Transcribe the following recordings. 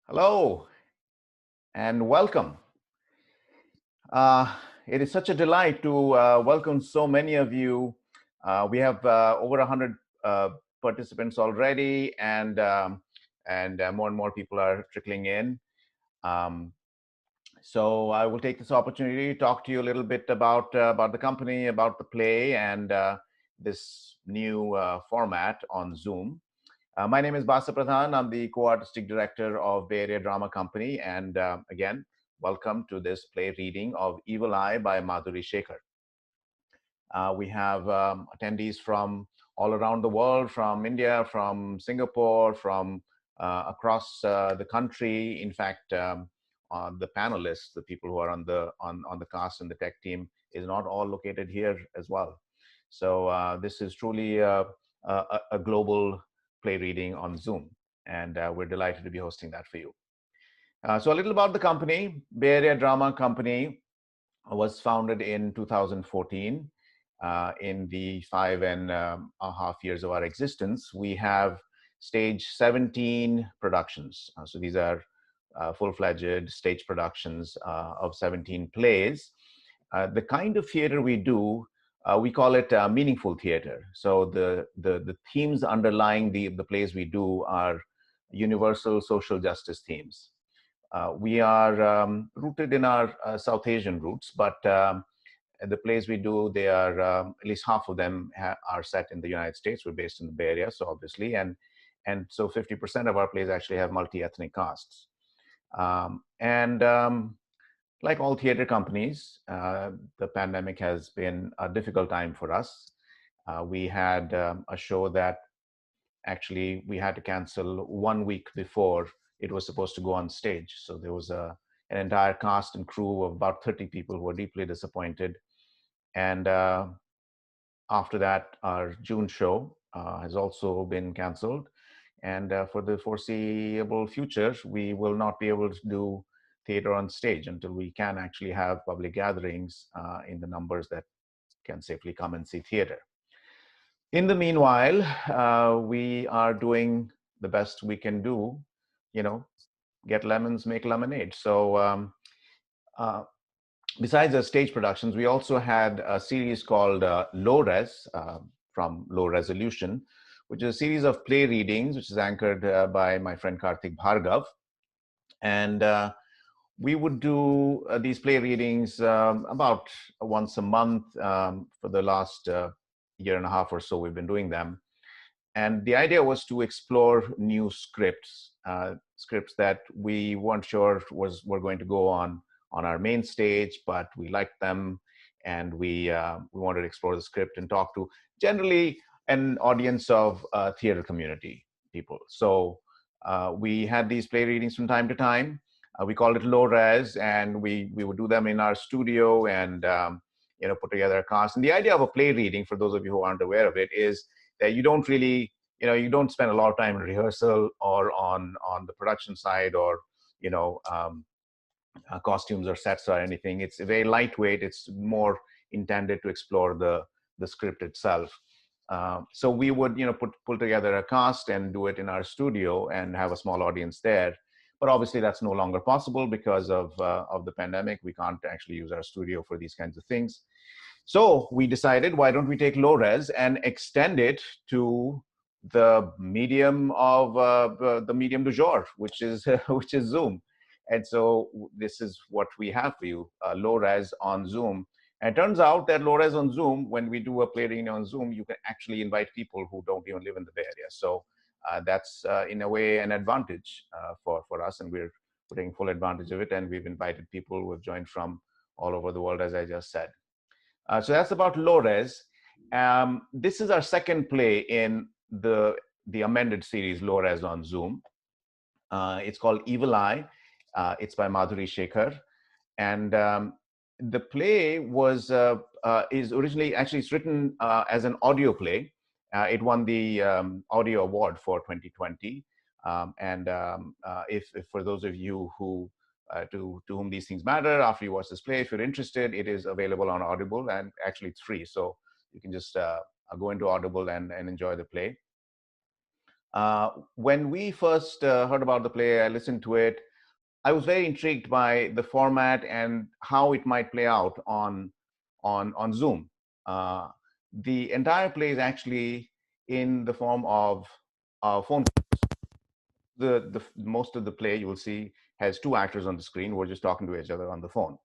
Hello and welcome. Uh, it is such a delight to welcome so many of you. We have over 100 participants already, and more and more people are trickling in. Um, so I will take this opportunity to talk to you a little bit about the company, about the play, and this new format on Zoom. My name is Basab Pradhan. I'm the co-artistic director of Bay Area Drama Company. And again, welcome to this play reading of Evil Eye by Madhuri Shekar. We have attendees from all around the world, from India, from Singapore, from across the country. In fact, the panelists, the people who are on the cast and the tech team, is not all located here as well. So this is truly a global play reading on Zoom, and we're delighted to be hosting that for you. So a little about the company. Bay Area Drama Company was founded in 2014. In the 5.5 years of our existence, we have staged 17 productions. So these are full-fledged stage productions of 17 plays. The kind of theater we do, we call it meaningful theater. So the themes underlying the plays we do are universal social justice themes. We are rooted in our South Asian roots, but the plays we do, they are at least half of them are set in the United States. We're based in the Bay Area, so obviously, and so 50% of our plays actually have multi-ethnic casts. And like all theater companies, the pandemic has been a difficult time for us. We had a show that actually we had to cancel 1 week before it was supposed to go on stage. So there was an entire cast and crew of about 30 people who were deeply disappointed. And after that, our June show has also been canceled. And for the foreseeable future, we will not be able to do theater on stage until we can actually have public gatherings in the numbers that can safely come and see theater. In the meanwhile, we are doing the best we can do, you know, get lemons, make lemonade. So uh, besides the stage productions, we also had a series called Low Res, from Low Resolution, which is a series of play readings, which is anchored by my friend Karthik Bhargav. And we would do these play readings about once a month. For the last year and a half or so, we've been doing them. And the idea was to explore new scripts, scripts that we weren't sure were going to go on our main stage, but we liked them, and we wanted to explore the script and talk to generally an audience of theater community people. So we had these play readings from time to time. We called it low res, and we would do them in our studio and put together a cast. And the idea of a play reading, for those of you who aren't aware of it, is that you don't really, you don't spend a lot of time in rehearsal or on the production side, or costumes or sets or anything. It's very lightweight. It's more intended to explore the script itself. So we would pull together a cast and do it in our studio and have a small audience there. But obviously that's no longer possible because of the pandemic. We can't actually use our studio for these kinds of things. So we decided, why don't we take low res and extend it to the medium of the medium du jour, which is which is Zoom. And so this is what we have for you, low res on Zoom. And it turns out that low res on Zoom, when we do a play reading on Zoom, you can actually invite people who don't even live in the Bay Area. So that's in a way an advantage for us, and we're putting full advantage of it. And we've invited people who have joined from all over the world, as I just said. So that's about low res. This is our second play in the amended series low res on Zoom. It's called Evil Eye. It's by Madhuri Shekar, and the play is originally, actually it's written as an audio play. It won the audio award for 2020. If for those of you who to whom these things matter, after you watch this play, if you're interested, it is available on Audible, and actually it's free. So you can just go into Audible and enjoy the play. When we first heard about the play, I listened to it. I was very intrigued by the format and how it might play out on Zoom. Uh, the entire play is actually in the form of phone. The most of the play you will see has two actors on the screen who are just talking to each other on the phone,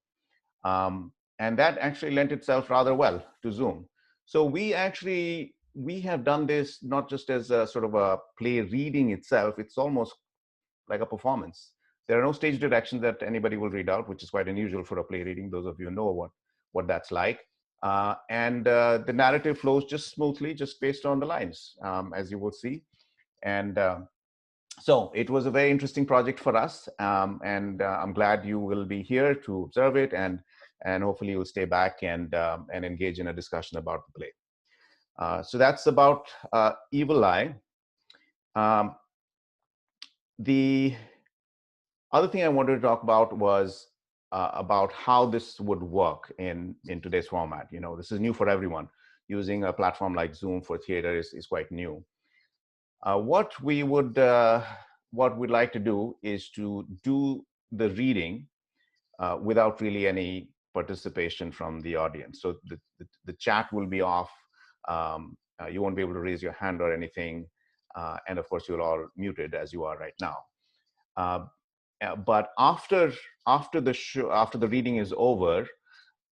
and that actually lent itself rather well to Zoom. So we have done this not just as a sort of a play reading itself. It's almost like a performance. There are no stage directions that anybody will read out, which is quite unusual for a play reading. Those of you know what that's like. And the narrative flows just smoothly, just based on the lines, as you will see. And so it was a very interesting project for us, and I'm glad you will be here to observe it, and hopefully you'll stay back and engage in a discussion about the play. So that's about Evil Eye. Um, the other thing I wanted to talk about was about how this would work in today's format. You know, this is new for everyone. Using a platform like Zoom for theater is quite new. What we'd like to do is to do the reading without really any participation from the audience. So the chat will be off. You won't be able to raise your hand or anything. And of course, you're all muted as you are right now. But after the show, after the reading is over,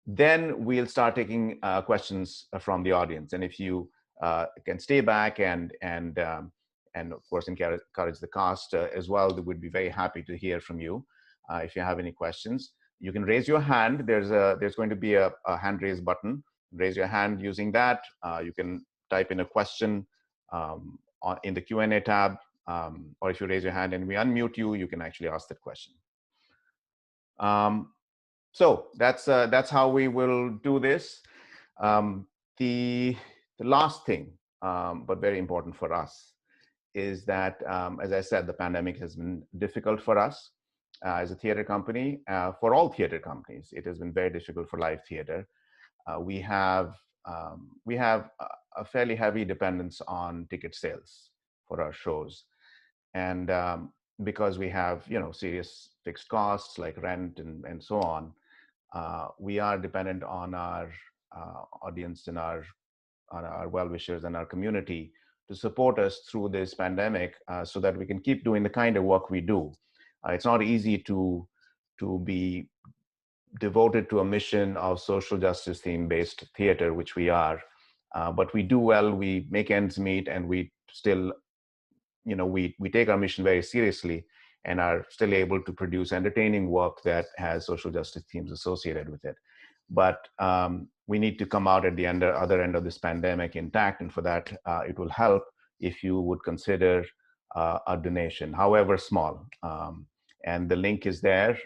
then we'll start taking questions from the audience. And if you can stay back and of course encourage the cast as well, we'd be very happy to hear from you. If you have any questions, you can raise your hand. There's going to be a hand raise button. Raise your hand using that. You can type in a question in the Q&A tab, or if you raise your hand and we unmute you, you can actually ask that question. So that's how we will do this. The last thing, but very important for us, is that, as I said, the pandemic has been difficult for us as a theater company. For all theater companies, it has been very difficult for live theater. We have a fairly heavy dependence on ticket sales for our shows, and because we have serious fixed costs like rent and so on, we are dependent on our audience and our well-wishers and our community to support us through this pandemic, so that we can keep doing the kind of work we do. It's not easy to be devoted to a mission of social justice theme-based theater, which we are, but we do well. We make ends meet, and we still, we take our mission very seriously and are still able to produce entertaining work that has social justice themes associated with it. But we need to come out at the other end of this pandemic intact, and for that, it will help if you would consider a donation, however small. And the link is there.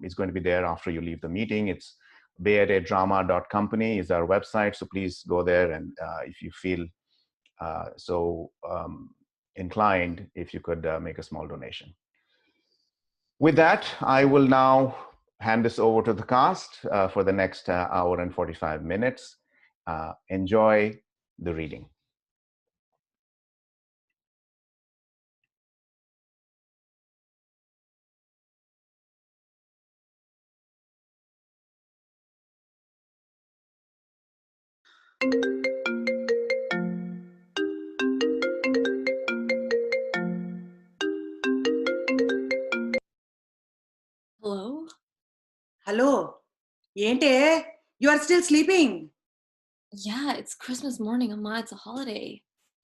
It's going to be there after you leave the meeting. It's bayareadrama.company is our website, so please go there, and if you feel inclined, if you could make a small donation. With that, I will now hand this over to the cast for the next hour and 45 minutes. Enjoy the reading. Hello? Hello. Yente, you are still sleeping? Yeah, it's Christmas morning, Amma. It's a holiday.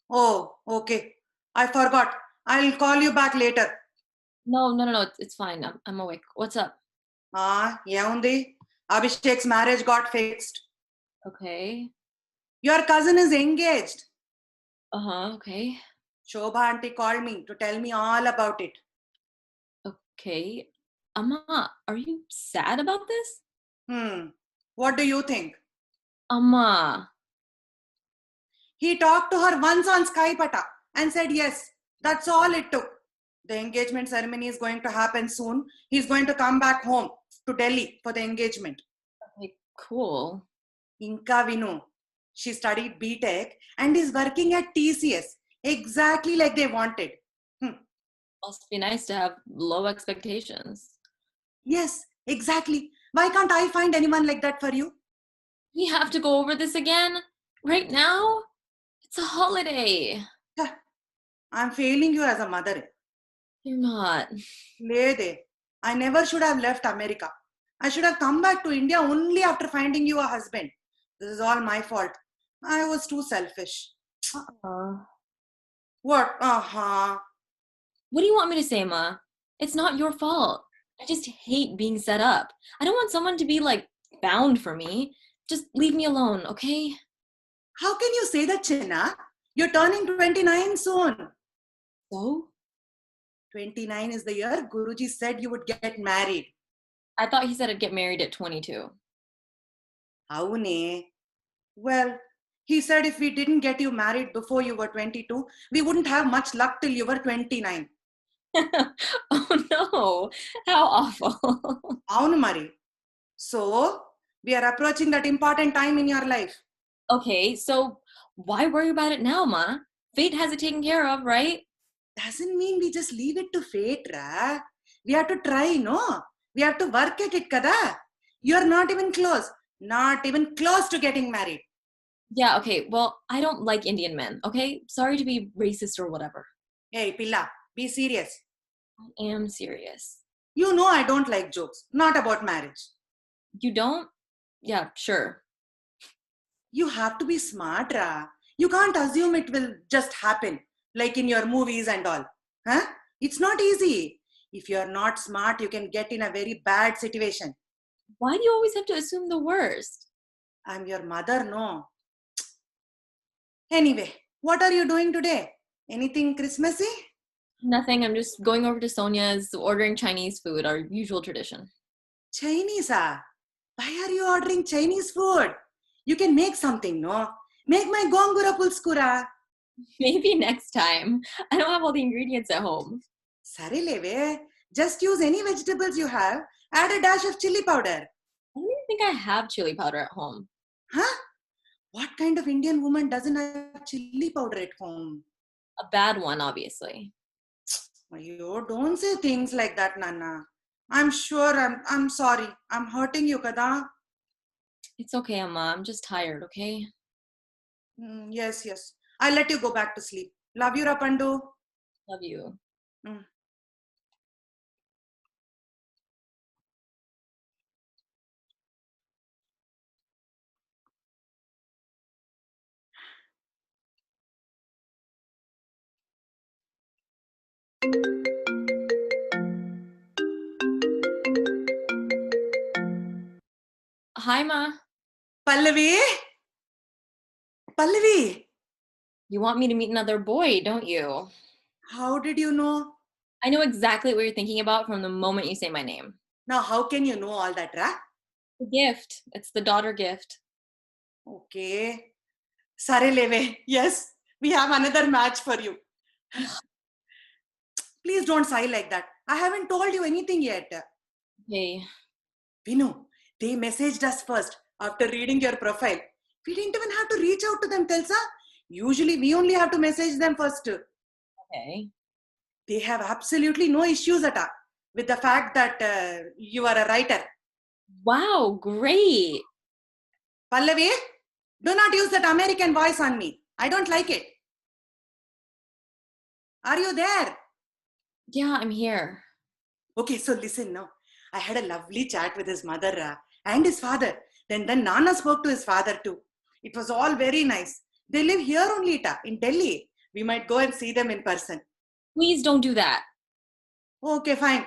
Oh, okay. I forgot. I'll call you back later. No, it's fine. I'm awake. What's up? Yaundi. Abhishek's marriage got fixed. Okay. Your cousin is engaged. Okay. Shobha auntie called me to tell me all about it. Okay. Amma, are you sad about this? What do you think? Amma. He talked to her once on Skype and said yes. That's all it took. The engagement ceremony is going to happen soon. He's going to come back home to Delhi for the engagement. Okay, cool. Inka Vinu. She studied BTech and is working at TCS, exactly like they wanted. Must be nice to have low expectations. Yes, exactly. Why can't I find anyone like that for you? We have to go over this again? Right now? It's a holiday. Huh, I'm failing you as a mother. You're not. Lede, I never should have left America. I should have come back to India only after finding you a husband. This is all my fault. I was too selfish. Uh, What? Uh-huh. what do you want me to say, Ma? It's not your fault. I just hate being set up. I don't want someone to be like bound for me. Just leave me alone, okay? How can you say that, Chinna? You're turning 29 soon. So? 29 is the year Guruji said you would get married. I thought he said I'd get married at 22. Aune. Well, he said if we didn't get you married before you were 22, we wouldn't have much luck till you were 29. Oh no, how awful. Avunu Mari. So, we are approaching that important time in your life. Okay, so why worry about it now, Ma? Fate has it taken care of, right? Doesn't mean we just leave it to fate, Ra. We have to try, no? We have to work at it, kada? You're not even close. Not even close to getting married. Yeah, okay, well, I don't like Indian men, okay? Sorry to be racist or whatever. Hey, Pilla, be serious. I am serious. You know I don't like jokes. Not about marriage. You don't? Yeah, sure. You have to be smart, Ra. You can't assume it will just happen, like in your movies and all. Huh? It's not easy. If you're not smart, you can get in a very bad situation. Why do you always have to assume the worst? I'm your mother, no. Anyway, what are you doing today? Anything Christmassy? Nothing, I'm just going over to Sonia's, ordering Chinese food, our usual tradition. Chinese, ah? Why are you ordering Chinese food? You can make something, no? Make my gongura pulskura. Maybe next time. I don't have all the ingredients at home. Sarileve, just use any vegetables you have. Add a dash of chili powder. I don't even think I have chili powder at home. Huh? What kind of Indian woman doesn't have chili powder at home? A bad one, obviously. You don't say things like that, Nana. I'm sure I'm sorry. I'm hurting you, kada? It's okay, Amma. I'm just tired, okay? Yes, yes. I'll let you go back to sleep. Love you, Rapandu. Love you. Mm. Hi, Ma. Pallavi? Pallavi, You want me to meet another boy, don't you? how did you know? I know exactly what you're thinking about from the moment you say my name. Now, how can you know all that, Ra? The gift. It's the daughter gift. Okay. Sarileve, yes, we have another match for you. Please don't sigh like that. I haven't told you anything yet. Okay. Vinu, they messaged us first after reading your profile. We didn't even have to reach out to them, Telsa. Usually, we only have to message them first. Okay. They have absolutely no issues at all with the fact that you are a writer. Wow, great. Pallavi, do not use that American voice on me. I don't like it. Are you there? Yeah, I'm here. Okay, so listen now. I had a lovely chat with his mother and his father. Then Nana spoke to his father too. It was all very nice. They live here only, in Delhi. We might go and see them in person. Please don't do that. Okay, fine.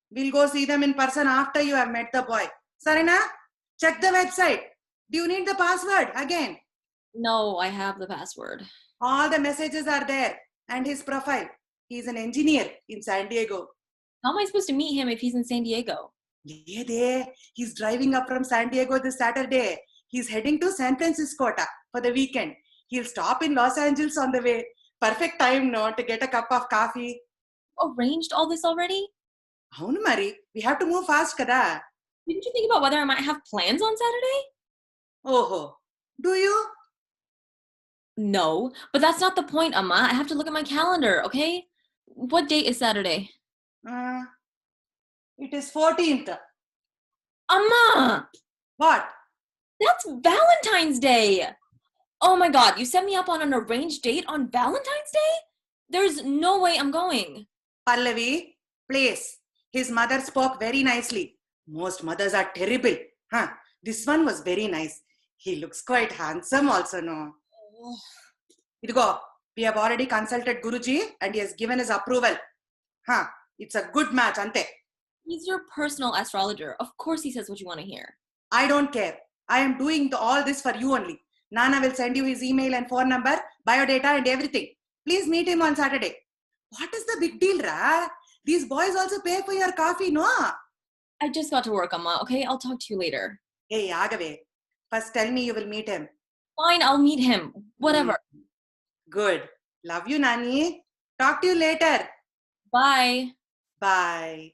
We'll go see them in person after you have met the boy. Sarina, check the website. Do you need the password again? No, I have the password. All the messages are there and his profile. He's an engineer in San Diego. How am I supposed to meet him if he's in San Diego? Yeah, he's driving up from San Diego this Saturday. He's heading to San Francisco for the weekend. He'll stop in Los Angeles on the way. Perfect time, no, to get a cup of coffee. Arranged all this already? Avunu Mari, we have to move fast, kada? Didn't you think about whether I might have plans on Saturday? Oh, do you? No, but that's not the point, Amma. I have to look at my calendar, okay? What date is Saturday? Uh, it is 14th. Amma! What? That's Valentine's Day! Oh my god, you set me up on an arranged date on Valentine's Day? There's no way I'm going. Pallavi, please. His mother spoke very nicely. Most mothers are terrible. Huh? This one was very nice. He looks quite handsome also, no? Idigo, we have already consulted Guruji and he has given his approval. Huh? It's a good match, ante. He's your personal astrologer. Of course he says what you want to hear. I don't care. I am doing all this for you only. Nana will send you his email and phone number, biodata and everything. Please meet him on Saturday. What is the big deal, Ra? These boys also pay for your coffee, no? I just got to work, Amma, okay? I'll talk to you later. Hey, Agave. First tell me you will meet him. Fine, I'll meet him. Whatever. Good. Love you, Nani. Talk to you later. Bye. Bye.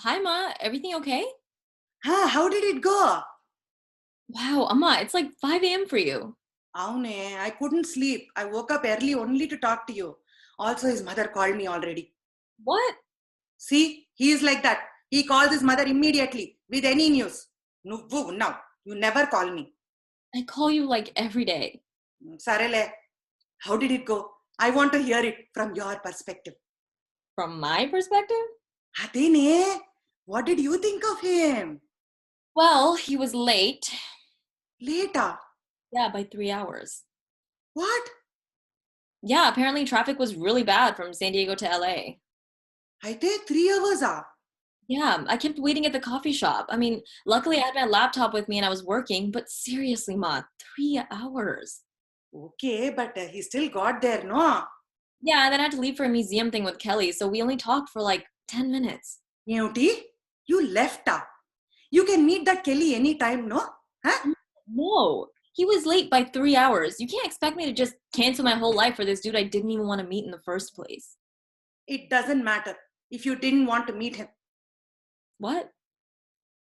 Hi, Ma. Everything okay? Huh, how did it go? Wow, Amma, it's like 5 a.m. for you. Avne, I couldn't sleep. I woke up early only to talk to you. Also, his mother called me already. What? See, he is like that. He calls his mother immediately with any news. No, you never call me. I call you like every day. Sarele, how did it go? I want to hear it from your perspective. From my perspective? Adene, what did you think of him? Well, he was late. Later. Yeah, by 3 hours. What? Yeah, apparently traffic was really bad from San Diego to LA. I take 3 hours. Yeah, I kept waiting at the coffee shop. I mean, luckily I had my laptop with me and I was working, but seriously, Ma, 3 hours. Okay, but he still got there, no? Yeah, and then I had to leave for a museum thing with Kelly, so we only talked for like 10 minutes. Newty, you left. You can meet that Kelly anytime, no? Huh? No, he was late by 3 hours. You can't expect me to just cancel my whole life for this dude I didn't even want to meet in the first place. It doesn't matter if you didn't want to meet him. What?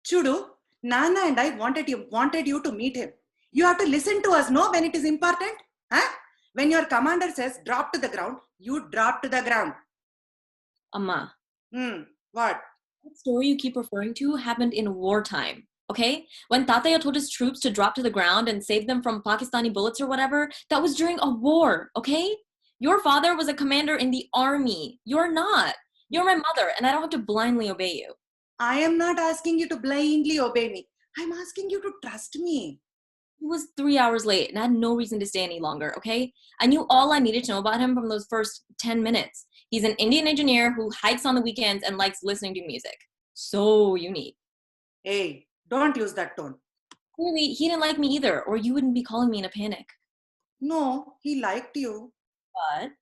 Chudu, Nana and I wanted you to meet him. You have to listen to us, no, when it is important. Huh? When your commander says drop to the ground, you drop to the ground. Amma. What? That story you keep referring to happened in wartime, okay? When Tataya told his troops to drop to the ground and save them from Pakistani bullets or whatever, that was during a war, okay? Your father was a commander in the army. You're not. You're my mother, and I don't have to blindly obey you. I am not asking you to blindly obey me. I'm asking you to trust me. He was 3 hours late, and I had no reason to stay any longer, okay? I knew all I needed to know about him from those first 10 minutes. He's an Indian engineer who hikes on the weekends and likes listening to music. So unique. Hey, don't use that tone. Clearly, he didn't like me either, or you wouldn't be calling me in a panic. No, he liked you. But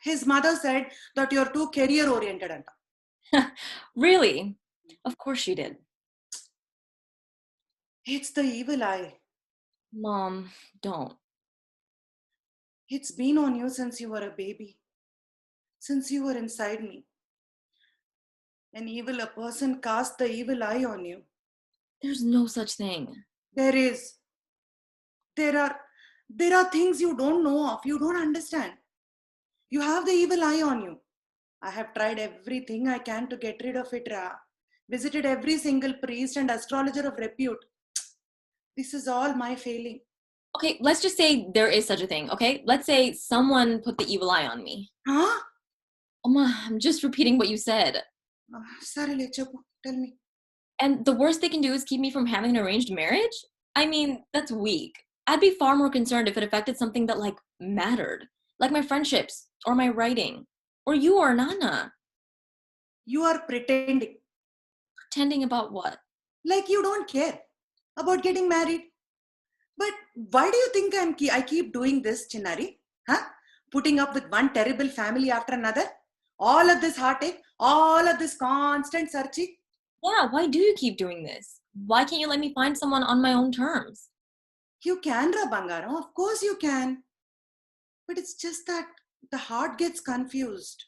His mother said that you're too career-oriented. really? Of course she did. It's the evil eye. Mom, don't. It's been on you since you were a baby. Since you were inside me. A person cast the evil eye on you. There's no such thing. There is. There are things you don't know of, you don't understand. You have the evil eye on you. I have tried everything I can to get rid of it, Ra. Visited every single priest and astrologer of repute. This is all my failing. Okay, let's just say there is such a thing, okay? Let's say someone put the evil eye on me. Huh? Oma, I'm just repeating what you said. Sorry, tell me. And the worst they can do is keep me from having an arranged marriage? I mean, that's weak. I'd be far more concerned if it affected something that, like, mattered. Like my friendships, or my writing, or you or Nana. You are pretending. Pretending about what? Like you don't care about getting married. But why do you think I keep doing this, Chinnari? Huh? Putting up with one terrible family after another? All of this heartache, all of this constant searching? Yeah, why do you keep doing this? Why can't you let me find someone on my own terms? You can, Ra Bangaram. Of course you can. But it's just that the heart gets confused.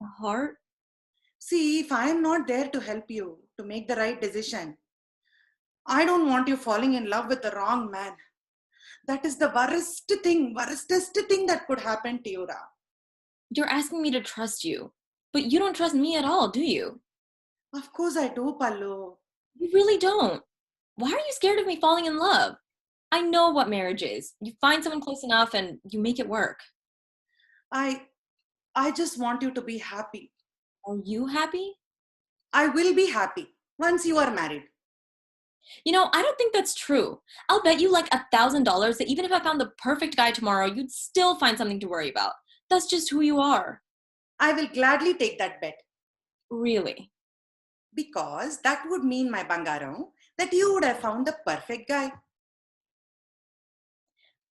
The heart? See, if I am not there to help you to make the right decision, I don't want you falling in love with the wrong man. That is the worstest thing that could happen to you, Ra. You're asking me to trust you, but you don't trust me at all, do you? Of course I do, Pallu. You really don't. Why are you scared of me falling in love? I know what marriage is. You find someone close enough and you make it work. I just want you to be happy. Are you happy? I will be happy once you are married. You know, I don't think that's true. I'll bet you like $1,000 that even if I found the perfect guy tomorrow, you'd still find something to worry about. That's just who you are. I will gladly take that bet Really. because that would mean, my Bangaram, that you would have found the perfect guy.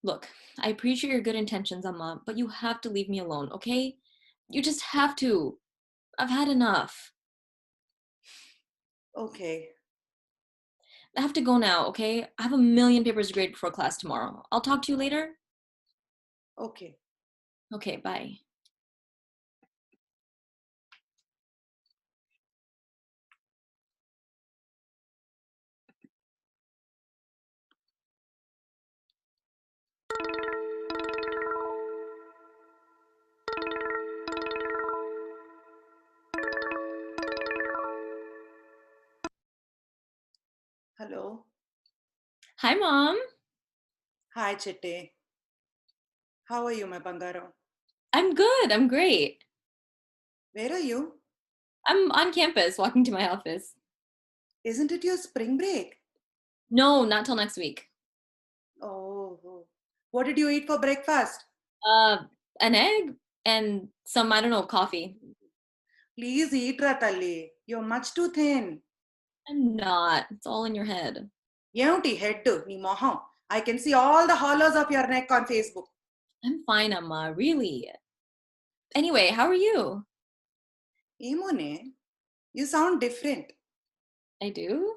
Look, I appreciate your good intentions, Amma, but you have to leave me alone, okay? You just have to. I've had enough. Okay. I have to go now, okay? I have a million papers to grade before class tomorrow. I'll talk to you later. Okay. Okay, bye. Hello. Hi, Mom. Hi, Chitte. How are you, my Bangaram? I'm good. I'm great. Where are you? I'm on campus walking to my office. Isn't it your spring break? No, not till next week. Oh. What did you eat for breakfast? Uh, an egg and some, I don't know, coffee. Please eat, Ratalli. You're much too thin. I'm not. It's all in your head. Yeuti head ni moham. I can see all the hollows of your neck on Facebook. I'm fine, Amma. Really. Anyway, how are you? Emone, you sound different. I do?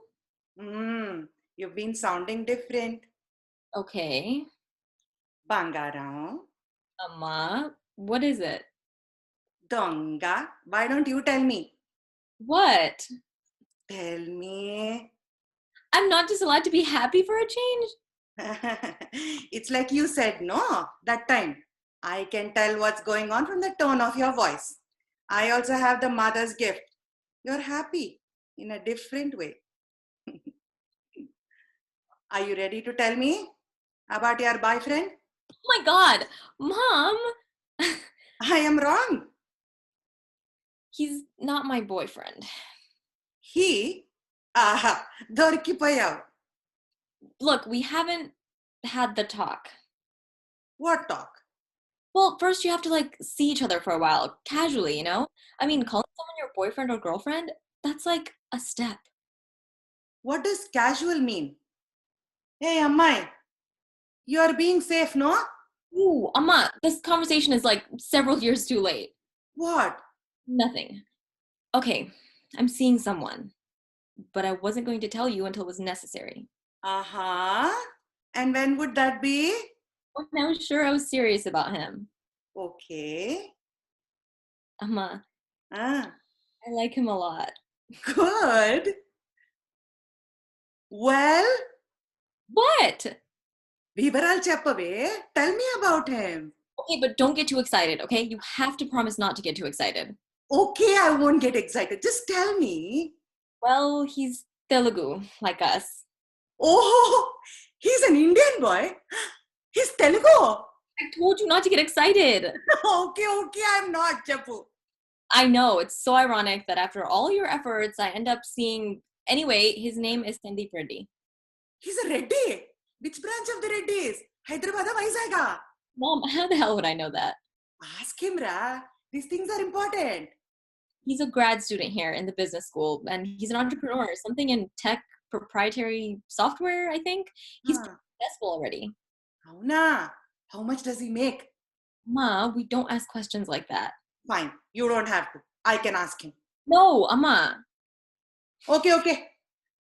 You've been sounding different. Okay. Bangaram, Amma, what is it? Donga, why don't you tell me? What? Tell me. I'm not just allowed to be happy for a change? It's like you said no that time. I can tell what's going on from the tone of your voice. I also have the mother's gift. You're happy in a different way. Are you ready to tell me about your boyfriend? Oh my God, Mom! I am wrong. He's not my boyfriend. He, aha, dorkipayav. Look, we haven't had the talk. What talk? Well, first you have to like see each other for a while, casually, you know? I mean, calling someone your boyfriend or girlfriend, that's like a step. What does casual mean? Hey, Ammai, you are being safe, no? Ooh, Amma, this conversation is like several years too late. What? Nothing. Okay, I'm seeing someone, but I wasn't going to tell you until it was necessary. Uh-huh. And when would that be? When I was sure I was serious about him. Okay. Amma, Ah, I like him a lot. good. Well, What? Vivaral Cheppave, tell me about him. Okay, but don't get too excited, okay? You have to promise not to get too excited. Okay, I won't get excited. Just tell me. Well, he's Telugu, like us. Oh, he's an Indian boy. He's Telugu. I told you not to get excited. Okay, I'm not, Chappu. I know, it's so ironic that after all your efforts, I end up seeing. Anyway, his name is Sandeep Reddy. He's a Reddy. Which branch of the Reddys? Hyderabad or Vizag? Mom, how the hell would I know that? Ask him, Ra. These things are important. He's a grad student here in the business school, and he's an entrepreneur, something in tech proprietary software, I think. He's successful already. Auna. How much does he make? Ma, we don't ask questions like that. Fine, you don't have to. I can ask him. No, Amma. Okay.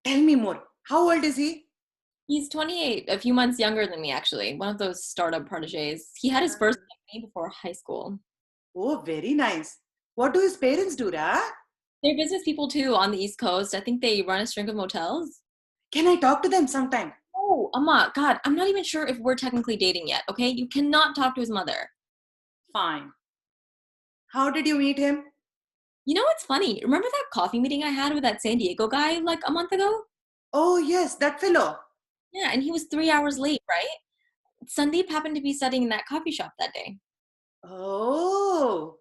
Tell me more. How old is he? He's 28, a few months younger than me, actually. One of those startup proteges. He had his first company before high school. Oh, very nice. What do his parents do, Ra? They're business people too on the East Coast. I think they run a string of motels. Can I talk to them sometime? Oh, Amma, God, I'm not even sure if we're technically dating yet, okay? You cannot talk to his mother. Fine. How did you meet him? You know what's funny? Remember that coffee meeting I had with that San Diego guy like a month ago? Oh, yes, that fellow. Yeah, and he was 3 hours late, right? Sandeep happened to be studying in that coffee shop that day. Oh.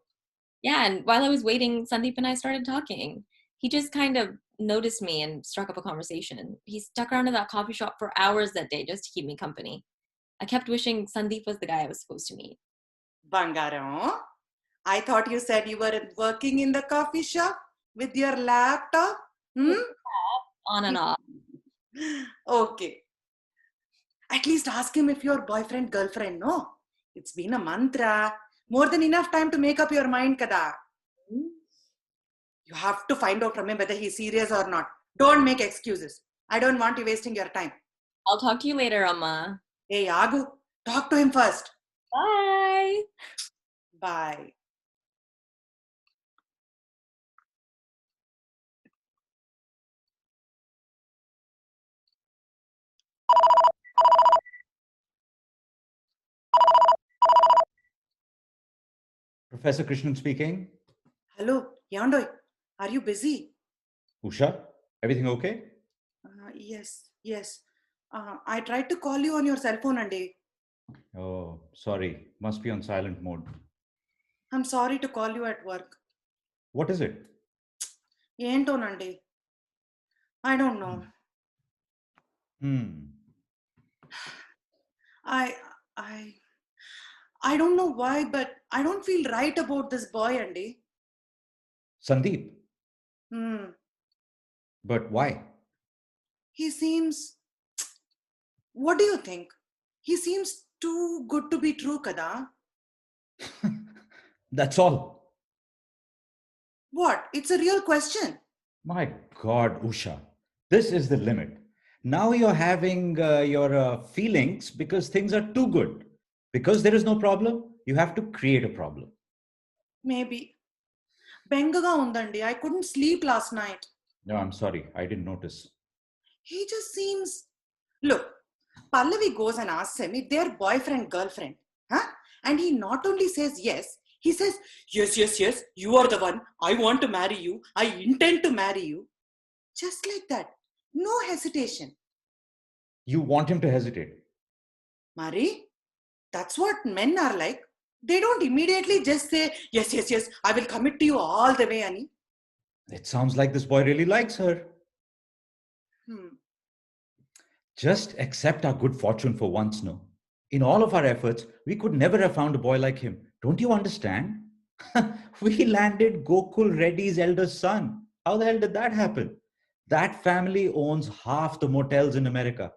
Yeah, and while I was waiting, Sandeep and I started talking. He just kind of noticed me and struck up a conversation. He stuck around in that coffee shop for hours that day just to keep me company. I kept wishing Sandeep was the guy I was supposed to meet. Bangaram. I thought you said you were working in the coffee shop with your laptop. Hmm? On and off. Okay. At least ask him if you're boyfriend, girlfriend, no? It's been a mantra. More than enough time to make up your mind, kada. You have to find out from him whether he's serious or not. Don't make excuses. I don't want you wasting your time. I'll talk to you later, Amma. Hey, Agu, talk to him first. Bye. Bye. Professor Krishnan speaking. Hello, Yandoy. Are you busy? Usha, everything okay? Yes. I tried to call you on your cell phone, Andy. Oh, sorry. Must be on silent mode. I'm sorry to call you at work. What is it? Yento, Andy. I don't know. Hmm. I I I don't know why, but I don't feel right about this boy, Andy. Sandeep. Hmm. But why? He seems. What do you think? He seems too good to be true, Kada. That's all. What? It's a real question. My God, Usha. This is the limit. Now you're having your feelings because things are too good. Because there is no problem, you have to create a problem. Maybe. Bengaga undandi. I couldn't sleep last night. No, I'm sorry. I didn't notice. He just seems. Look, Pallavi goes and asks him if they're boyfriend, girlfriend. Huh? And he not only says yes, he says, yes, you are the one. I want to marry you. I intend to marry you. Just like that. No hesitation. You want him to hesitate. Mari, that's what men are like. They don't immediately just say, yes, I will commit to you all the way, Annie. It sounds like this boy really likes her. Just accept our good fortune for once, no? In all of our efforts, we could never have found a boy like him. Don't you understand? We landed Gokul Reddy's eldest son. How the hell did that happen? That family owns half the motels in America.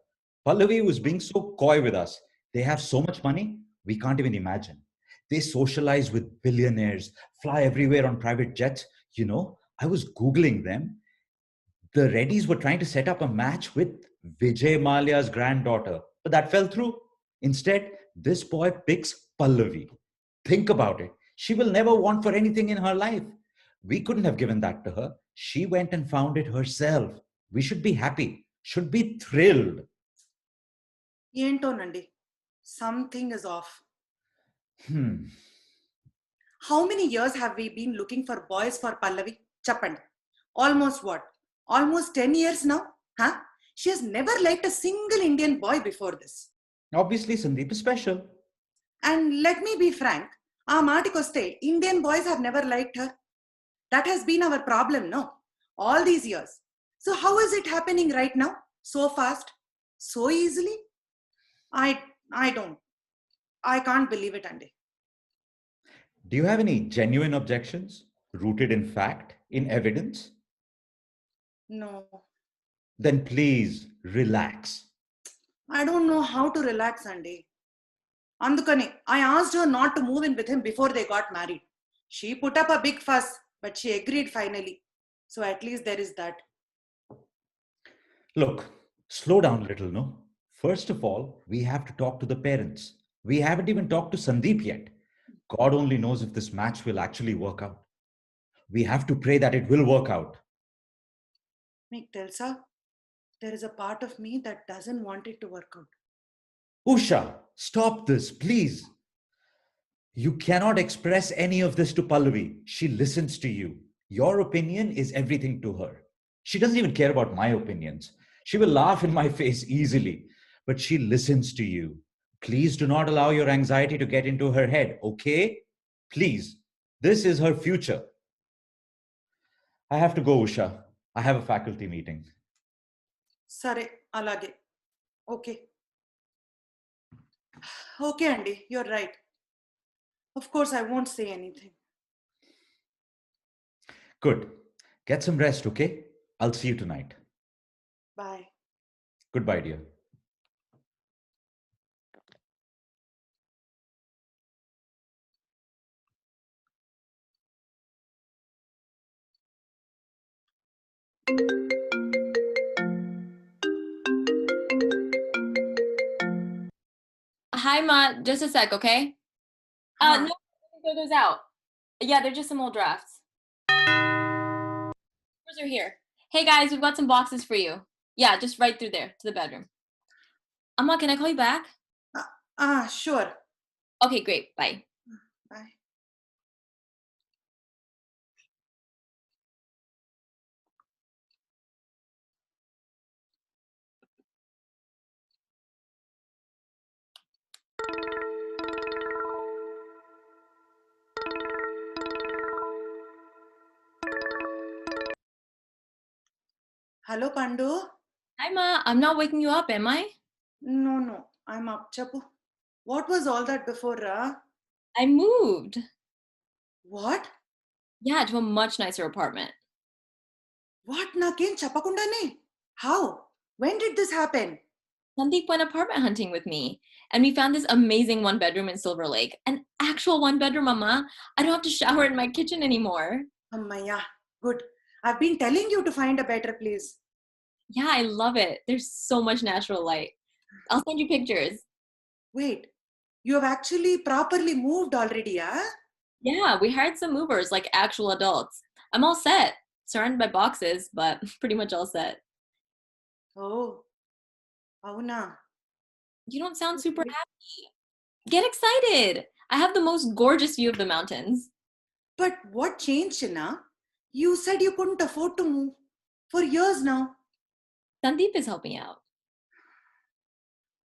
Pallavi was being so coy with us. They have so much money, we can't even imagine. They socialize with billionaires, fly everywhere on private jets. You know, I was Googling them. The Reddys were trying to set up a match with Vijay Mallya's granddaughter, but that fell through. Instead, this boy picks Pallavi. Think about it. She will never want for anything in her life. We couldn't have given that to her. She went and found it herself. We should be happy, should be thrilled. Yento Nandi, something is off. Hmm. How many years have we been looking for boys for Pallavi? Chappand. Almost what? Almost 10 years now? Huh? She has never liked a single Indian boy before this. Obviously, Sandeep is special. And let me be frank, our Matikoste, Indian boys have never liked her. That has been our problem, no? All these years. So how is it happening right now? So fast? So easily? I don't. I can't believe it, Andy. Do you have any genuine objections rooted in fact, in evidence? No. Then please relax. I don't know how to relax, Andy. Andukani, I asked her not to move in with him before they got married. She put up a big fuss, but she agreed finally. So at least there is that. Look, slow down a little, no? First of all, we have to talk to the parents. We haven't even talked to Sandeep yet. God only knows if this match will actually work out. We have to pray that it will work out. Make Telsa, there is a part of me that doesn't want it to work out. Usha, stop this, please. You cannot express any of this to Pallavi. She listens to you. Your opinion is everything to her. She doesn't even care about my opinions. She will laugh in my face easily, but she listens to you. Please do not allow your anxiety to get into her head, okay? Please. This is her future. I have to go, Usha. I have a faculty meeting. Sare, alage. Okay. Okay, Andy, you're right. Of course, I won't say anything. Good. Get some rest, okay? I'll see you tonight. Bye. Goodbye, dear. Hi, Ma. Just a sec, okay? Huh. No, throw those out. Yeah, they're just some old drafts. Yours are here. Hey, guys, we've got some boxes for you. Yeah, just right through there to the bedroom. Amma, can I call you back? Sure. Okay, great. Bye. Bye. Hello, Pandu. Hi, Ma. I'm not waking you up, am I? No, I'm up, Chapu. What was all that before, Ra? I moved. What? Yeah, to a much nicer apartment. What nakin chapakundane? How? When did this happen? Sandeep went apartment hunting with me, and we found this amazing one bedroom in Silver Lake. An actual one bedroom, Mama. I don't have to shower in my kitchen anymore. Ammaya, good. I've been telling you to find a better place. Yeah, I love it. There's so much natural light. I'll send you pictures. Wait, you have actually properly moved already, huh? Yeah, we hired some movers, like actual adults. I'm all set. Surrounded by boxes, but pretty much all set. Oh, Avuna. You don't sound super happy. Get excited. I have the most gorgeous view of the mountains. But what changed, Shina? You said you couldn't afford to move for years now. Sandeep is helping out.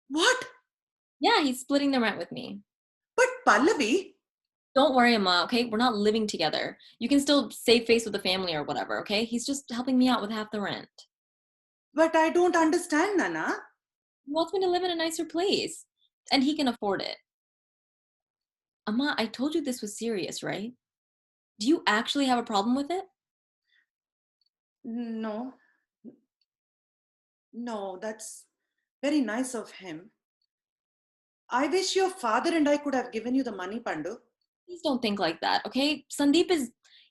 What? Yeah, he's splitting the rent with me. But Pallavi, Don't worry, Amma, okay? We're not living together. You can still save face with the family or whatever, okay? He's just helping me out with half the rent. but I don't understand, Nana. He wants me to live in a nicer place, and he can afford it. Amma, I told you this was serious, right? Do you actually have a problem with it? No, no, that's very nice of him. I wish your father and I could have given you the money, Pandu. Please don't think like that, okay?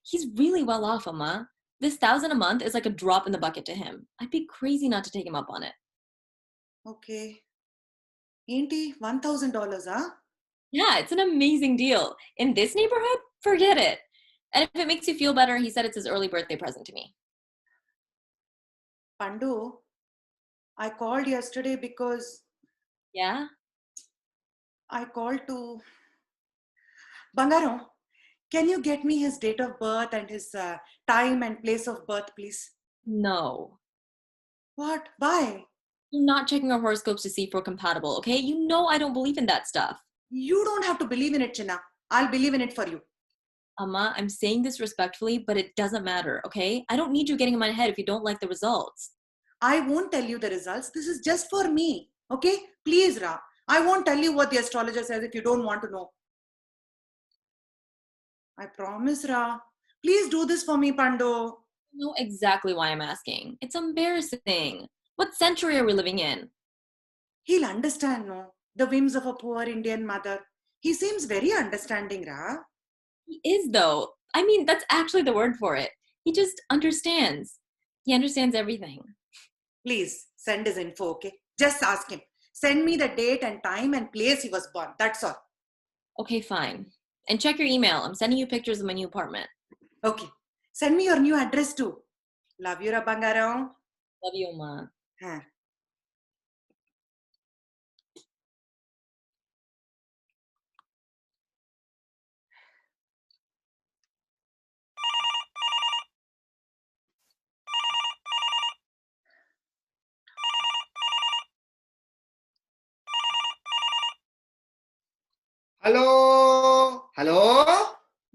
He's really well off, Amma. This 1,000 a month is like a drop in the bucket to him. I'd be crazy not to take him up on it. Okay. Ain't $1,000, huh? Yeah, it's an amazing deal. In this neighborhood, forget it. And if it makes you feel better, he said it's his early birthday present to me. Pandu, I called yesterday because Yeah? I called to Bangaram. Can you get me his date of birth and his time and place of birth, please? No. What? Why? I'm not checking our horoscopes to see if we're compatible, okay? You know I don't believe in that stuff. You don't have to believe in it, Chinna. I'll believe in it for you. Amma, I'm saying this respectfully, but it doesn't matter, okay? I don't need you getting in my head if you don't like the results. I won't tell you the results. This is just for me. Okay? Please, Ra. I won't tell you what the astrologer says if you don't want to know. I promise, Ra. Please do this for me, Pando. You know exactly why I'm asking. It's embarrassing. What century are we living in? He'll understand, no? The whims of a poor Indian mother. He seems very understanding, Ra. He is, though. I mean, that's actually the word for it. He just understands. He understands everything. Please send his info, okay? Just ask him. Send me the date and time and place he was born. That's all. Okay, fine. And check your email. I'm sending you pictures of my new apartment. Okay. Send me your new address too. Love you, Bangaram. Love you, Ma. Huh. Hello? Hello?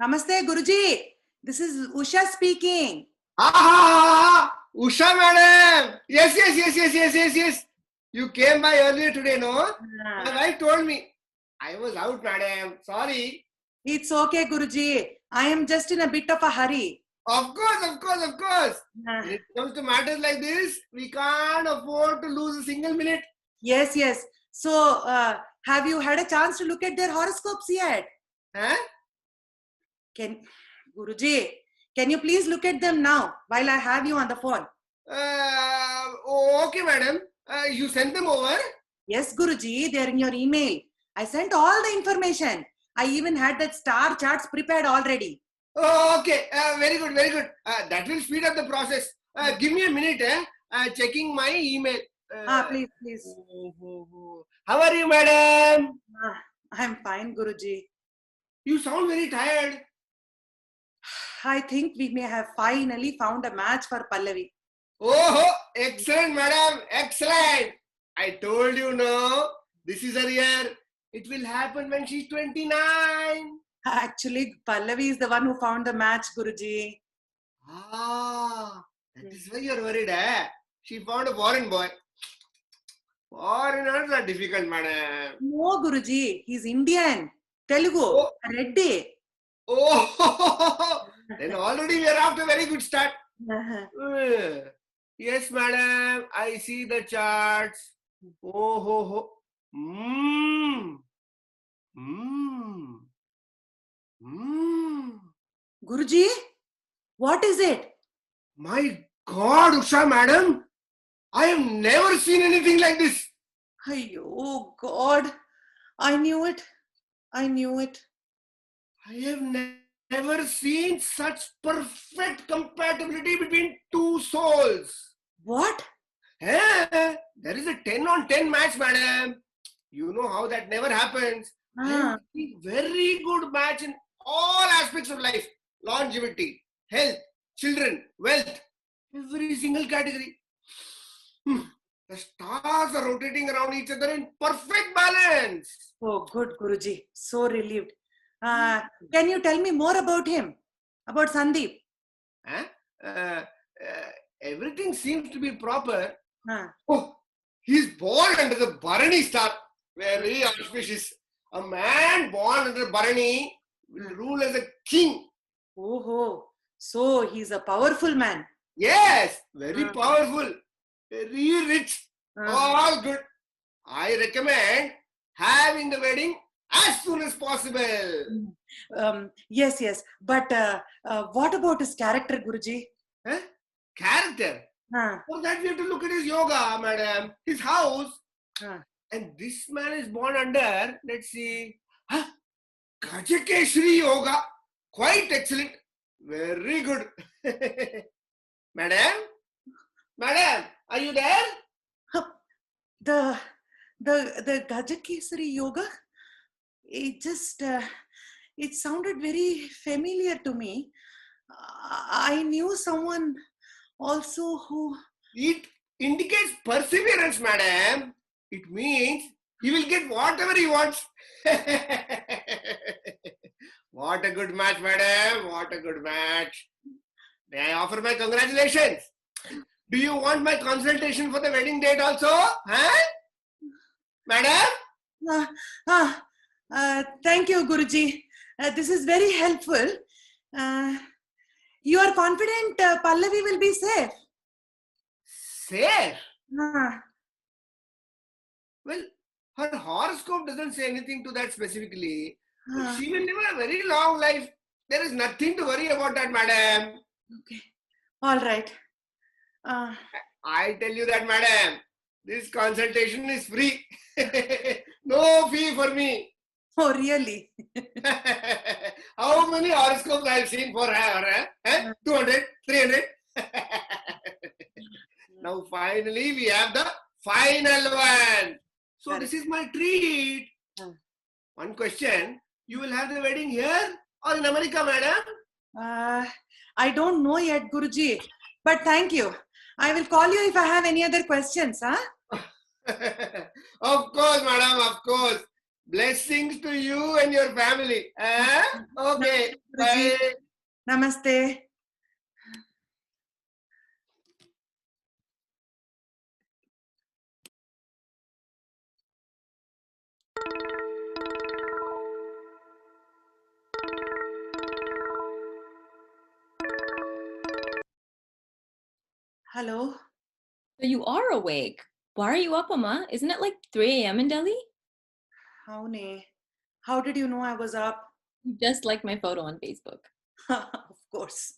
Namaste, Guruji. This is Usha speaking. Usha madam. Yes. You came by earlier today, no? My wife told me. I was out, madam. Sorry. It's okay, Guruji. I am just in a bit of a hurry. Of course. When it comes to matters like this, we can't afford to lose a single minute. Yes. So, have you had a chance to look at their horoscopes yet? Huh? Guruji, can you please look at them now while I have you on the phone? Okay, madam. You sent them over? Yes, Guruji, they're in your email. I sent all the information. I even had that star charts prepared already. Oh, okay. Very good. That will speed up the process. Give me a minute. Checking my email. Please. How are you, madam? I'm fine, Guruji. You sound very tired. I think we may have finally found a match for Pallavi. Oh, excellent, madam. Excellent. I told you, no. This is her year. It will happen when she's 29. Actually, Pallavi is the one who found the match, Guruji. That is why you're worried, eh? She found a foreign boy. Foreigners are difficult, madam. No, Guruji. He's Indian. Telugu. Reddy. Oh, then already we are off to a very good start. Yes, madam. I see the charts. Guruji, what is it? My God, Usha, madam. I have never seen anything like this. Oh, God. I knew it. I have never seen such perfect compatibility between two souls. What? There is a 10 on 10 match, madam. You know how that never happens. Very good match in all aspects of life. Longevity, health, children, wealth. Every single category. The stars are rotating around each other in perfect balance. Oh, good, Guruji. So relieved. Can you tell me more about him? About Sandeep? Everything seems to be proper. He's born under the Bharani star. Very auspicious. A man born under Bharani will rule as a king. So he's a powerful man. Yes, very powerful. Very rich. All good. I recommend having the wedding as soon as possible. Yes. But what about his character, Guruji? Character? For that we have to look at his yoga, madam. His house. And this man is born under, let's see, Gajakeshri yoga. Quite excellent. Very good. Madam, are you there? The Gajakesari yoga? It sounded very familiar to me. I knew someone also who... It indicates perseverance, madam. It means he will get whatever he wants. What a good match, madam. What a good match. May I offer my congratulations? Do you want my consultation for the wedding date also? Madam? Thank you, Guruji. This is very helpful. You are confident Pallavi will be safe? Safe? Well, her horoscope doesn't say anything to that specifically. She will live a very long life. There is nothing to worry about that, madam. Okay. All right. I tell you that, madam. This consultation is free. No fee for me. Oh, really? How many horoscopes I have seen for her? 200, 300. Now finally we have the final one. So Correct. this is my treat. Hmm. One question. You will have the wedding here or in America, madam? I don't know yet, Guruji. But thank you. I will call you if I have any other questions. Huh? Of course, madam, of course. Blessings to you and your family. Okay, Guruji. bye. Namaste. Hello. So you are awake. Why are you up, Amma? Isn't it like 3 a.m. in Delhi? Haune. How did you know I was up? You just liked my photo on Facebook. Of course.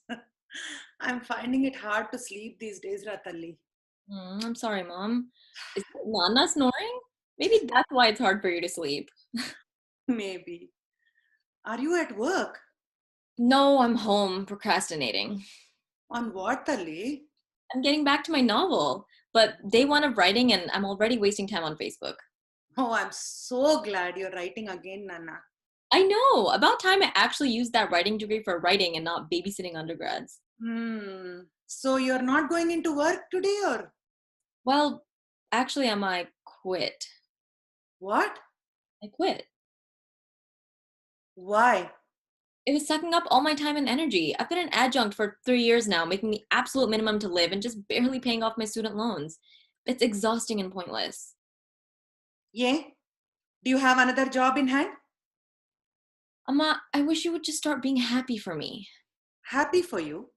I'm finding it hard to sleep these days, Ratalli. I'm sorry, Mom. Is Nana snoring? Maybe that's why it's hard for you to sleep. Maybe. Are you at work? No, I'm home procrastinating. On what, Talli? I'm getting back to my novel, but day one of writing and I'm already wasting time on Facebook. Oh, I'm so glad you're writing again, Nana. I know. About time I actually used that writing degree for writing and not babysitting undergrads. So you're not going into work today or Well, actually, I quit. what? I quit. Why? It was sucking up all my time and energy. I've been an adjunct for 3 years now, making the absolute minimum to live and just barely paying off my student loans. It's exhausting and pointless. Yeah? Do you have another job in hand? Amma, I wish you would just start being happy for me. Happy for you?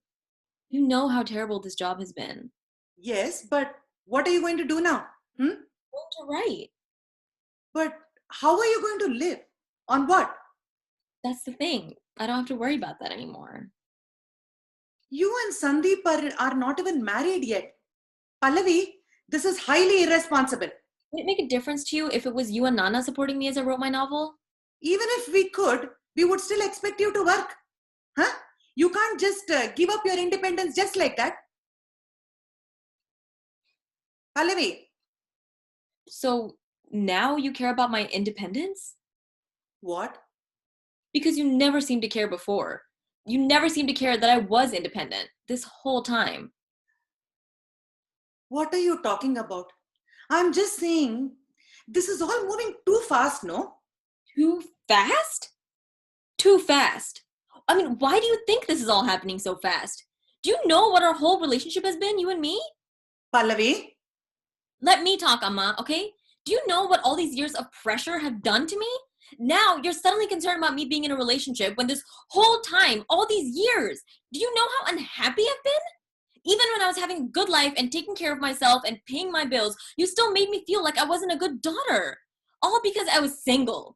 You know how terrible this job has been. Yes, but what are you going to do now? I'm going to write. But how are you going to live? On what? That's the thing. I don't have to worry about that anymore. You and Sandeep are not even married yet. Pallavi, this is highly irresponsible. Would it make a difference to you if it was you and Nana supporting me as I wrote my novel? Even if we could, we would still expect you to work. Huh? You can't just give up your independence just like that. Pallavi. So now you care about my independence? What? Because you never seemed to care before. You never seemed to care that I was independent this whole time. What are you talking about? I'm just saying, this is all moving too fast, no? Too fast? Too fast. I mean, why do you think this is all happening so fast? Do you know what our whole relationship has been, you and me? Pallavi? Let me talk, Amma, okay? Do you know what all these years of pressure have done to me? Now you're suddenly concerned about me being in a relationship when this whole time, all these years, do you know how unhappy I've been? Even when I was having a good life and taking care of myself and paying my bills, you still made me feel like I wasn't a good daughter. All because I was single.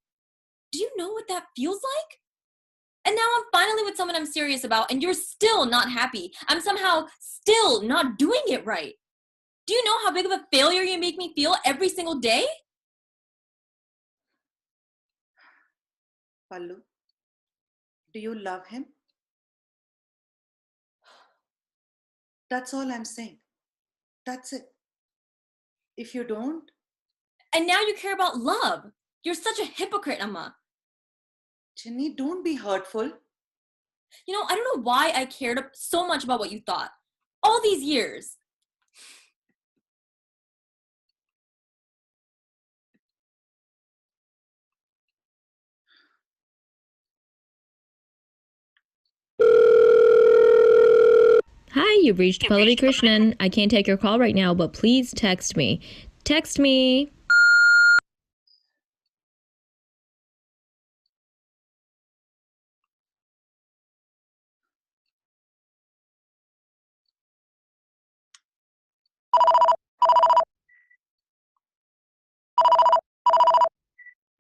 Do you know what that feels like? And now I'm finally with someone I'm serious about and you're still not happy. I'm somehow still not doing it right. Do you know how big of a failure you make me feel every single day? Pallu, do you love him? That's all I'm saying. That's it. If you don't, And now you care about love. You're such a hypocrite, Amma. Chinny, don't be hurtful. You know, I don't know why I cared so much about what you thought. All these years. Hi, you've reached Pallavi Krishnan. I can't take your call right now, but please text me. Text me.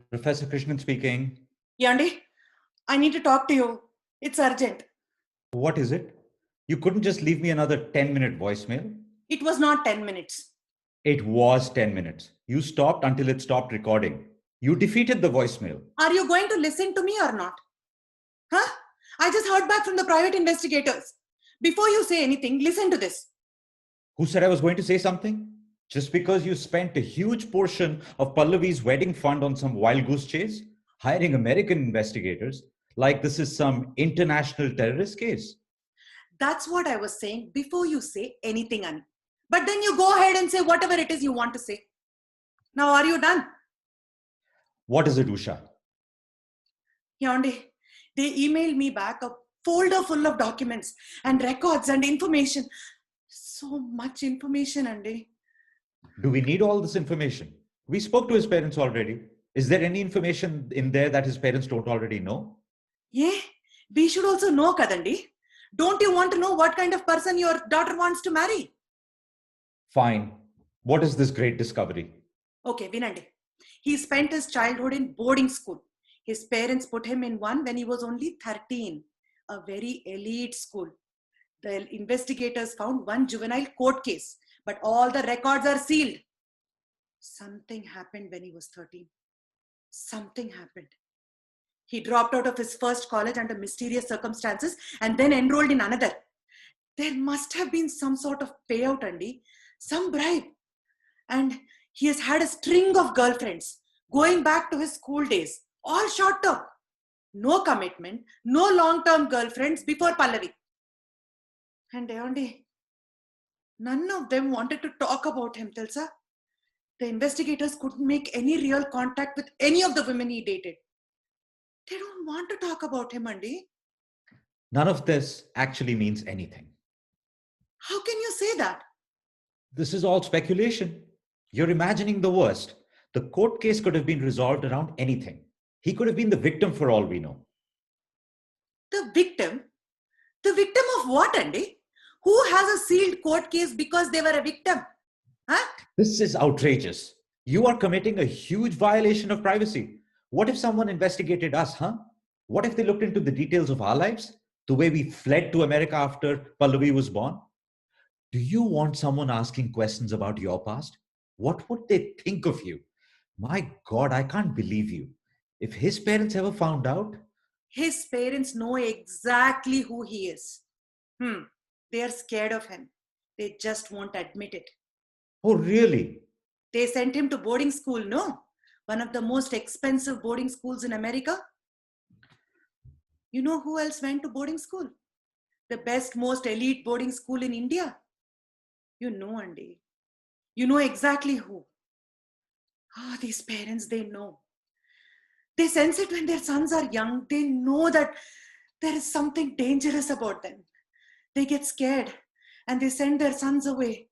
Professor Krishnan speaking. Yandi, I need to talk to you. It's urgent. What is it? You couldn't just leave me another 10-minute voicemail? It was not 10 minutes. It was 10 minutes. You stopped until it stopped recording. You defeated the voicemail. Are you going to listen to me or not? Huh? I just heard back from the private investigators. Before you say anything, listen to this. Who said I was going to say something? Just because you spent a huge portion of Pallavi's wedding fund on some wild goose chase, hiring American investigators, like this is some international terrorist case. That's what I was saying before you say anything, Annie. But then you go ahead and say whatever it is you want to say. Now, are you done? What is it, Usha? Yonde, they emailed me back a folder full of documents and records and information. So much information, Andy. Do we need all this information? We spoke to his parents already. Is there any information in there that his parents don't already know? Yeah, we should also know, Kadandi. Don't you want to know what kind of person your daughter wants to marry? Fine. What is this great discovery? Okay, Vinandi. He spent his childhood in boarding school. His parents put him in one when he was only 13, a very elite school. The investigators found one juvenile court case, but all the records are sealed. Something happened when he was 13. Something happened. He dropped out of his first college under mysterious circumstances and then enrolled in another. There must have been some sort of payout, Andy, some bribe. And he has had a string of girlfriends going back to his school days, all short term. No commitment, no long-term girlfriends before Pallavi. And Andy, none of them wanted to talk about him, Tilsa. The investigators couldn't make any real contact with any of the women he dated. They don't want to talk about him, Andy. None of this actually means anything. How can you say that? This is all speculation. You're imagining the worst. The court case could have been resolved around anything. He could have been the victim for all we know. The victim? The victim of what, Andy? Who has a sealed court case because they were a victim? Huh? This is outrageous. You are committing a huge violation of privacy. What if someone investigated us, huh? What if they looked into the details of our lives? The way we fled to America after Pallavi was born? Do you want someone asking questions about your past? What would they think of you? My God, I can't believe you. If his parents ever found out, His parents know exactly who he is. They are scared of him. They just won't admit it. oh, really? They sent him to boarding school, no? One of the most expensive boarding schools in America. You know who else went to boarding school? The best, most elite boarding school in India. You know, Andy. You know exactly who. Ah, these parents, they know. They sense it when their sons are young. They know that there is something dangerous about them. They get scared and they send their sons away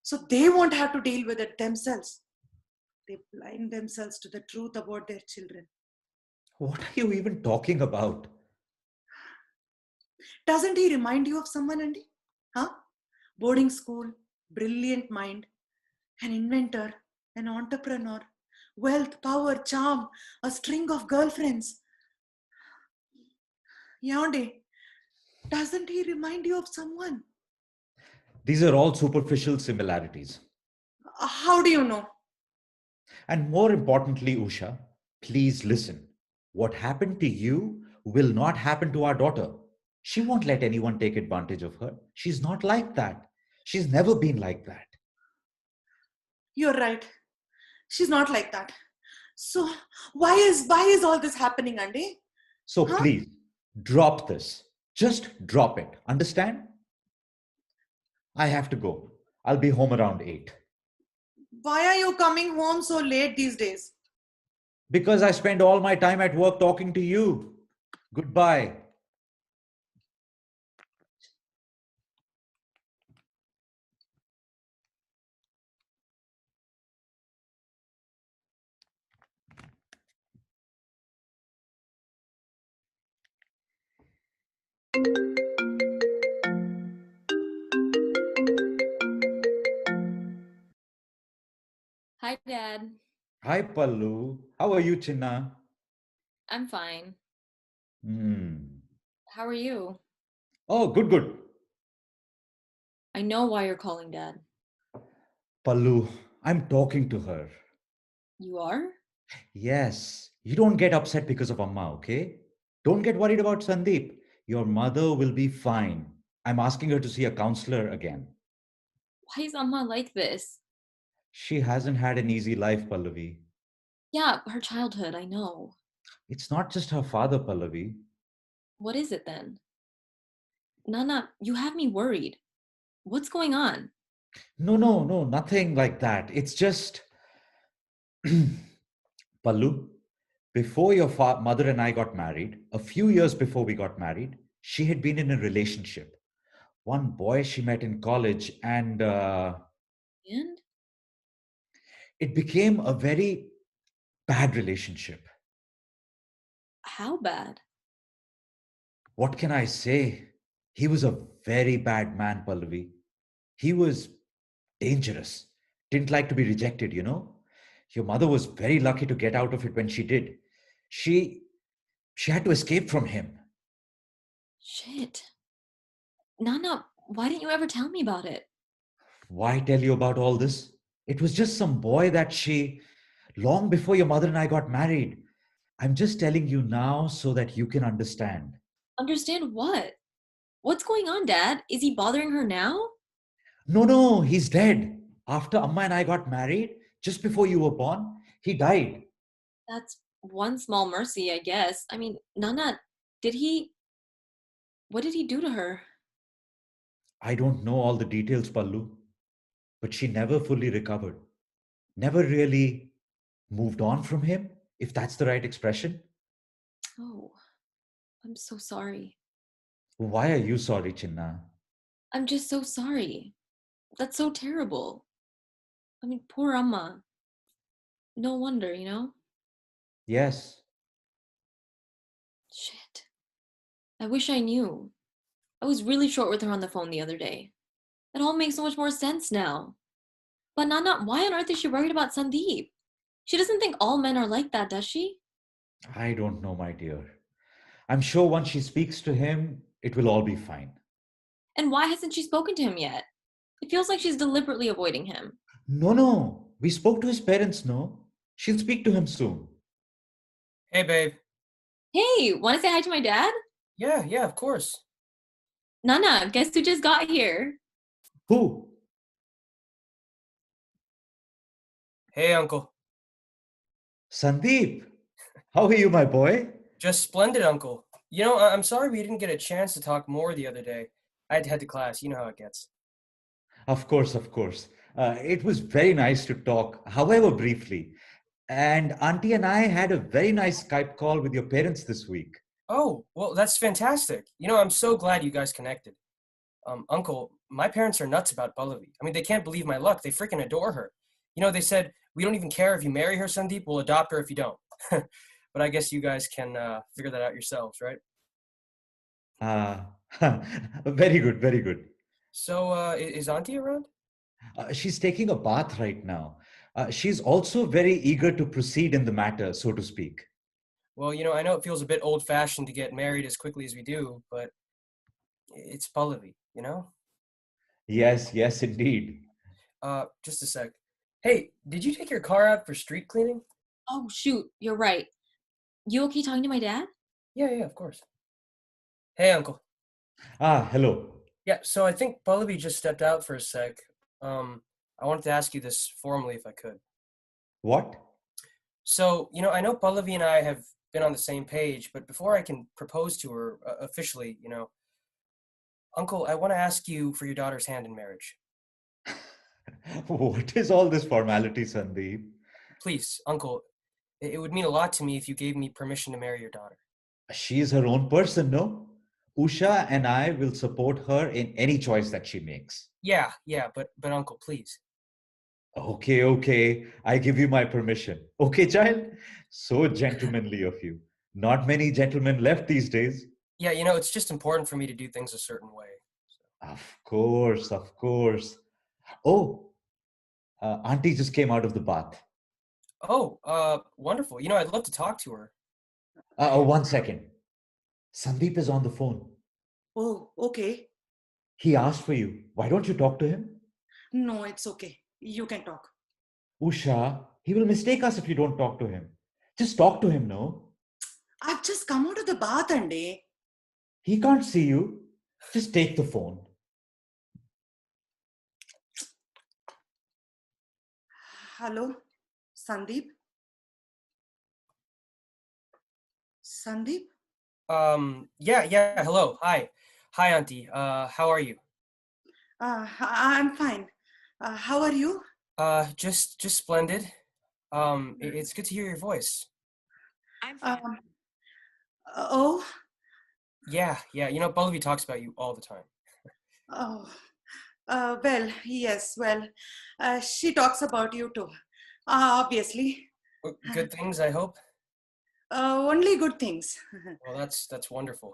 so they won't have to deal with it themselves. They blind themselves to the truth about their children. What are you even talking about? Doesn't he remind you of someone, Andy? Huh? Boarding school, brilliant mind, an inventor, an entrepreneur, wealth, power, charm, a string of girlfriends. Yonde, doesn't he remind you of someone? These are all superficial similarities. How do you know? And more importantly, Usha, please listen. What happened to you will not happen to our daughter. She won't let anyone take advantage of her. She's not like that. She's never been like that. You're right. She's not like that. So why is all this happening, Andy? So Huh? please, drop this. Just drop it. Understand? I have to go. I'll be home around 8. Why are you coming home so late these days? Because I spend all my time at work talking to you. Goodbye. Hi, Dad. Hi, Pallu. How are you, Chinna? I'm fine. How are you? Oh, good. I know why you're calling, Dad. Pallu, I'm talking to her. You are? Yes, you don't get upset because of Amma, okay? Don't get worried about Sandeep. Your mother will be fine. I'm asking her to see a counselor again. Why is Amma like this? She hasn't had an easy life, Pallavi. Yeah, her childhood, I know. It's not just her father, Pallavi. What is it then? Nana, you have me worried. What's going on? No, nothing like that. It's just, Pallu, before your mother and I got married, a few years before we got married, she had been in a relationship. One boy she met in college, and And? it became a very bad relationship. How bad? What can I say? He was a very bad man, Pallavi. He was dangerous. Didn't like to be rejected, you know? Your mother was very lucky to get out of it when she did. She she had to escape from him. Shit. Nana, why didn't you ever tell me about it? Why tell you about all this? It was just some boy that she long before your mother and I got married. I'm just telling you now so that you can understand. Understand what? What's going on, Dad? Is he bothering her now? No, he's dead. After Amma and I got married, just before you were born, he died. That's one small mercy, I guess. I mean, Nana, did he. What did he do to her? I don't know all the details, Pallu, but she never fully recovered. Never really moved on from him, if that's the right expression. Oh, I'm so sorry. Why are you sorry, Chinna? I'm just so sorry. That's so terrible. I mean, poor Amma. No wonder, you know? Yes, Shit. I wish I knew. I was really short with her on the phone the other day. It all makes so much more sense now. But Nana, why on earth is she worried about Sandeep? She doesn't think all men are like that, does she? I don't know, my dear. I'm sure once she speaks to him, it will all be fine. And why hasn't she spoken to him yet? It feels like she's deliberately avoiding him. No. We spoke to his parents, no? She'll speak to him soon. Hey, babe. Hey, want to say hi to my dad? Yeah, of course. Nana, guess who just got here? Who? Hey, uncle. Sandeep. How are you, my boy? Just splendid, uncle. You know, I'm sorry we didn't get a chance to talk more the other day. I had to head to class. You know how it gets. Of course, of course. It was very nice to talk, however briefly. And Auntie and I had a very nice Skype call with your parents this week. Oh, well, that's fantastic. You know, I'm so glad you guys connected. Uncle, my parents are nuts about Pallavi. I mean, they can't believe my luck. They freaking adore her. You know, they said, we don't even care if you marry her, Sandeep. We'll adopt her if you don't. But I guess you guys can figure that out yourselves, right? Uh, very good, very good. So, is Auntie around? She's taking a bath right now. She's also very eager to proceed in the matter, so to speak. Well, you know, I know it feels a bit old-fashioned to get married as quickly as we do, but it's Pallavi, you know? Yes, indeed. Just a sec. Hey, did you take your car out for street cleaning? Oh, shoot, you're right. You okay talking to my dad? Yeah, of course. Hey, uncle. Hello. Yeah, so I think Pallavi just stepped out for a sec. I wanted to ask you this formally if I could. What? So, you know, I know Pallavi and I have been on the same page, but before I can propose to her officially, you know, uncle, I want to ask you for your daughter's hand in marriage. What is all this formality, Sandeep? Please, uncle, it would mean a lot to me if you gave me permission to marry your daughter. She is her own person, no? Usha and I will support her in any choice that she makes. Yeah, but uncle, please. Okay. I give you my permission. Okay, child? So gentlemanly of you. Not many gentlemen left these days. Yeah, you know, it's just important for me to do things a certain way. Of course. Oh, Auntie just came out of the bath. Oh, wonderful. You know, I'd love to talk to her. 1 second. Sandeep is on the phone. Oh, okay. He asked for you. Why don't you talk to him? No, it's okay. You can talk. Usha, he will mistake us if you don't talk to him. Just talk to him, no? I've just come out of the bath, Andy. He can't see you. Just take the phone. Hello, Sandeep? Sandeep? Yeah, hello. Hi, Auntie. How are you? I'm fine. How are you? Just splendid. It's good to hear your voice. Um, oh, Yeah, you know, Pallavi talks about you all the time. oh. Well, yes, well, she talks about you too. Obviously. Good things, I hope. Only good things. Well, that's wonderful.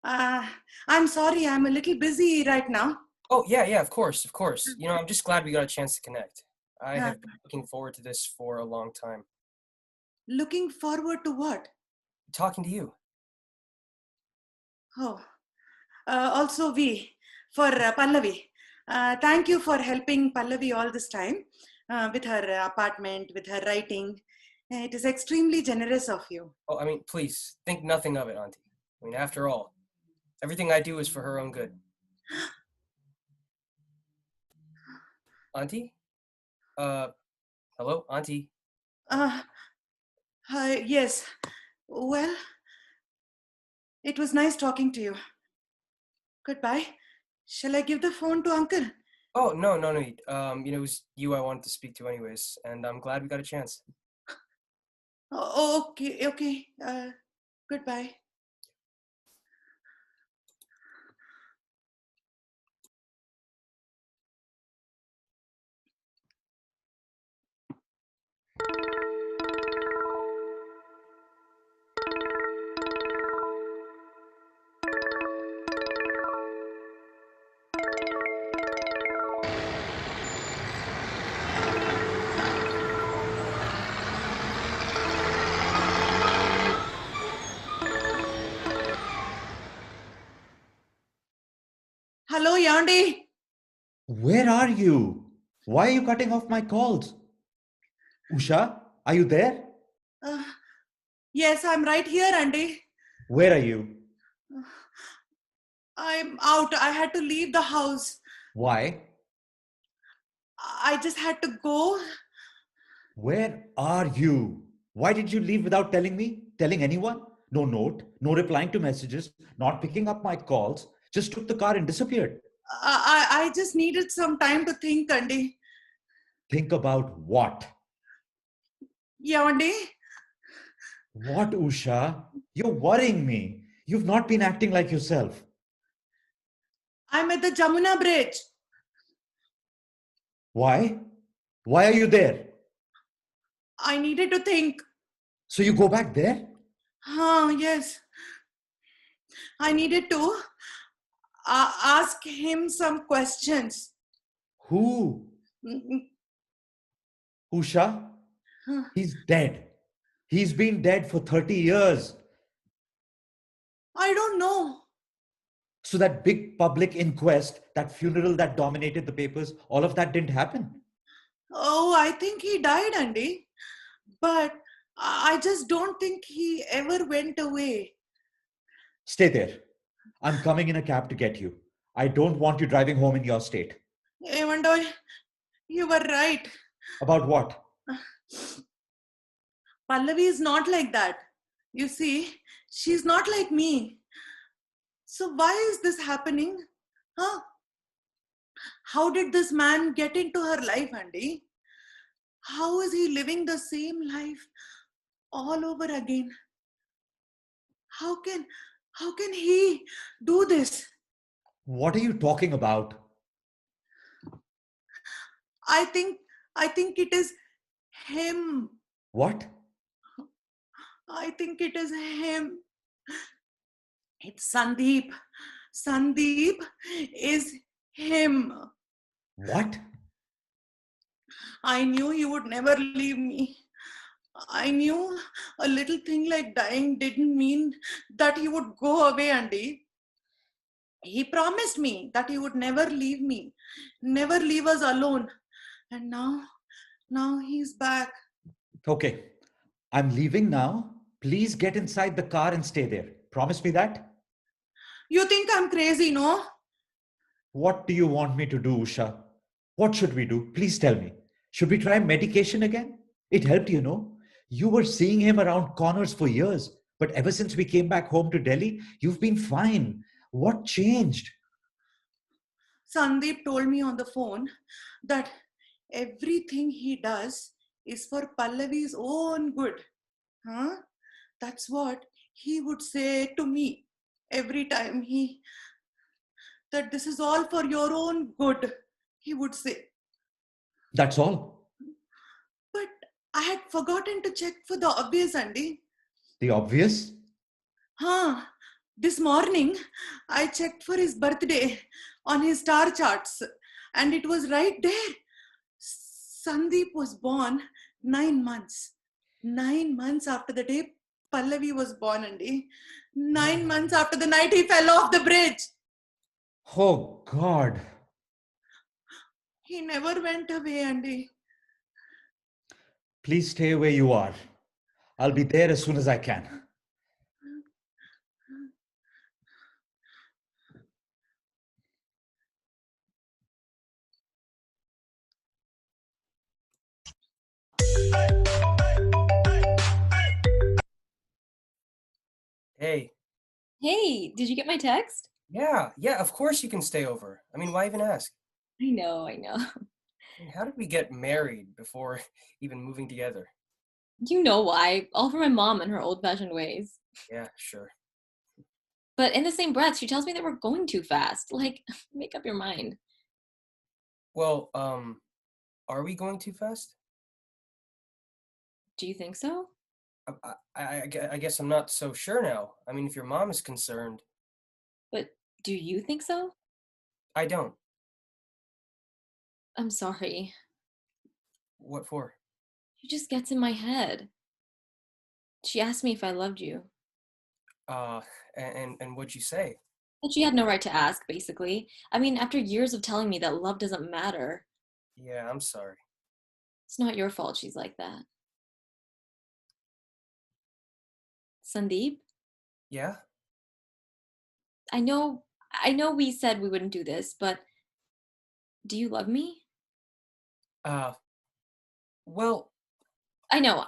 Uh, I'm sorry, I'm a little busy right now. Oh, yeah, of course. You know, I'm just glad we got a chance to connect. I Uh, have been looking forward to this for a long time. Looking forward to what? Talking to you. Oh, also for Pallavi. Thank you for helping Pallavi all this time with her apartment, with her writing. It is extremely generous of you. Oh, I mean, please, think nothing of it, Auntie. I mean, after all, everything I do is for her own good. Auntie? Hello, Auntie? Uh, yes. Well, it was nice talking to you. Goodbye. Shall I give the phone to Uncle? Oh, no. You know, it was you I wanted to speak to anyways, and I'm glad we got a chance. Okay. Goodbye. Hello, Yandi. Where are you? Why are you cutting off my calls? Usha, are you there? Uh, yes, I'm right here, Andy. Where are you? I'm out. I had to leave the house. Why? I just had to go. Where are you? Why did you leave without telling me? Telling anyone? No note, no replying to messages, not picking up my calls, just took the car and disappeared. I just needed some time to think, Andy. Think about what? Yeah, Andy. What, Usha? You're worrying me. You've not been acting like yourself. I'm at the Jamuna Bridge. Why? Why are you there? I needed to think. So you go back there? Yes. I needed to ask him some questions. Who? Mm, Usha? mm. He's dead. He's been dead for 30 years. I don't know. So that big public inquest, that funeral that dominated the papers, all of that didn't happen. Oh, I think he died, Andy. But I just don't think he ever went away. Stay there. I'm coming in a cab to get you. I don't want you driving home in your state. Evandoy, you were right. About what? Pallavi is not like that. You see, she's not like me. So why is this happening? Huh? How did this man get into her life, Andy? How is he living the same life all over again? How can he do this? What are you talking about? I think it is him. What? I think it is him. It's Sandeep. Sandeep is him. What? I knew he would never leave me. I knew a little thing like dying didn't mean that he would go away, Andy. He promised me that he would never leave me, never leave us alone. And now Now he's back. Okay, I'm leaving now. Please get inside the car and stay there. Promise me that? You think I'm crazy, no? What do you want me to do, Usha? What should we do? Please tell me. Should we try medication again? It helped, you know. You were seeing him around corners for years, but ever since we came back home to Delhi, you've been fine. What changed? Sandeep told me on the phone that everything he does is for Pallavi's own good. Huh? That's what he would say to me every time that this is all for your own good, he would say. That's all. But I had forgotten to check for the obvious, Andy. The obvious? Huh. This morning, I checked for his birthday on his star charts and it was right there. Sandeep was born 9 months. 9 months after the day Pallavi was born, Andy. 9 months after the night he fell off the bridge. Oh, God. He never went away, Andy. Please stay where you are. I'll be there as soon as I can. Hey. Hey, did you get my text? Yeah, of course you can stay over. I mean, why even ask? I know. I mean, how did we get married before even moving together? You know why. All for my mom and her old-fashioned ways. Yeah, sure. But in the same breath, she tells me that we're going too fast. Like, make up your mind. Well, are we going too fast? Do you think so? I guess I'm not so sure now. I mean, if your mom is concerned. But do you think so? I don't. I'm sorry. What for? She just gets in my head. She asked me if I loved you. And what'd you say? But she had no right to ask, basically. I mean, after years of telling me that love doesn't matter. Yeah, I'm sorry. It's not your fault she's like that. Sandeep? Yeah? I know we said we wouldn't do this, but do you love me? Well, I know,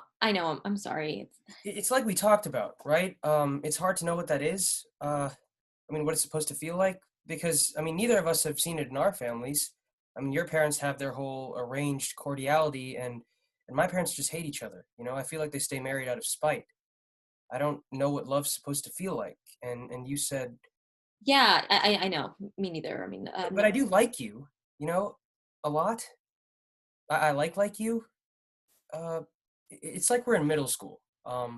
I'm sorry. it's like we talked about, right? It's hard to know what that is. I mean, what it's supposed to feel like, because, I mean, neither of us have seen it in our families. I mean, your parents have their whole arranged cordiality, and my parents just hate each other. You know, I feel like they stay married out of spite. I don't know what love's supposed to feel like. And you said, Yeah, I know. Me neither. I mean, but I do like you, you know, a lot. I like you. Uh, it's like we're in middle school. I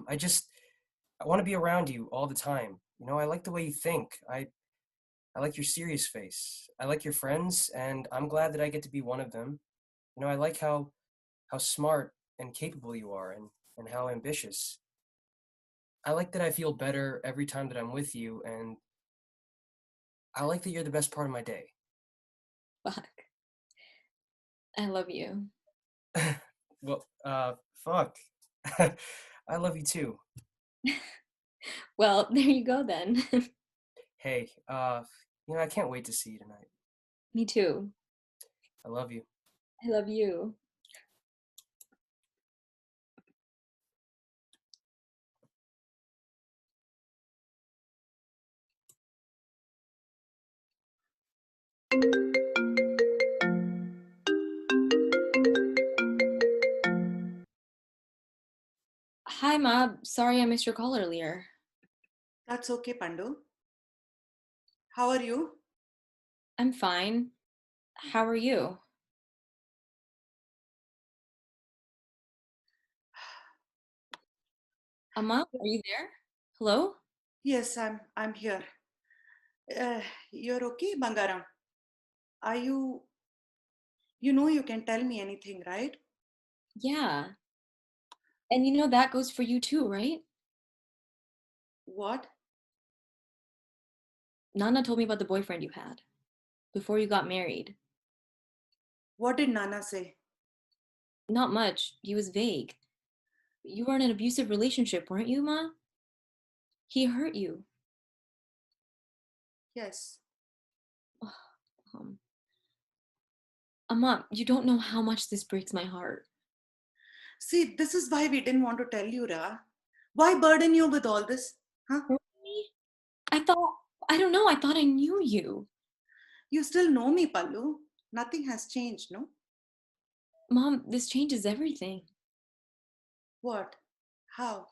want to be around you all the time. You know, I like the way you think. I like your serious face. I like your friends, and I'm glad that I get to be one of them. You know, I like how smart and capable you are, and how ambitious. I like that I feel better every time that I'm with you, and I like that you're the best part of my day. fuck. I love you. Well, fuck. I love you too. Well, there you go then. Hey, you know, I can't wait to see you tonight. Me too. I love you. I love you. Hi, Ma. Sorry I missed your call earlier. That's okay, Pandu. How are you? I'm fine. How are you? Amma, are you there? Hello? Yes, I'm here. You're okay, Bangaram? Are you? You know you can tell me anything, right? Yeah. And you know that goes for you too, right? What? Nana told me about the boyfriend you had before you got married. What did Nana say? Not much. He was vague. You were in an abusive relationship, weren't you, Ma? He hurt you. Yes. Um, Amma, you don't know how much this breaks my heart. See, this is why we didn't want to tell you, Ra. Why burden you with all this? Huh? Me? I don't know, I thought I knew you. You still know me, Pallu. Nothing has changed, no? Mom, this changes everything. What? How?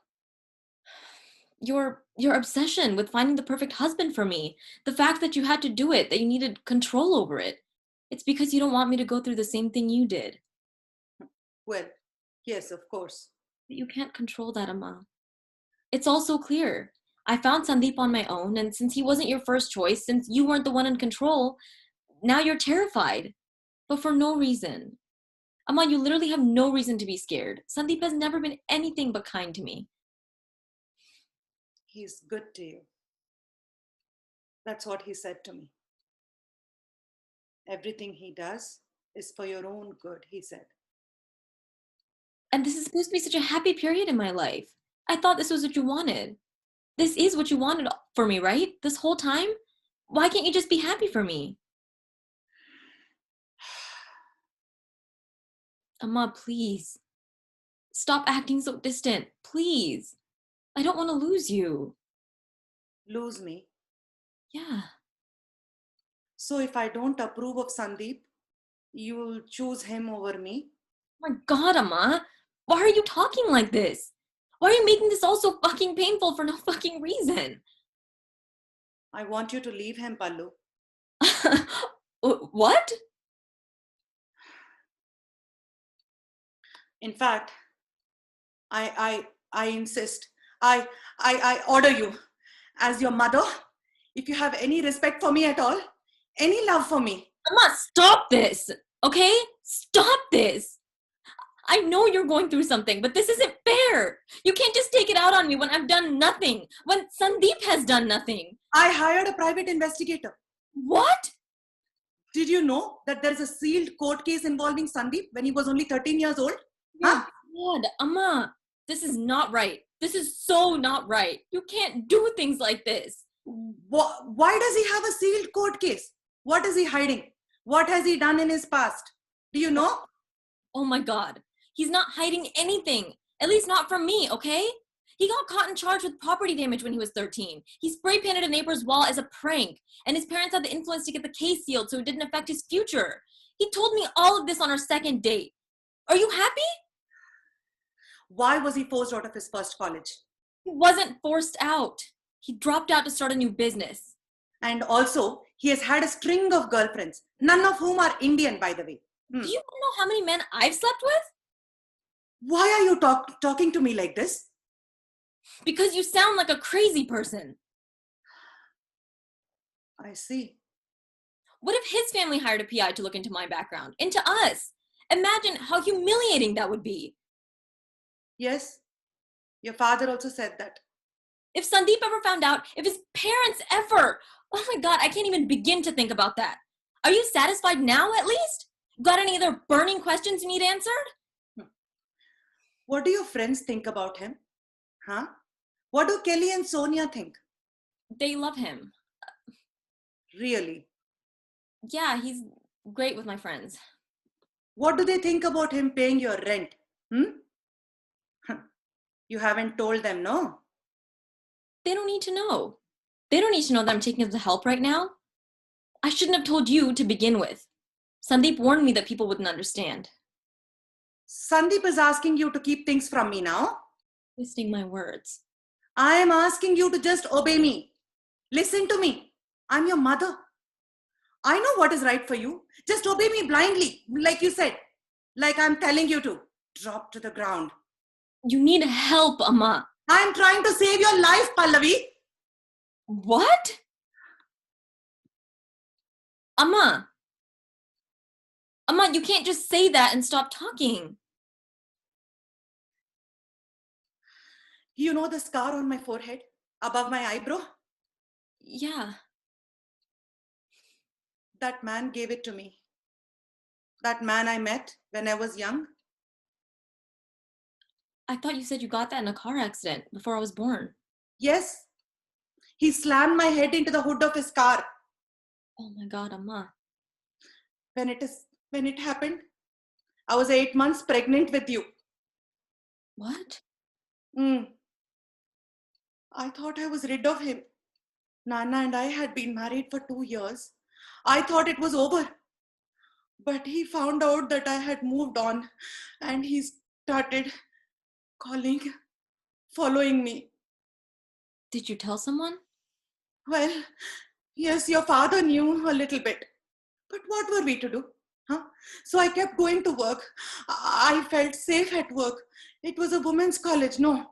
Your obsession with finding the perfect husband for me. The fact that you had to do it, that you needed control over it. It's because you don't want me to go through the same thing you did. Well, yes, of course. But you can't control that, Amma. It's all so clear. I found Sandeep on my own, and since he wasn't your first choice, since you weren't the one in control, now you're terrified. But for no reason. Amma, you literally have no reason to be scared. Sandeep has never been anything but kind to me. He's good to you. That's what he said to me. Everything he does is for your own good, he said. And this is supposed to be such a happy period in my life. I thought this was what you wanted. This is what you wanted for me, right? This whole time? Why can't you just be happy for me? Amma, please. Stop acting so distant, please. I don't want to lose you. Lose me? Yeah. So if I don't approve of Sandeep, you'll choose him over me? Oh my God, Amma. Why are you talking like this? Why are you making this all so fucking painful for no fucking reason? I want you to leave him, Pallu. What? In fact, I insist. I order you, as your mother, if you have any respect for me at all, any love for me. Amma, stop this, okay? Stop this. I know you're going through something, but this isn't fair. You can't just take it out on me when I've done nothing, when Sandeep has done nothing. I hired a private investigator. What? Did you know that there is a sealed court case involving Sandeep when he was only 13 years old? Huh? God, Amma, this is not right. This is so not right. You can't do things like this. Why does he have a sealed court case? What is he hiding? What has he done in his past? Do you know? Oh my God. He's not hiding anything. At least not from me, okay? He got caught and charged with property damage when he was 13. He spray painted a neighbor's wall as a prank, and his parents had the influence to get the case sealed so it didn't affect his future. He told me all of this on our second date. Are you happy? Why was he forced out of his first college? He wasn't forced out. He dropped out to start a new business. And also, he has had a string of girlfriends, none of whom are Indian, by the way. Do you know how many men I've slept with? Why are you talking to me like this? Because you sound like a crazy person. I see. What if his family hired a PI to look into my background, into us? Imagine how humiliating that would be. Yes, your father also said that. If Sandeep ever found out, if his parents ever, oh my God, I can't even begin to think about that. Are you satisfied now at least? Got any other burning questions you need answered? What do your friends think about him? Huh? What do Kelly and Sonia think? They love him. Really? Yeah, he's great with my friends. What do they think about him paying your rent? You haven't told them, no? They don't need to know. They don't need to know that I'm taking up the help right now. I shouldn't have told you to begin with. Sandeep warned me that people wouldn't understand. Sandeep is asking you to keep things from me now. Twisting my words. I am asking you to just obey me. Listen to me. I'm your mother. I know what is right for you. Just obey me blindly, like you said. Like I'm telling you to. Drop to the ground. You need help, Amma. I'm trying to save your life, Pallavi. What? Amma. Amma, you can't just say that and stop talking. You know the scar on my forehead, above my eyebrow? Yeah. That man gave it to me. That man I met when I was young. I thought you said you got that in a car accident before I was born. Yes. He slammed my head into the hood of his car. Oh my God, Amma. When it happened, I was 8 months pregnant with you. What? I thought I was rid of him. Nana and I had been married for 2 years. I thought it was over. But he found out that I had moved on and he started calling, following me. Did you tell someone? Well, yes, your father knew a little bit. But what were we to do? Huh? So I kept going to work. I felt safe at work. It was a women's college. No,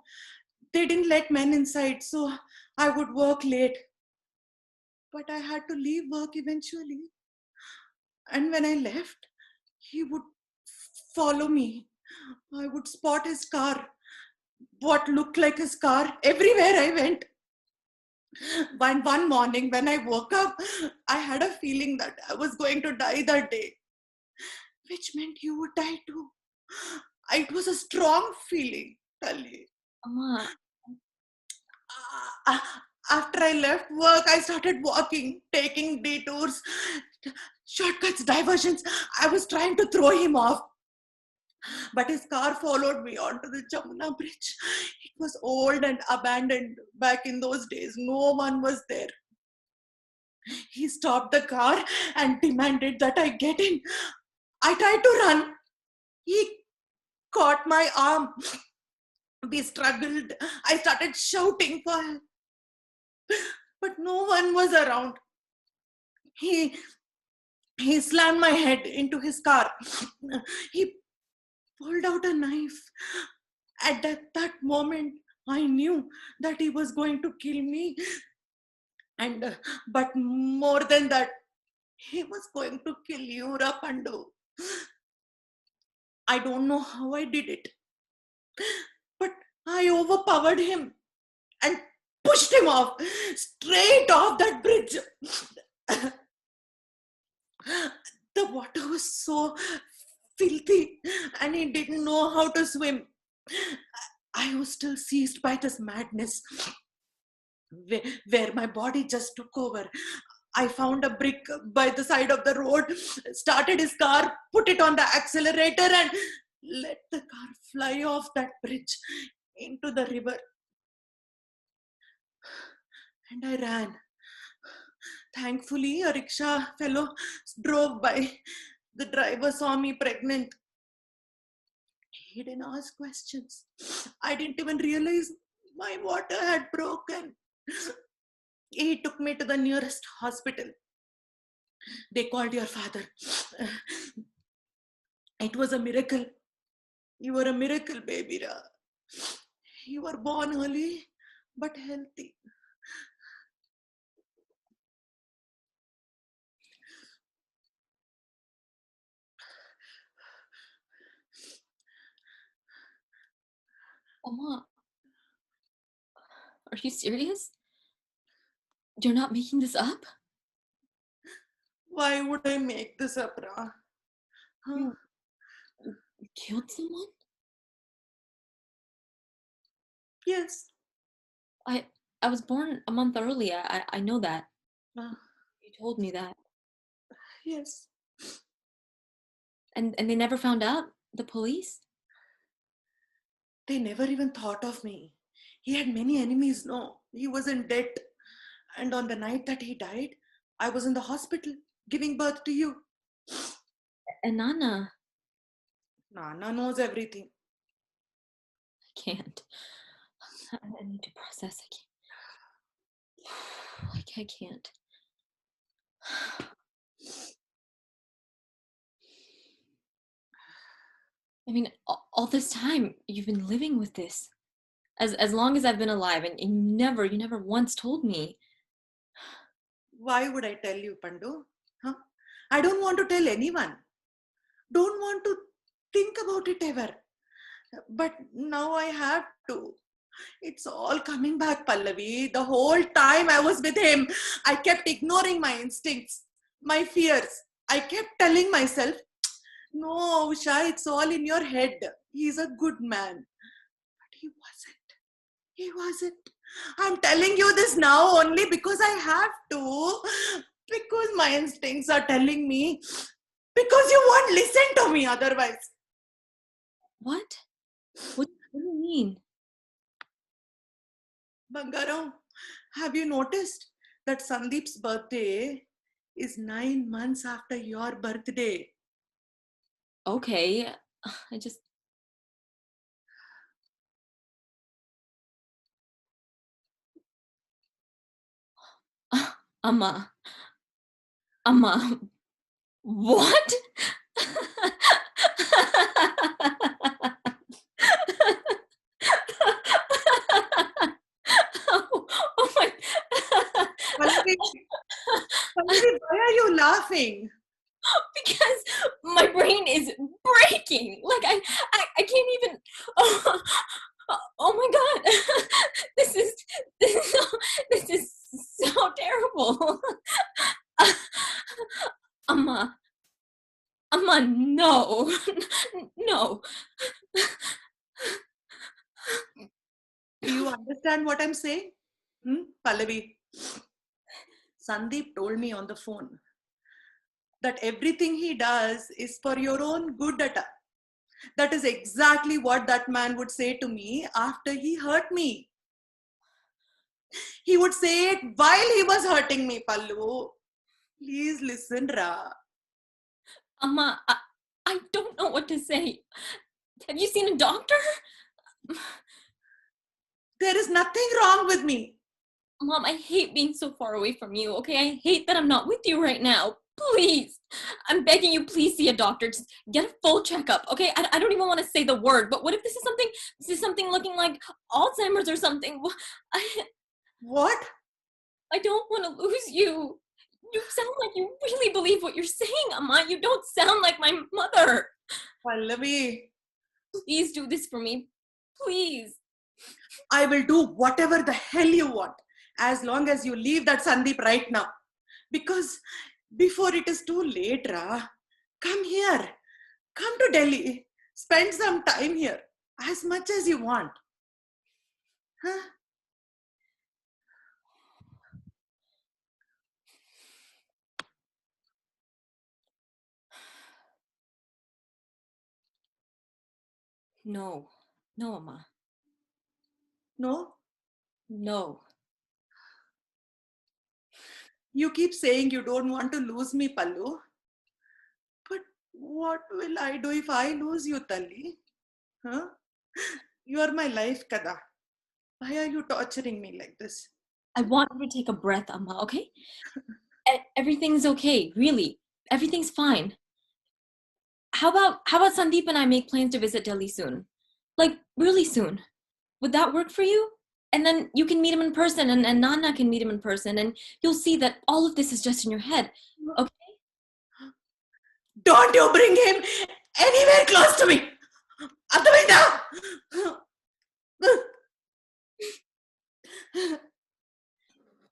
they didn't let men inside, so I would work late. But I had to leave work eventually. And when I left, he would follow me. I would spot his car, what looked like his car, everywhere I went. One morning when I woke up, I had a feeling that I was going to die that day, which meant you would die too. It was a strong feeling, Tali. Amma. After I left work, I started walking, taking detours, shortcuts, diversions. I was trying to throw him off. But his car followed me onto the Jamuna bridge. It was old and abandoned back in those days. No one was there. He stopped the car and demanded that I get in. I tried to run. He caught my arm. We struggled. I started shouting for help. But no one was around. He slammed my head into his car. He pulled out a knife. At that moment, I knew that he was going to kill me. But more than that, he was going to kill you, Rapandu. I don't know how I did it. But I overpowered him and pushed him off, straight off that bridge. The water was so filthy and he didn't know how to swim. I was still seized by this madness where my body just took over. I found a brick by the side of the road, started his car, put it on the accelerator and let the car fly off that bridge into the river. And I ran. Thankfully, a rickshaw fellow drove by. The driver saw me pregnant. He didn't ask questions. I didn't even realize my water had broken. He took me to the nearest hospital. They called your father. It was a miracle. You were a miracle, baby. You were born early, but healthy. Amma. Are you serious? You're not making this up? Why would I make this up, Ra? Huh? You killed someone? Yes. I was born a month early. I know that. Uh, You told me that. yes. And they never found out? The police? They never even thought of me. He had many enemies, no. He was in debt. And on the night that he died, I was in the hospital giving birth to you. And Nana? Nana knows everything. I can't. I need to process. I can't. I mean, all this time you've been living with this, as long as I've been alive, and you never once told me. Why would I tell you, Pandu? Huh? I don't want to tell anyone. Don't want to think about it ever. But now I have to. It's all coming back, Pallavi. The whole time I was with him, I kept ignoring my instincts, my fears. I kept telling myself, no, Usha, it's all in your head. He's a good man. He wasn't. He wasn't. I'm telling you this now only because I have to. Because my instincts are telling me. Because you won't listen to me otherwise. What? What do you mean? Bangaram, have you noticed that Sandeep's birthday is 9 months after your birthday? Okay, I just... Amma. Amma. What? Oh my... Pallavi, why are you laughing? Because my brain is breaking. Like I can't even. Oh my god, this is so terrible. Amma, no, no. Do you understand what I'm saying? Pallavi, Sandeep told me on the phone that everything he does is for your own good, Data. That is exactly what that man would say to me after he hurt me. He would say it while he was hurting me, Pallu. Please listen, Ra. Amma, I don't know what to say. Have you seen a doctor? There is nothing wrong with me. Mom, I hate being so far away from you, okay? I hate that I'm not with you right now. Please. I'm begging you, please see a doctor. Just get a full checkup, okay? I don't even want to say the word, but what if this is something looking like Alzheimer's or something? What? I don't want to lose you. You sound like you really believe what you're saying, Amma. You don't sound like my mother. Pallavi, Please do this for me. Please. I will do whatever the hell you want as long as you leave that Sandeep right now. Because before it is too late, Ra, come here. Come to Delhi. Spend some time here. As much as you want. Huh? No. No, Amma. No? No. You keep saying you don't want to lose me, Pallu. But what will I do if I lose you, Tali? Huh? You are my life, Kada. Why are you torturing me like this? I want you to take a breath, Amma, okay? Everything's okay, really. Everything's fine. How about Sandeep and I make plans to visit Delhi soon? Like, really soon. Would that work for you? And then you can meet him in person, and Nana can meet him in person, and you'll see that all of this is just in your head, okay? Don't you bring him anywhere close to me! Advaita!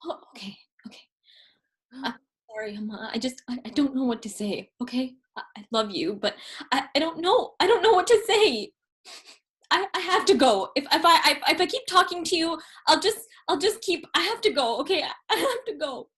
Oh, okay. I'm sorry, Amma. I don't know what to say, okay? I love you, but I don't know what to say. I have to go. If I keep talking to you, I'll just keep. I have to go. Okay, I have to go.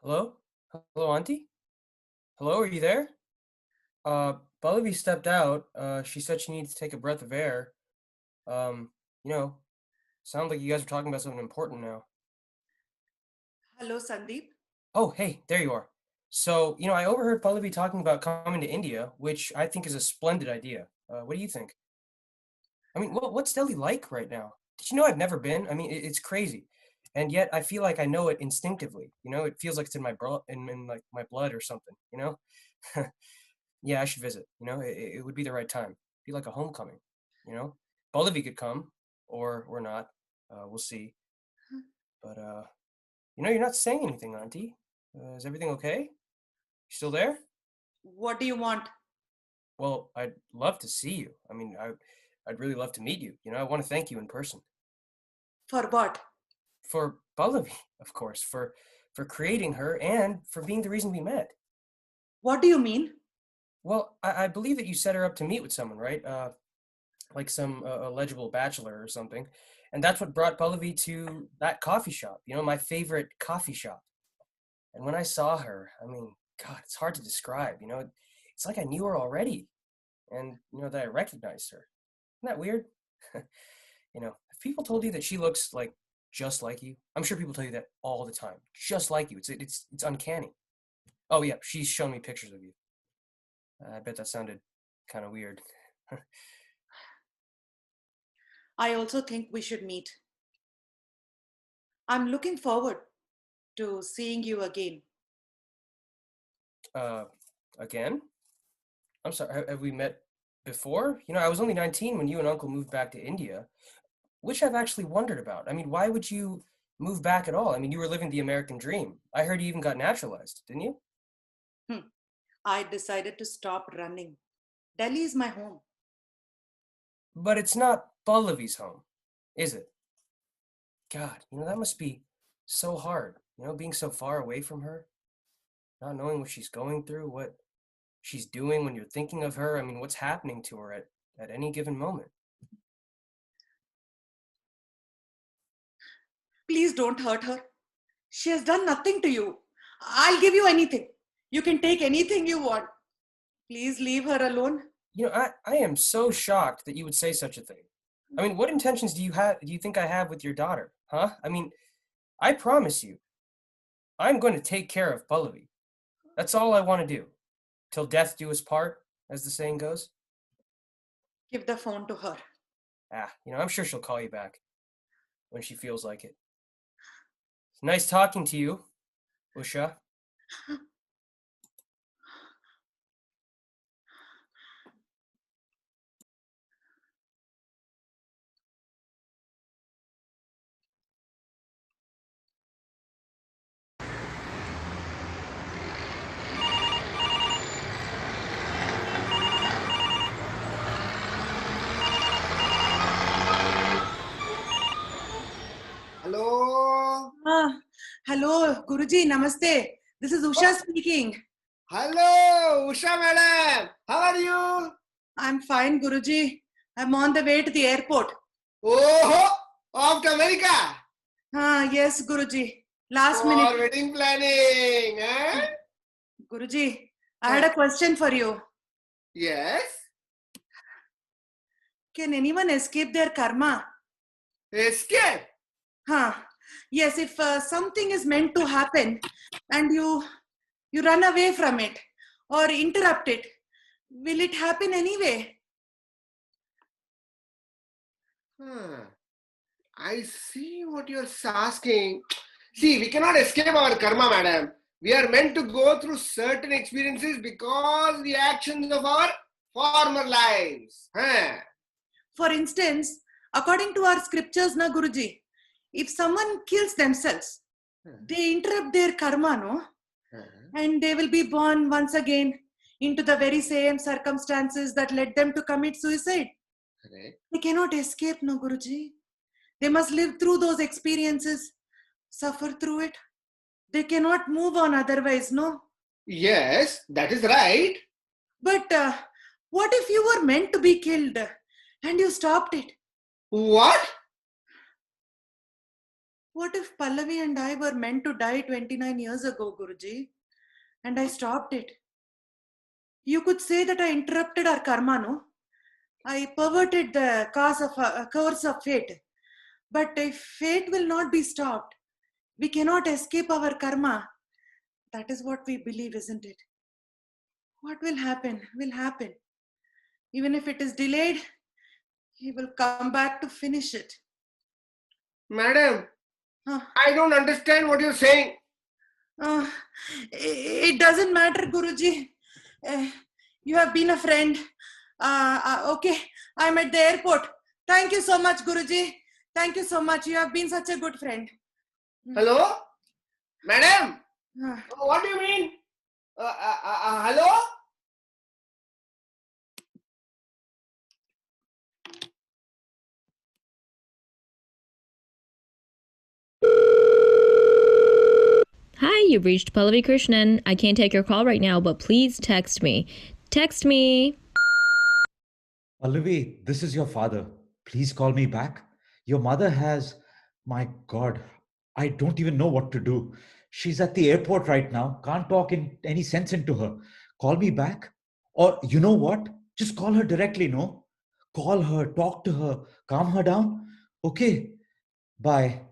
Hello? Hello, Auntie? Hello, are you there? Pallavi stepped out. She said she needs to take a breath of air. Um, you know, sounds like you guys are talking about something important now. Hello, Sandeep. Oh, hey, there you are. So, I overheard Pallavi talking about coming to India, which I think is a splendid idea. What do you think? I mean, what's Delhi like right now? Did you know I've never been? I mean, it's crazy, and yet I feel like I know it instinctively. It feels like it's in my blood, in like my blood or something. Yeah, I should visit. It would be the right time. be like a homecoming, you know? Pallavi could come, or not. We'll see. But, you know, you're not saying anything, Auntie. Is everything okay? You still there? What do you want? Well, I'd love to see you. I mean, I'd really love to meet you. You know, I want to thank you in person. For what? For Pallavi, of course, for creating her and for being the reason we met. What do you mean? Well, I believe that you set her up to meet with someone, right? Like some eligible bachelor or something. And that's what brought Pallavi to that coffee shop, you know, my favorite coffee shop. And when I saw her, I mean, God, it's hard to describe, you know, it's like I knew her already and, you know, that I recognized her. Isn't that weird? You know, if people told you that she looks like just like you, I'm sure people tell you that all the time, just like you. It's uncanny. Oh yeah, she's shown me pictures of you. I bet that sounded kind of weird. I also think we should meet. I'm looking forward to seeing you again. Again? I'm sorry, have we met before? You know, I was only 19 when you and Uncle moved back to India, which I've actually wondered about. I mean, why would you move back at all? I mean, you were living the American dream. I heard you even got naturalized, didn't you? I decided to stop running. Delhi is my home. But it's not Pallavi's home, is it? God, you know, that must be so hard, you know, being so far away from her, not knowing what she's going through, what she's doing when you're thinking of her. I mean, what's happening to her at any given moment. Please don't hurt her. She has done nothing to you. I'll give you anything. You can take anything you want. Please leave her alone. You know, I am so shocked that you would say such a thing. I mean, what intentions do you think I have with your daughter, huh? I mean, I promise you, I'm going to take care of Pallavi. That's all I want to do. Till death do us part, as the saying goes. Give the phone to her. You know, I'm sure she'll call you back when she feels like it. It's nice talking to you, Usha. Hello. Hello, Guruji. Namaste. This is Usha speaking. Hello, Usha madam. How are you? I'm fine, Guruji. I'm on the way to the airport. Oh, off to America. Yes, Guruji. Last minute. Wedding planning. Eh? Guruji, I had a question for you. Yes. Can anyone escape their karma? Escape. Yes, if something is meant to happen and you run away from it or interrupt it, will it happen anyway? I see what you're asking. See, we cannot escape our karma, madam. We are meant to go through certain experiences because the actions of our former lives. For instance, according to our scriptures, na Guruji, if someone kills themselves, they interrupt their karma, no? And they will be born once again into the very same circumstances that led them to commit suicide. They cannot escape, no Guruji. They must live through those experiences, suffer through it. They cannot move on otherwise, no? Yes, that is right. But what if you were meant to be killed and you stopped it? What? What if Pallavi and I were meant to die 29 years ago, Guruji, and I stopped it? You could say that I interrupted our karma, no? I perverted the course of fate. But if fate will not be stopped, we cannot escape our karma. That is what we believe, isn't it? What will happen, will happen. Even if it is delayed, he will come back to finish it. Madam, I don't understand what you're saying. It doesn't matter, Guruji. You have been a friend. Okay, I'm at the airport. Thank you so much, Guruji. Thank you so much. You have been such a good friend. Hello? Madam? Ah. What do you mean? Hello? Hi, you've reached Pallavi Krishnan. I can't take your call right now, but please text me. Text me. Pallavi, this is your father. Please call me back. Your mother has, my God, I don't even know what to do. She's at the airport right now. Can't talk in any sense into her. Call me back. Or you know what? Just call her directly, no? Call her, talk to her, calm her down. Okay, bye.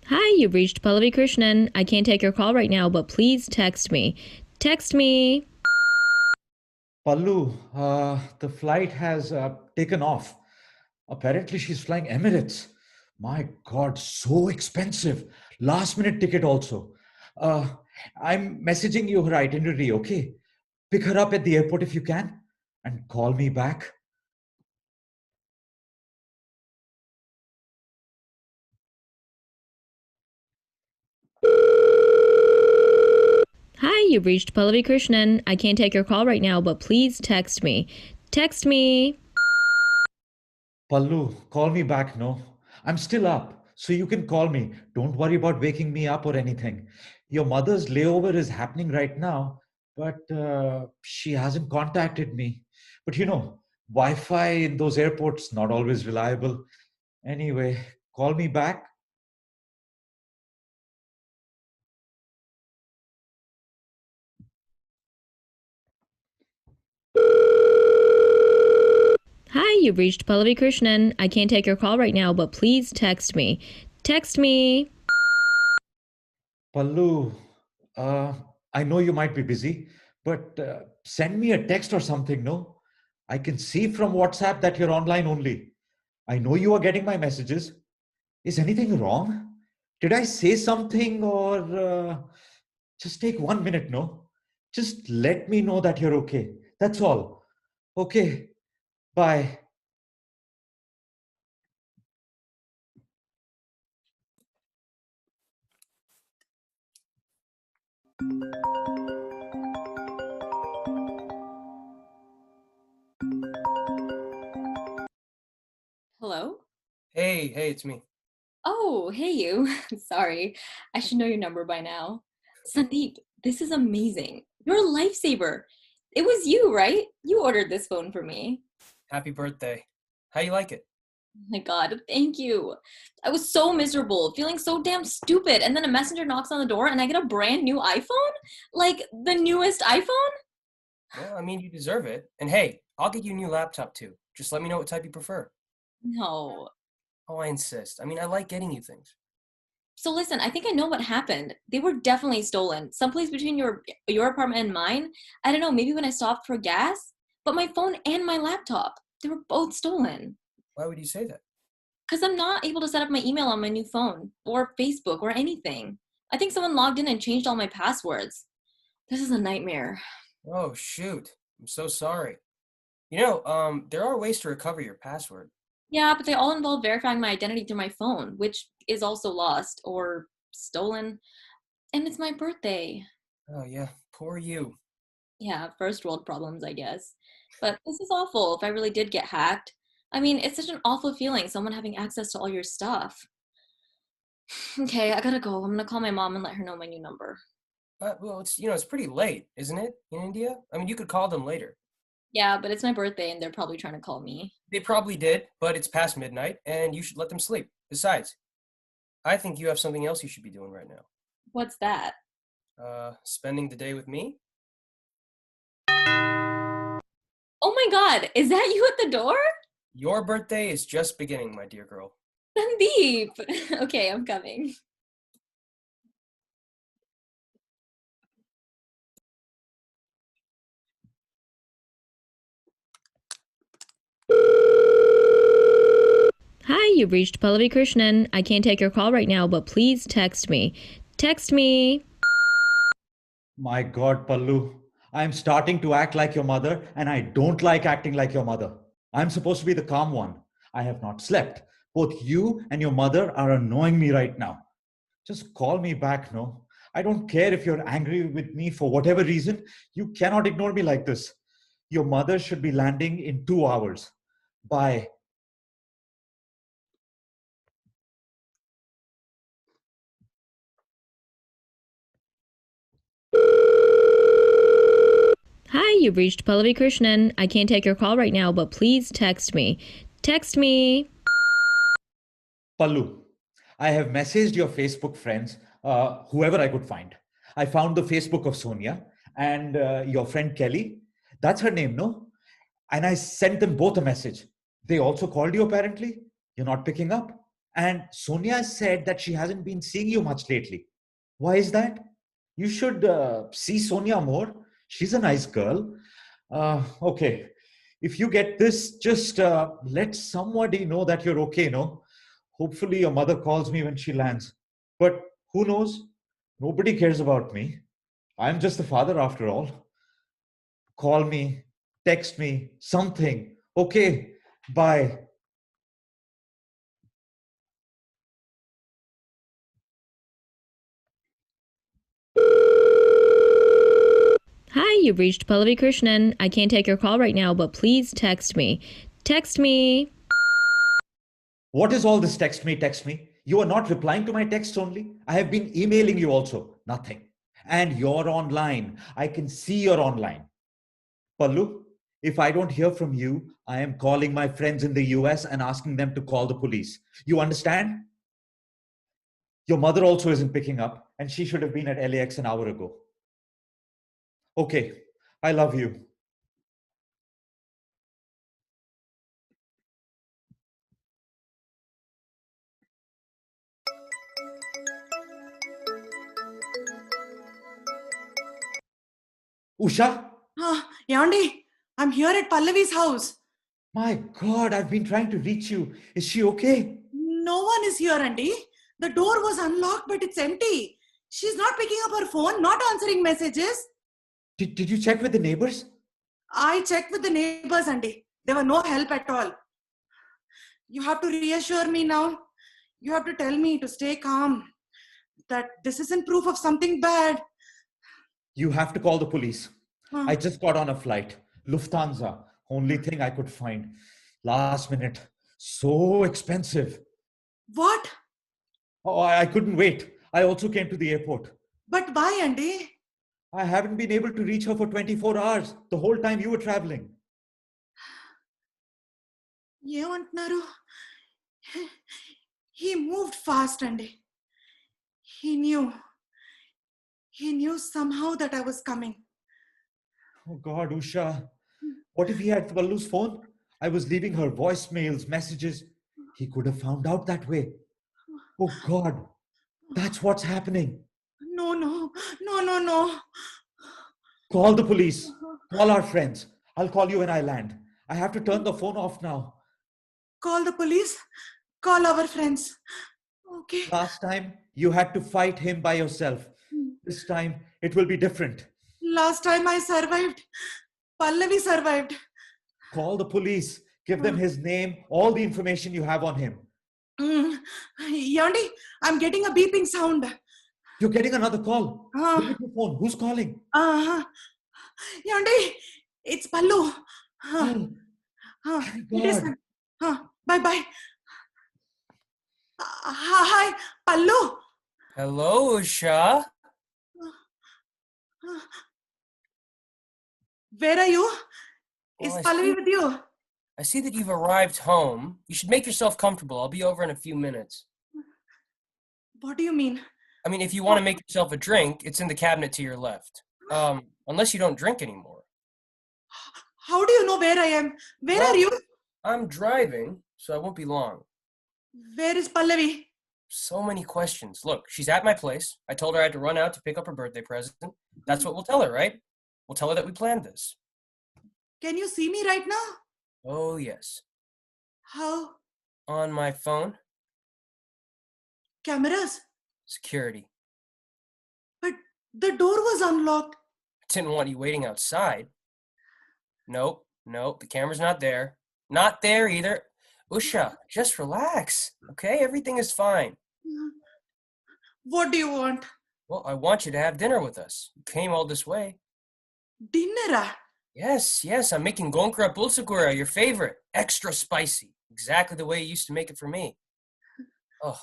Hi, you've reached Pallavi Krishnan. I can't take your call right now, but please text me. Text me. Pallu, the flight has taken off. Apparently, she's flying Emirates. My God, so expensive. Last minute ticket also. Uh, I'm messaging you her itinerary, okay? Pick her up at the airport if you can and call me back. Hi, you've reached Pallavi Krishnan. I can't take your call right now, but please text me. Text me. Pallu, call me back, no? I'm still up, so you can call me. Don't worry about waking me up or anything. Your mother's layover is happening right now, but she hasn't contacted me. But you know, Wi Fi in those airports not always reliable. Anyway, call me back. Hi, you've reached Pallavi Krishnan. I can't take your call right now, but please text me. Text me. Pallu, uh, I know you might be busy, but send me a text or something, no? I can see from WhatsApp that you're online only. I know you are getting my messages. Is anything wrong? Did I say something or just take 1 minute, no? Just let me know that you're okay. That's all. Okay, bye. Hello? Hey, it's me. Oh, hey you. Sorry. I should know your number by now. Sandeep, this is amazing. You're a lifesaver. It was you, right? You ordered this phone for me. Happy birthday. How you like it? Oh my God, thank you. I was so miserable, feeling so damn stupid, and then a messenger knocks on the door and I get a brand new iPhone? Like the newest iPhone? Well, I mean, you deserve it. And hey, I'll get you a new laptop too. Just let me know what type you prefer. No. Oh, I insist. I mean, I like getting you things. So listen, I think I know what happened. They were definitely stolen. Someplace between your apartment and mine. I don't know, maybe when I stopped for gas, but my phone and my laptop, they were both stolen. Why would you say that? Cuz I'm not able to set up my email on my new phone or Facebook or anything. I think someone logged in and changed all my passwords. This is a nightmare. Oh, shoot. I'm so sorry. There are ways to recover your password. Yeah, but they all involve verifying my identity through my phone, which is also lost or stolen. And it's my birthday. Oh, yeah. Poor you. Yeah, first world problems, I guess. But this is awful if I really did get hacked. I mean, it's such an awful feeling, someone having access to all your stuff. Okay, I gotta go. I'm gonna call my mom and let her know my new number. Well, it's pretty late, isn't it, in India? I mean, you could call them later. Yeah, but it's my birthday and they're probably trying to call me. They probably did, but it's past midnight, and you should let them sleep. Besides, I think you have something else you should be doing right now. What's that? Spending the day with me? Oh my god, is that you at the door? Your birthday is just beginning, my dear girl. Sandeep! Okay, I'm coming. Hi, you've reached Pallavi Krishnan. I can't take your call right now, but please text me. Text me. My God, Pallu, I'm starting to act like your mother, and I don't like acting like your mother. I'm supposed to be the calm one. I have not slept. Both you and your mother are annoying me right now. Just call me back, no? I don't care if you're angry with me for whatever reason. You cannot ignore me like this. Your mother should be landing in 2 hours. Bye. Hi, you've reached Pallavi Krishnan. I can't take your call right now, but please text me. Text me. Pallu, I have messaged your Facebook friends, whoever I could find. I found the Facebook of Sonia and your friend Kelly. That's her name, no? And I sent them both a message. They also called you, apparently. You're not picking up. And Sonia said that she hasn't been seeing you much lately. Why is that? You should see Sonia more. She's a nice girl. Okay. If you get this, just let somebody know that you're okay, no? Hopefully, your mother calls me when she lands. But who knows? Nobody cares about me. I'm just the father after all. Call me, text me, something. Okay, bye. Hi, you've reached Pallavi Krishnan. I can't take your call right now, but please text me. Text me. What is all this text me, text me? You are not replying to my texts only. I have been emailing you also. Nothing. And you're online. I can see you're online. Pallu, if I don't hear from you, I am calling my friends in the US and asking them to call the police. You understand? Your mother also isn't picking up, and she should have been at LAX an hour ago. Okay, I love you. Usha? Yandi, I'm here at Pallavi's house. My God, I've been trying to reach you. Is she okay? No one is here, Auntie. The door was unlocked, but it's empty. She's not picking up her phone, not answering messages. Did you check with the neighbors? I checked with the neighbors, Auntie. There were no help at all. You have to reassure me now. You have to tell me to stay calm. That this isn't proof of something bad. You have to call the police. Huh. I just got on a flight. Lufthansa. Only thing I could find. Last minute. So expensive. What? Oh, I couldn't wait. I also came to the airport. But why, Auntie? I haven't been able to reach her for 24 hours. The whole time you were traveling. ఏమంటున్నారు? He moved fast, Auntie. He knew somehow that I was coming. Oh God, Usha. What if he had Pallu's phone? I was leaving her voicemails, messages. He could have found out that way. Oh God, that's what's happening. No. Call the police. Call our friends. I'll call you when I land. I have to turn the phone off now. Call the police. Call our friends. Okay. Last time, you had to fight him by yourself. This time, it will be different. Last time I survived. Pallavi survived. Call the police. Give them his name, all the information you have on him. Yandi, I'm getting a beeping sound. You're getting another call. Look at your phone. Who's calling? Yandi, it's Pallu. Oh, It is. God. Bye. Hi, Pallu. Hello, Usha. Where are you? Well, Is I Pallavi see- with you? I see that you've arrived home. You should make yourself comfortable. I'll be over in a few minutes. What do you mean? I mean, if you want to make yourself a drink, it's in the cabinet to your left. Unless you don't drink anymore. How do you know where I am? Where Well- are you? I'm driving, so I won't be long. Where is Pallavi? So many questions. Look, she's at my place. I told her I had to run out to pick up her birthday present. That's what we'll tell her, right? We'll tell her that we planned this. Can you see me right now? Oh, yes. How On my phone. Cameras? Security. But the door was unlocked. Didn't want you waiting outside. Nope, the camera's not there. Not there either. Usha, just relax, okay? Everything is fine. What do you want? Well, I want you to have dinner with us. You came all this way. Dinner? Yes, I'm making gonkra pulsukura, your favorite. Extra spicy. Exactly the way you used to make it for me. Oh,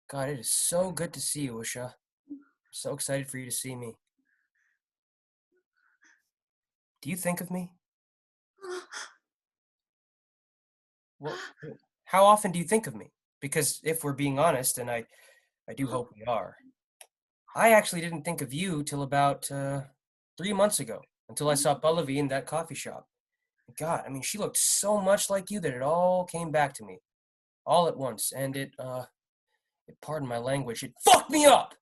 God, it is so good to see you, Usha. I'm so excited for you to see me. Do you think of me? Well, how often do you think of me? Because if we're being honest, and I do hope we are, I actually didn't think of you till about 3 months ago, until I saw Pallavi in that coffee shop. God, I mean, she looked so much like you that it all came back to me, all at once, and pardon my language, it fucked me up!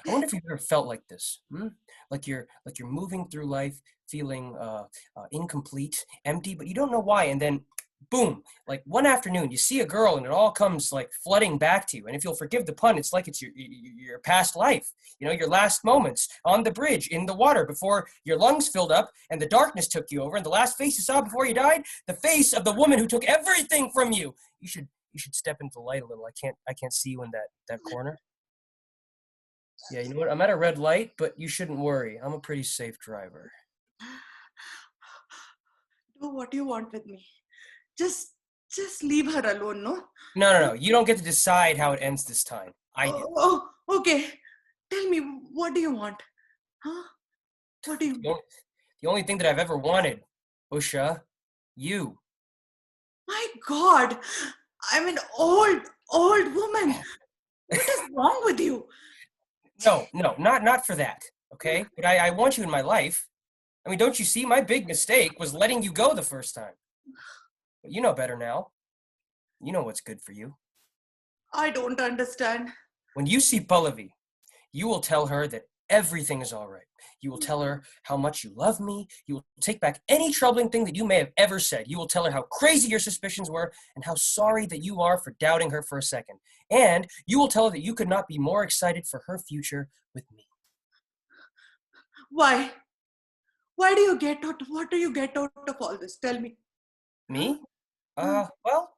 I wonder if you've ever felt like this, Like you're moving through life feeling incomplete, empty, but you don't know why, and then boom, like one afternoon you see a girl and it all comes like flooding back to you, and if you'll forgive the pun, it's like it's your past life, your last moments on the bridge in the water before your lungs filled up and the darkness took you over, and the last face you saw before you died, the face of the woman who took everything from you. You should step into the light a little. I can't see you in that corner. Yeah, you know what? I'm at a red light, but you shouldn't worry. I'm a pretty safe driver. Do what you want with me. Just leave her alone, no? No. You don't get to decide how it ends this time. I do. Oh, okay. Tell me, what do you want? Huh? What do you want? The only thing that I've ever wanted, Usha, you. My God, I'm an old woman. What is wrong with you? No, not for that, okay? But I want you in my life. I mean, don't you see? My big mistake was letting you go the first time. But you know better now. You know what's good for you. I don't understand. When you see Pallavi, you will tell her that everything is all right. You will tell her how much you love me. You will take back any troubling thing that you may have ever said. You will tell her how crazy your suspicions were and how sorry that you are for doubting her for a second. And you will tell her that you could not be more excited for her future with me. Why? What do you get out of all this? Tell me. Me? Well,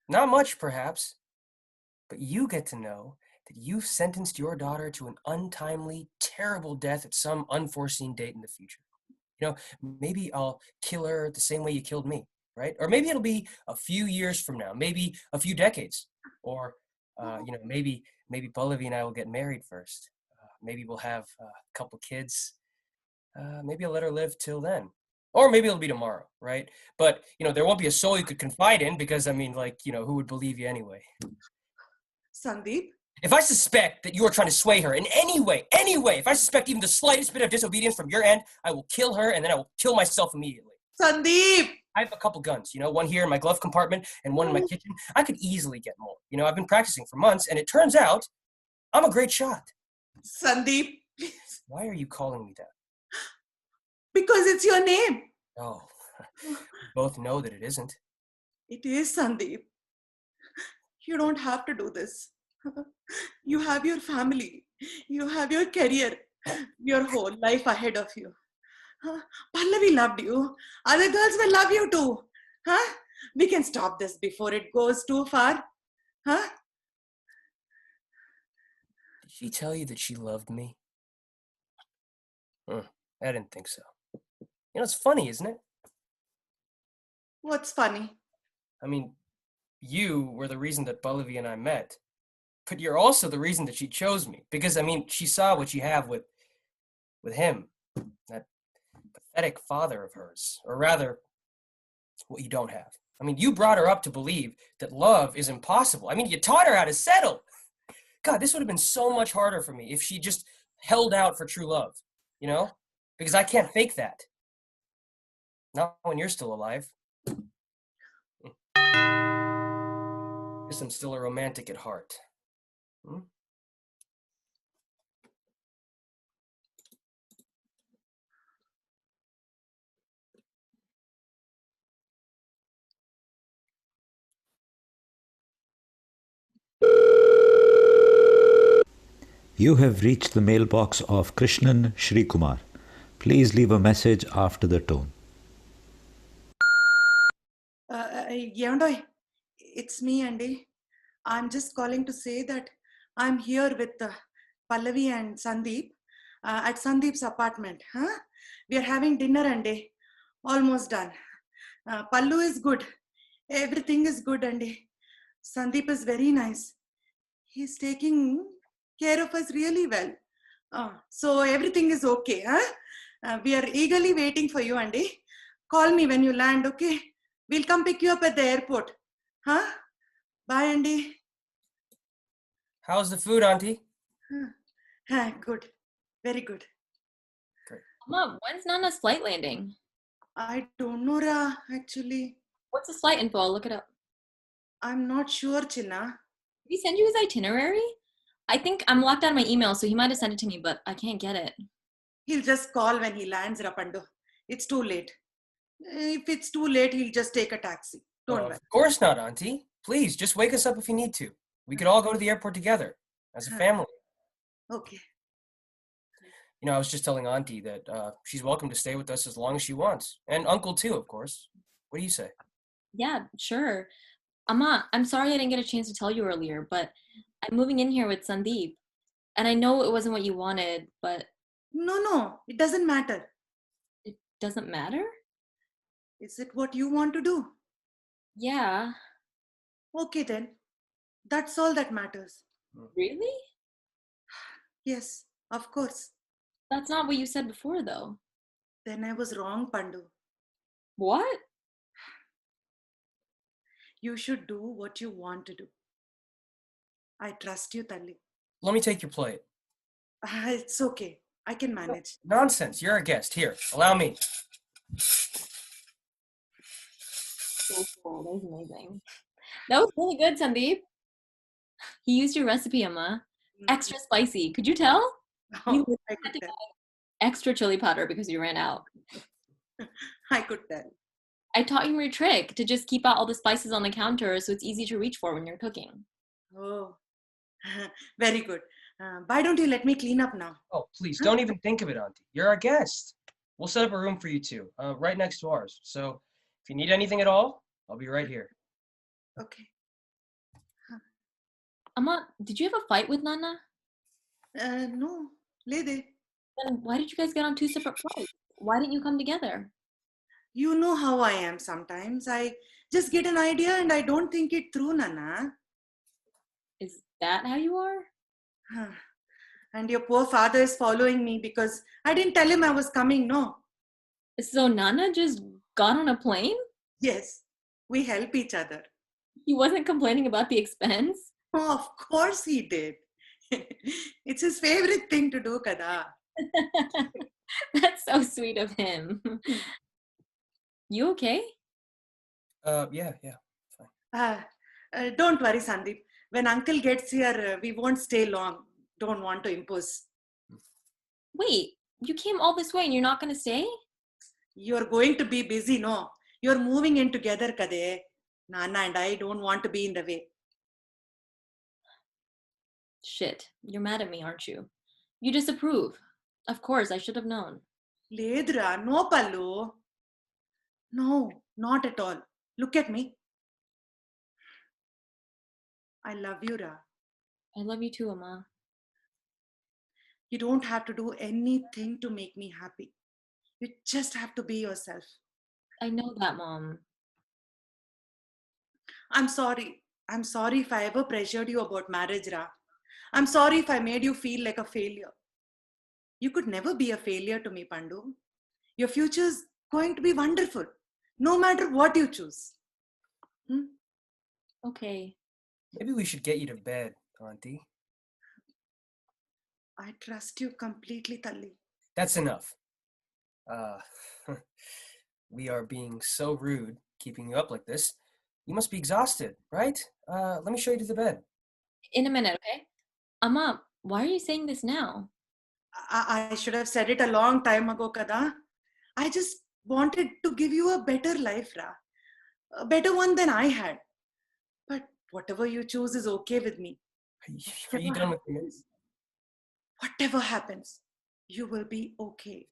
not much perhaps. But you get to know that you've sentenced your daughter to an untimely, terrible death at some unforeseen date in the future. Maybe I'll kill her the same way you killed me, right? Or maybe it'll be a few years from now, maybe a few decades. Or, maybe Pallavi and I will get married first. Maybe we'll have a couple kids. Maybe I'll let her live till then. Or maybe it'll be tomorrow, right? But, there won't be a soul you could confide in because, who would believe you anyway? Sandeep? If I suspect that you are trying to sway her in any way, if I suspect even the slightest bit of disobedience from your end, I will kill her and then I will kill myself immediately. Sandeep! I have a couple guns, one here in my glove compartment and one in my kitchen. I could easily get more. I've been practicing for months and it turns out I'm a great shot. Sandeep, please. Why are you calling me that? Because it's your name. Oh, we both know that it isn't. It is, Sandeep. You don't have to do this. You have your family. You have your career. Your whole life ahead of you. Pallavi loved you. Other girls will love you too. Huh? We can stop this before it goes too far. Huh? Did she tell you that she loved me? I didn't think so. It's funny, isn't it? What's funny? I mean, you were the reason that Pallavi and I met, but you're also the reason that she chose me. Because, she saw what you have with him, that pathetic father of hers, or rather, what you don't have. You brought her up to believe that love is impossible. You taught her how to settle. God, this would have been so much harder for me if she just held out for true love, Because I can't fake that. Not when you're still alive. Guess I'm still a romantic at heart. You have reached the mailbox of Krishnan Shri Kumar. Please leave a message after the tone. Yevandoy, it's me, Andy. I'm just calling to say that I'm here with Pallavi and Sandeep at Sandeep's apartment. Huh? We are having dinner, Andy. Almost done. Pallu is good. Everything is good, Andy. Sandeep is very nice. He's taking care of us really well. So everything is okay. Huh? We are eagerly waiting for you, Andy. Call me when you land, okay? We'll come pick you up at the airport. Huh? Bye, Andy. How's the food, Auntie? Good. Very good. Great. Mom, when's Nana's flight landing? I don't know, Ra, actually. What's his flight info? I'll look it up. I'm not sure, Chinna. Did he send you his itinerary? I think I'm locked out of my email, so he might have sent it to me, but I can't get it. He'll just call when he lands, Rapandu. It's too late. If it's too late, he'll just take a taxi. Don't worry. Of course not, Auntie. Please, just wake us up if you need to. We could all go to the airport together as a family. Okay. You know, I was just telling Auntie that she's welcome to stay with us as long as she wants. And Uncle too, of course. What do you say? Yeah, sure. Amma, I'm sorry I didn't get a chance to tell you earlier, but I'm moving in here with Sandeep. And I know it wasn't what you wanted, but... No, it doesn't matter. It doesn't matter? Is it what you want to do? Yeah. Okay then. That's all that matters. Really? Yes, of course. That's not what you said before, though. Then I was wrong, Pandu. What? You should do what you want to do. I trust you, Talli. Let me take your plate. It's okay. I can manage. Nonsense. You're a guest. Here, allow me. So cool. That was amazing. That was really good, Sandeep. He used your recipe, Amma. Extra spicy. Could you tell? You I had could to tell. buy extra chili powder because you ran out. I could tell. I taught him your trick to just keep out all the spices on the counter so it's easy to reach for when you're cooking. Oh, very good. Why don't you let me clean up now? Oh, please, don't even think of it, Auntie. You're our guest. We'll set up a room for you two, right next to ours. So if you need anything at all, I'll be right here. Okay. Amma, did you have a fight with Nana? No, lady. Then why did you guys get on two separate flights? Why didn't you come together? You know how I am sometimes. I just get an idea and I don't think it through, Nana. Is that how you are? And your poor father is following me because I didn't tell him I was coming, no. So Nana just got on a plane? Yes, we help each other. He wasn't complaining about the expense? Oh, of course he did. It's his favorite thing to do, Kada. That's so sweet of him. You okay? Yeah. Don't worry, Sandeep. When uncle gets here, we won't stay long. Don't want to impose. Wait, you came all this way and you're not going to stay? You're going to be busy, no? You're moving in together, Kade. Nana and I don't want to be in the way. Shit, you're mad at me, aren't you? You disapprove. Of course, I should have known. Ledra, no, Pallu. No, not at all. Look at me. I love you, Ra. I love you too, Amma. You don't have to do anything to make me happy. You just have to be yourself. I know that, Mom. I'm sorry. I'm sorry if I ever pressured you about marriage, Ra. I'm sorry if I made you feel like a failure. You could never be a failure to me, Pandu. Your future's going to be wonderful, no matter what you choose. Okay. Maybe we should get you to bed, Auntie. I trust you completely, Talli. That's enough. We are being so rude, keeping you up like this. You must be exhausted, right? Let me show you to the bed. In a minute, okay? Amma, why are you saying this now? I should have said it a long time ago, Kada. I just wanted to give you a better life, Ra. A better one than I had. But whatever you choose is okay with me. Are you done with me? Whatever happens, you will be okay.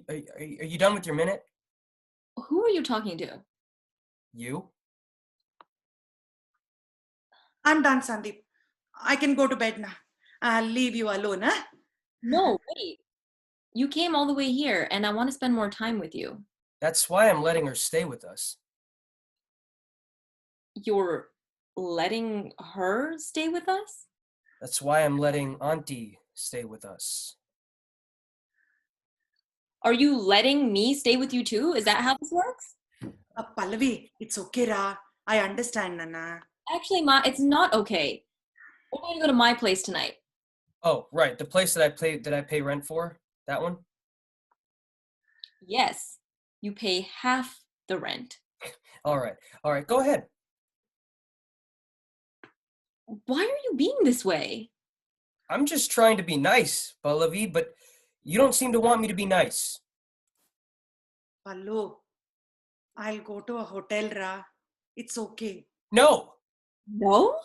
Are you done with your minute? Who are you talking to? You? I'm done, Sandeep. I can go to bed now. I'll leave you alone, huh? No, wait. You came all the way here, and I want to spend more time with you. That's why I'm letting her stay with us. You're letting her stay with us? That's why I'm letting Auntie stay with us. Are you letting me stay with you too? Is that how this works? Pallavi, it's okay, Ra. I understand, Nana. Actually, Ma, it's not okay. We're going to go to my place tonight. Oh, right. The place that I pay rent for? That one? Yes, you pay half the rent. All right. Go ahead. Why are you being this way? I'm just trying to be nice, Pallavi, but you don't seem to want me to be nice. Pallu, I'll go to a hotel, Ra. It's okay. No, No?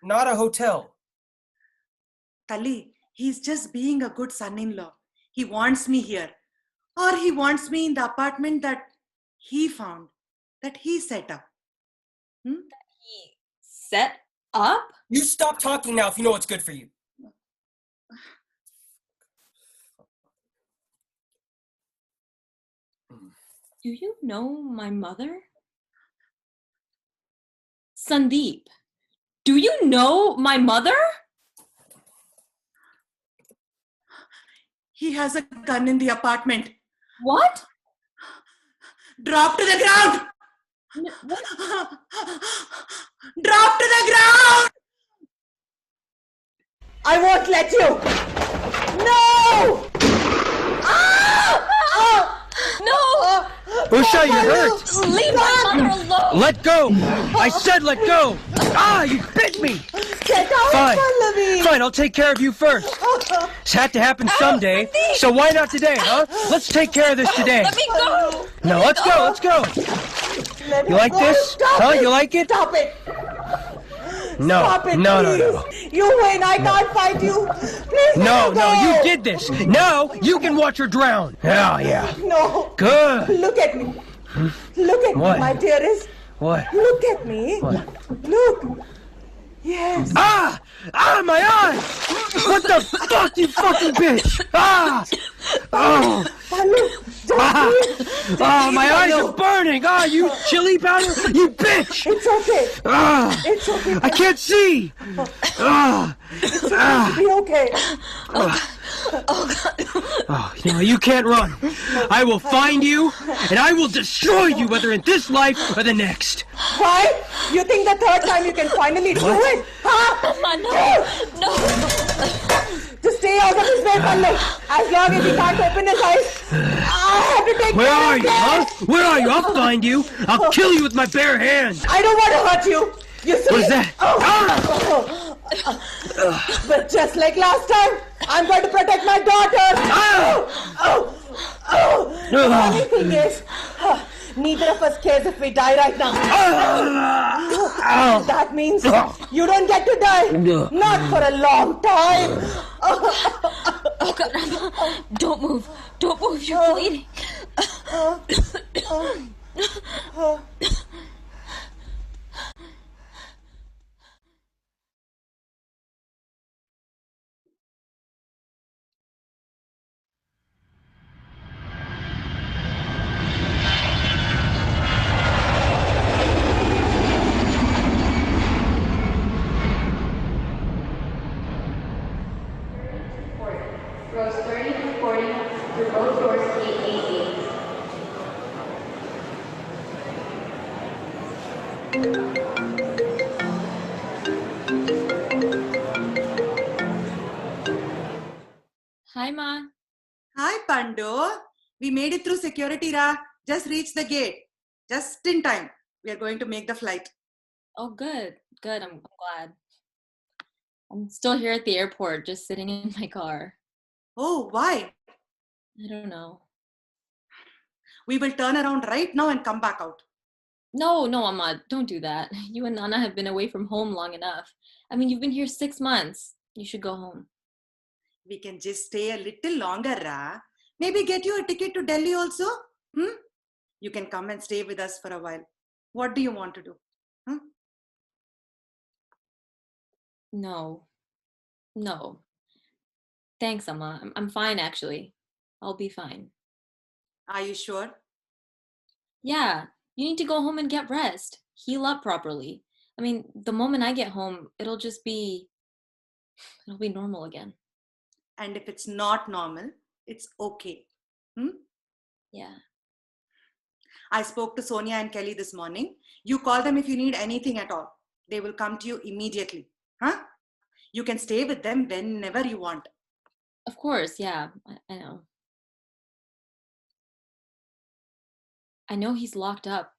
not a hotel. Tali, he's just being a good son-in-law. He wants me here. Or he wants me in the apartment that he found, that he set up. He set up? You stop talking now if you know what's good for you. Do you know my mother? Sandeep, do you know my mother? He has a gun in the apartment. What? Drop to the ground! What? Drop to the ground! I won't let you! No! No! Usha, you're hurt! Leave my mother alone! Let go! I said let go! Ah, you bit me! Get out, Fine. Pallavi! Fine, I'll take care of you first. This had to happen someday, so why not today, huh? Let's take care of this today. Let me go! No, let's go, let's go. You like this? Huh? You like it? Stop it! No, Stop it, no, please. no, no. You win, I can't fight you. Please No, let no, go. you did this. Now you can watch her drown. Oh, yeah. No. Good. Look at me. Look at What? me, my dearest. What? Look at me. What? Look. Yes. Ah! Ah, my eye! What the fuck, you fucking bitch! Ah! Oh! Pallu, just Ah! breathe. Oh, my eyes are burning! Ah, you chili powder! You bitch! It's okay. Ah! It's okay. I can't see! Ah! Ah! Be okay. Oh, no, you can't run. I will find you, and I will destroy you, whether in this life or the next. Why? You think the third time you can finally do it? Huh? Mama, no! Just stay out of his way, Pallu. As long as he can't open his eyes, I have to take Where care are of you, him. huh? Where are you? I'll find you. I'll kill you with my bare hands. I don't want to hurt you. You see? What is that? But just like last time, I'm going to protect my daughter. The funny thing is, neither of us cares if we die right now. That means you don't get to die. Not for a long time. Oh God, Rama, don't move. Don't move, you're bleeding. Rows 30 to 40 through both doors, gate 88. Hi, Ma. Hi, Pandu. We made it through security, Ra. Just reached the gate. Just in time. We are going to make the flight. Oh, good. Good, I'm glad. I'm still here at the airport, just sitting in my car. Oh, why? I don't know. We will turn around right now and come back out. No, Mama, don't do that. You and Nana have been away from home long enough. I mean, you've been here 6 months. You should go home. We can just stay a little longer, Ra. Maybe get you a ticket to Delhi also. You can come and stay with us for a while. What do you want to do? No. Thanks, Amma. I'm fine, actually. I'll be fine. Are you sure? Yeah, you need to go home and get rest. Heal up properly. I mean, the moment I get home, it'll be normal again. And if it's not normal, it's okay. Yeah. I spoke to Sonia and Kelly this morning. You call them if you need anything at all. They will come to you immediately. You can stay with them whenever you want. Of course, yeah, I know. I know he's locked up,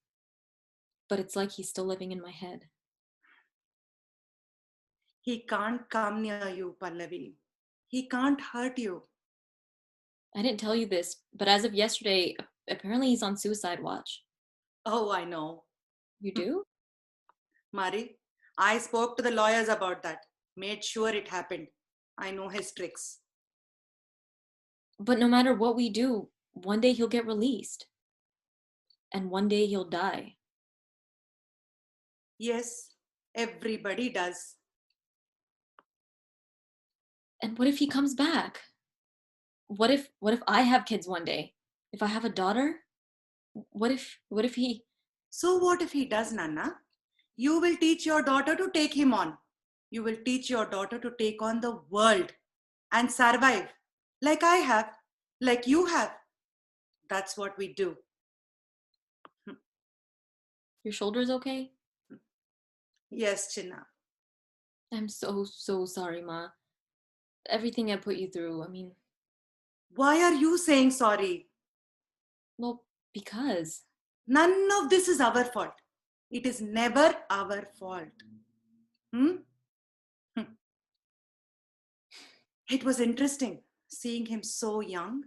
but it's like he's still living in my head. He can't come near you, Pallavi. He can't hurt you. I didn't tell you this, but as of yesterday, apparently he's on suicide watch. Oh, I know. You do? Mari, I spoke to the lawyers about that. Made sure it happened. I know his tricks. But no matter what we do, one day he'll get released. And one day he'll die. Yes, everybody does. And what if he comes back? What if I have kids one day? If I have a daughter? What if he... So what if he does, Nana? You will teach your daughter to take him on. You will teach your daughter to take on the world and survive. Like I have, like you have. That's what we do. Your shoulder's okay? Yes, Chinna. I'm so sorry, Ma. Everything I put you through, I mean... Why are you saying sorry? Well, because... None of this is our fault. It is never our fault. It was interesting seeing him so young,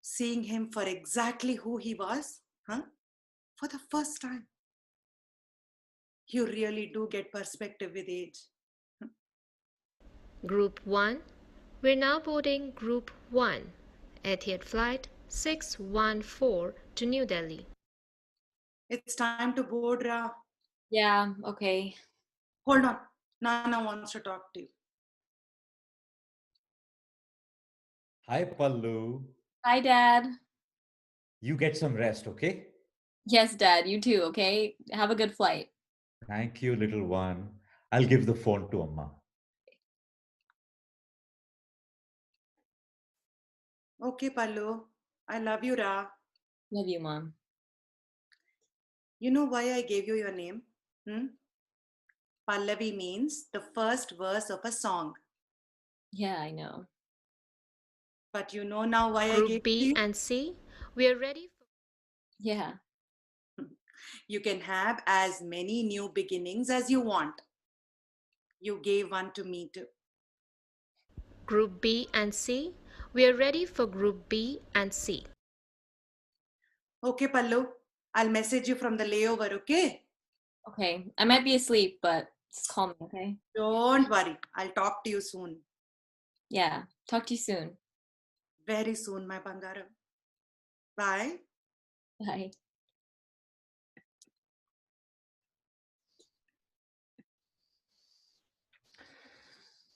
seeing him for exactly who he was, for the first time. You really do get perspective with age. Group 1. We're now boarding Group 1, Etihad Flight 614 to New Delhi. It's time to board, Ra. Yeah, okay. Hold on. Nana wants to talk to you. Hi, Pallu. Hi, Dad. You get some rest, okay? Yes, Dad, you too, okay? Have a good flight. Thank you, little one. I'll give the phone to Amma. Okay, Pallu. I love you, Ra. Love you, Mom. You know why I gave you your name? Pallavi means the first verse of a song. Yeah, I know. But you know now why I Group gave B you? and C, we are ready for... Yeah. You can have as many new beginnings as you want. You gave one to me too. Group B and C, we are ready for Group B and C. Okay, Pallu. I'll message you from the layover, okay? Okay. I might be asleep, but just call me, okay? Don't worry. I'll talk to you soon. Yeah. Talk to you soon. Very soon, my Bangaram. Bye. Bye.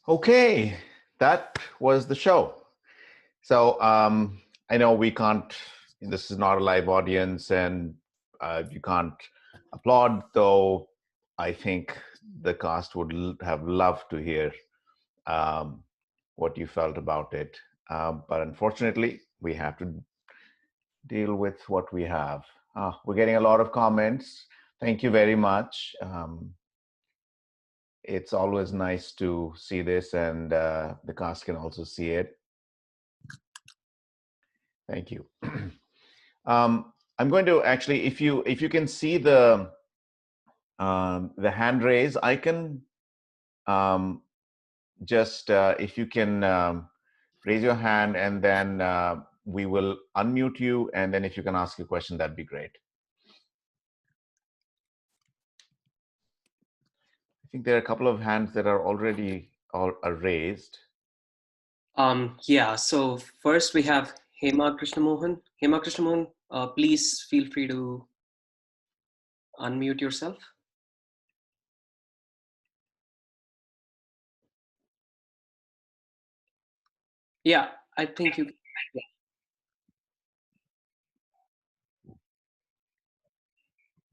Okay, that was the show. So I know we can't, this is not a live audience and you can't applaud, though I think the cast would have loved to hear what you felt about it. But unfortunately, we have to deal with what we have. We're getting a lot of comments. Thank you very much. It's always nice to see this, and the cast can also see it. Thank you. I'm going to actually, if you can see the hand raise icon, just if you can raise your hand, and then we will unmute you, and then if you can ask a question, that'd be great. I think there are a couple of hands that are already are raised. Yeah, so first we have Hema Krishnamohan. Hema Krishnamohan, please feel free to unmute yourself. Yeah, I think you.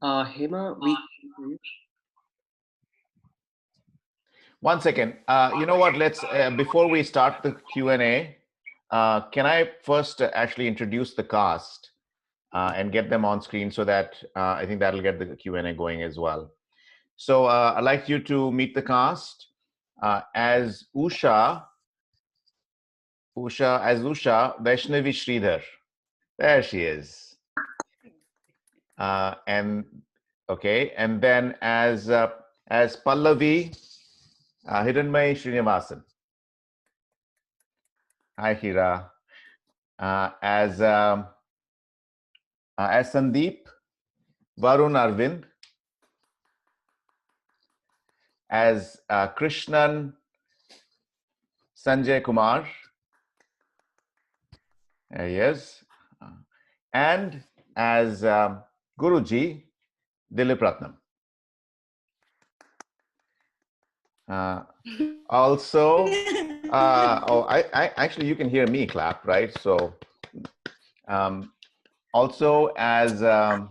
Hema, we. One second. You know what? Let's before we start the Q&A, can I first actually introduce the cast and get them on screen so that I think that'll get the Q&A going as well. So I'd like you to meet the cast as Usha, Vaishnavi Sridhar. There she is. And okay, and then as Pallavi, Hiranmay Srinivasan. Hi, Hira. As Sandeep, Varun Arvind. As Krishnan, Sanjay Kumar. There he is. And as Guruji, Dilip Ratnam. Also, I actually, you can hear me clap, right? So, also as so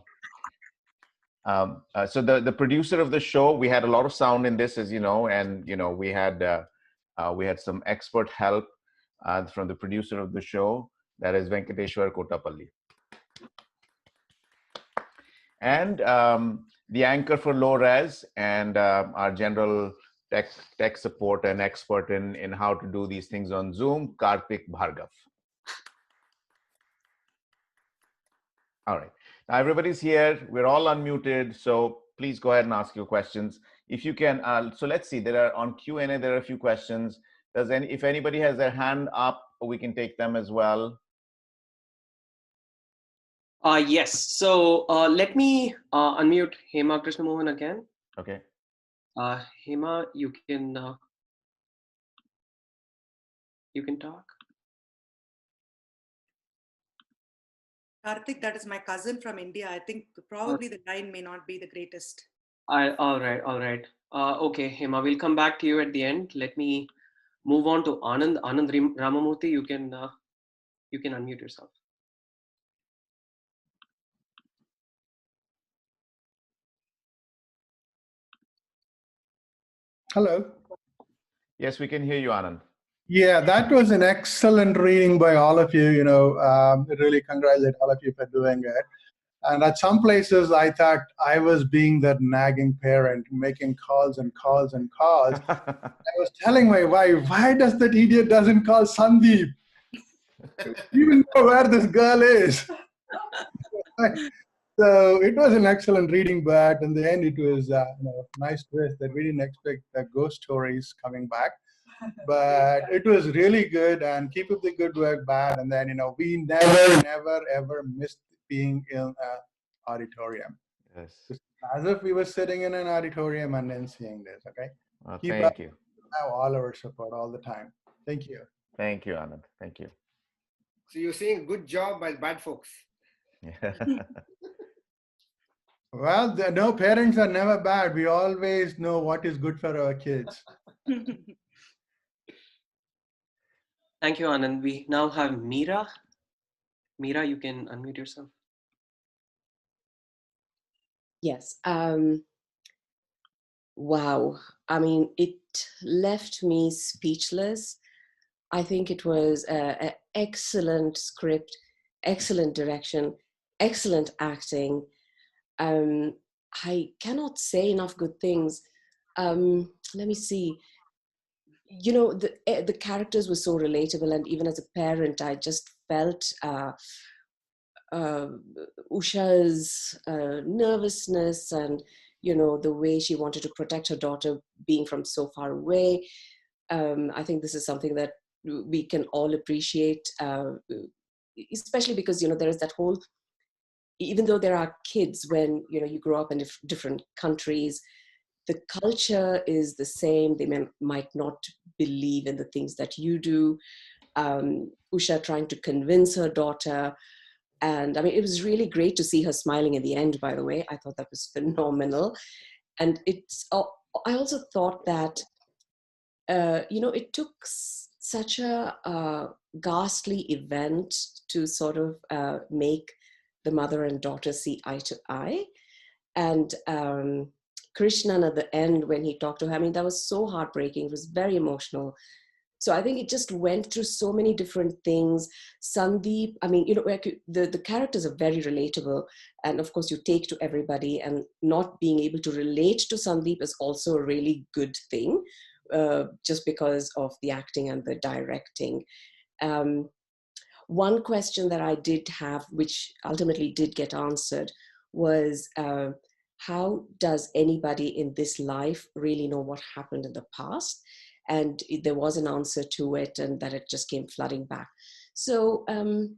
the producer of the show, we had a lot of sound in this, as you know, and you know we had some expert help from the producer of the show, that is Venkateshwar Kotapalli, and the anchor for low res, and our general tech support and expert in how to do these things on Zoom, Karthik Bhargav. All right, now everybody's here. We're all unmuted, so please go ahead and ask your questions if you can. So let's see. There are on Q&A. There are a few questions. If anybody has their hand up, we can take them as well. Yes. So let me unmute Hema Krishnamohan again. Okay. Hema, you can talk. Karthik, that is my cousin from India. I think probably the line may not be the greatest. All right. Okay, Hema, we'll come back to you at the end. Let me move on to Anand. Anand Ramamurthy, you can unmute yourself. Hello. Yes, we can hear you, Anand. Yeah, that was an excellent reading by all of you. You know, really congratulate all of you for doing it. And at some places, I thought I was being that nagging parent, making calls and calls and calls. I was telling my wife, why does that idiot doesn't call Sandeep? Even know where this girl is. So it was an excellent reading, but in the end, it was nice twist that we didn't expect the ghost stories coming back. But it was really good, and keep up the good work, Bad. And then, we never, ever missed being in an auditorium. Yes. As if we were sitting in an auditorium and then seeing this, okay? Thank you. Have all our support all the time. Thank you. Thank you, Anand. Thank you. So you're saying good job by bad folks. Yeah. Well, no, parents are never bad. We always know what is good for our kids. Thank you, Anand. We now have Meera. Meera, you can unmute yourself. Yes. Wow. I mean, it left me speechless. I think it was an excellent script, excellent direction, excellent acting. I cannot say enough good things. Let me see. The characters were so relatable, and even as a parent, I just felt Usha's nervousness, and the way she wanted to protect her daughter being from so far away. I think this is something that we can all appreciate, especially because there is that whole, even though there are kids, when you grow up in different countries, the culture is the same. They might not believe in the things that you do. Usha trying to convince her daughter. And I mean, it was really great to see her smiling in the end, by the way. I thought that was phenomenal. And I also thought that, it took such a ghastly event to sort of make the mother and daughter see eye to eye. And Krishnan at the end, when he talked to her, I mean, that was so heartbreaking. It was very emotional. So I think it just went through so many different things. Sandeep, I mean, the characters are very relatable. And of course, you take to everybody, and not being able to relate to Sandeep is also a really good thing, just because of the acting and the directing. One question that I did have, which ultimately did get answered, was how does anybody in this life really know what happened in the past? And there was an answer to it, and that it just came flooding back. So I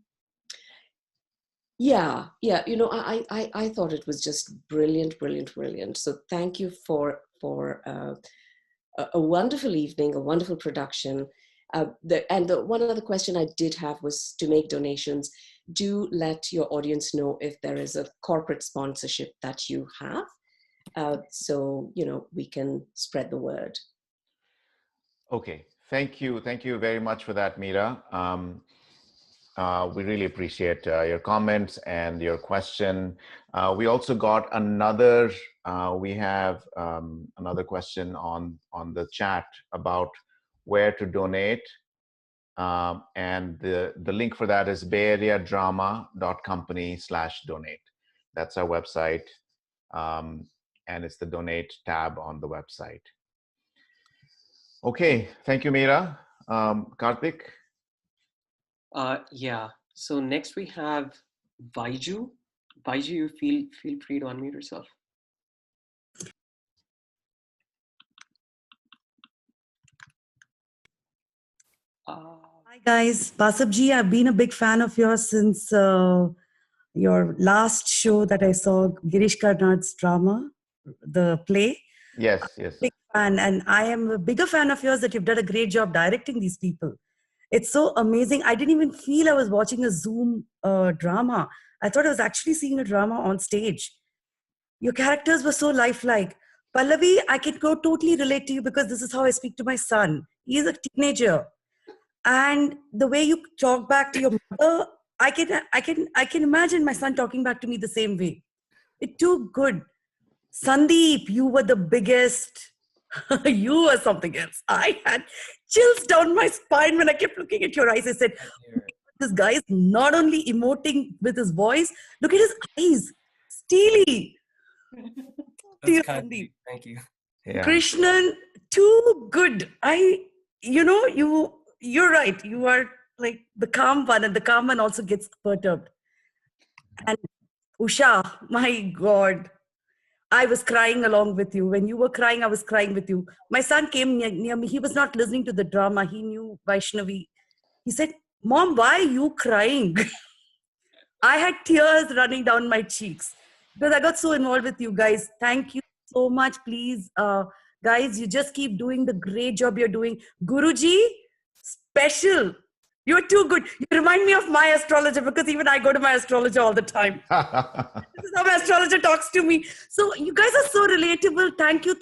thought it was just brilliant. So thank you for a wonderful evening, a wonderful production. One other question I did have was to make donations. Do let your audience know if there is a corporate sponsorship that you have, so we can spread the word. Okay, thank you very much for that, Meera. We really appreciate your comments and your question. We also got another. We have another question on the chat about where to donate, and the link for that is bayareadrama.company/donate. That's our website, and it's the donate tab on the website. Okay, thank you, Meera. Karthik? Yeah, so next we have Vaiju. Vaiju, you feel free to unmute yourself. Hi guys, Basab ji, I've been a big fan of yours since your last show that I saw, Girish Karnad's drama, the play. Yes. Big fan, and I am a bigger fan of yours that you've done a great job directing these people. It's so amazing. I didn't even feel I was watching a Zoom drama. I thought I was actually seeing a drama on stage. Your characters were so lifelike. Pallavi, I can go totally relate to you because this is how I speak to my son. He is a teenager. And the way you talk back to your mother, I can imagine my son talking back to me the same way. It's too good. Sandeep, you were the biggest. You were something else. I had chills down my spine when I kept looking at your eyes. I said, this guy is not only emoting with his voice, look at his eyes. Steely. That's kind of deep. Thank you. Yeah. Krishnan, too good. You're right. You are like the calm one, and the calm one also gets perturbed. And Usha, my God, I was crying along with you. When you were crying, I was crying with you. My son came near me. He was not listening to the drama. He knew Vaishnavi. He said, Mom, why are you crying? I had tears running down my cheeks because I got so involved with you guys. Thank you so much. Please, guys, you just keep doing the great job you're doing. Guruji, special. You're too good. You remind me of my astrologer because even I go to my astrologer all the time. This is how my astrologer talks to me. So you guys are so relatable. Thank you.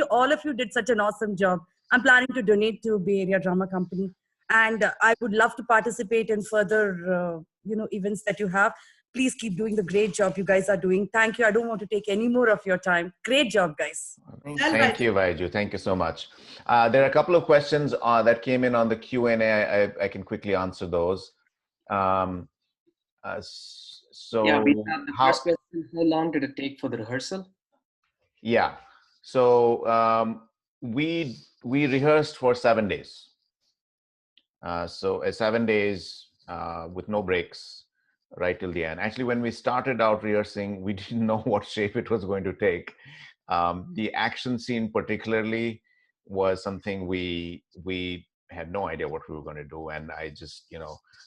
All of you did such an awesome job. I'm planning to donate to Bay Area Drama Company. And I would love to participate in further, events that you have. Please keep doing the great job you guys are doing. Thank you. I don't want to take any more of your time. Great job, guys. Thank you, Vaiju. Thank you so much. There are a couple of questions that came in on the Q&A. I can quickly answer those. Yeah, we have the first question. How long did it take for the rehearsal? Yeah, so we rehearsed for 7 days. So 7 days with no breaks right till the end. Actually, when we started out rehearsing, we didn't know what shape it was going to take. The action scene particularly was something we had no idea what we were going to do. And I just,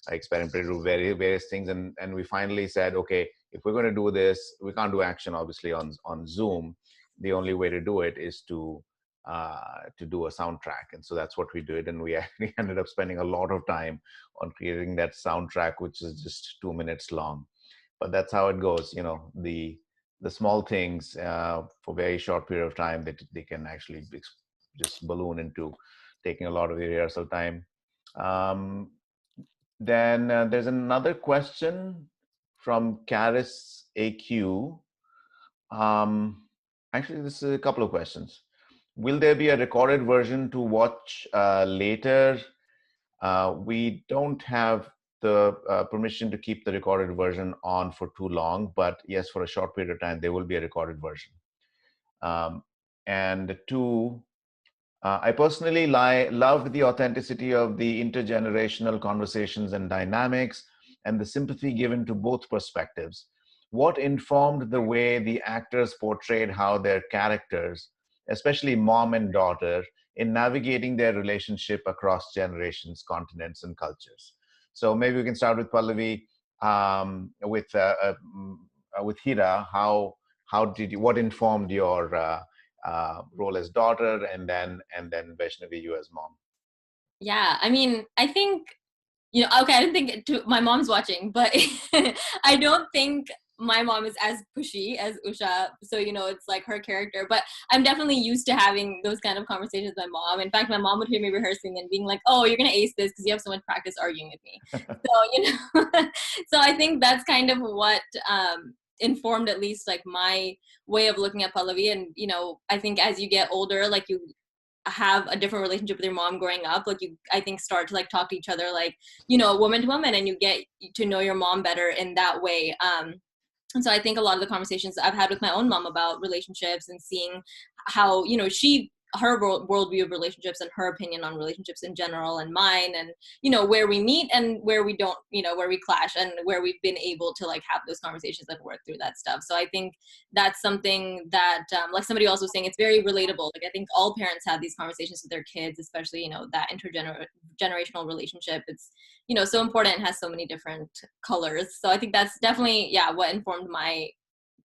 I experimented with various things. And we finally said, okay, if we're going to do this, we can't do action obviously on Zoom. The only way to do it is to to do a soundtrack. And so that's what we did. And we actually ended up spending a lot of time on creating that soundtrack, which is just 2 minutes long. But that's how it goes. You know, the small things for very short period of time that they can actually just balloon into taking a lot of the rehearsal time. Then there's another question from Caris AQ. Actually, this is a couple of questions. Will there be a recorded version to watch later? We don't have the permission to keep the recorded version on for too long, but yes, for a short period of time, there will be a recorded version. And two, I personally love the authenticity of the intergenerational conversations and dynamics and the sympathy given to both perspectives. What informed the way the actors portrayed how their characters, especially mom and daughter, in navigating their relationship across generations, continents, and cultures? So maybe we can start with Pallavi, with Hira. What informed your role as daughter, and then Vaishnavi, you as mom? Yeah, I mean, I think, okay, I don't think my mom's watching, but I don't think my mom is as pushy as Usha. So, it's like her character, but I'm definitely used to having those kind of conversations with my mom. In fact, my mom would hear me rehearsing and being like, oh, you're going to ace this because you have so much practice arguing with me. So, so I think that's kind of what informed at least like my way of looking at Pallavi. And, I think as you get older, like you have a different relationship with your mom growing up, like you, I think, start to like talk to each other like, woman to woman, and you get to know your mom better in that way. And so I think a lot of the conversations I've had with my own mom about relationships and seeing how, her worldview of relationships and her opinion on relationships in general and mine, and, where we meet and where we don't, where we clash, and where we've been able to like have those conversations and work through that stuff. So I think that's something that, like somebody else was saying, it's very relatable. Like I think all parents have these conversations with their kids, especially, that intergenerational relationship. It's, so important and has so many different colors. So I think that's definitely, what informed my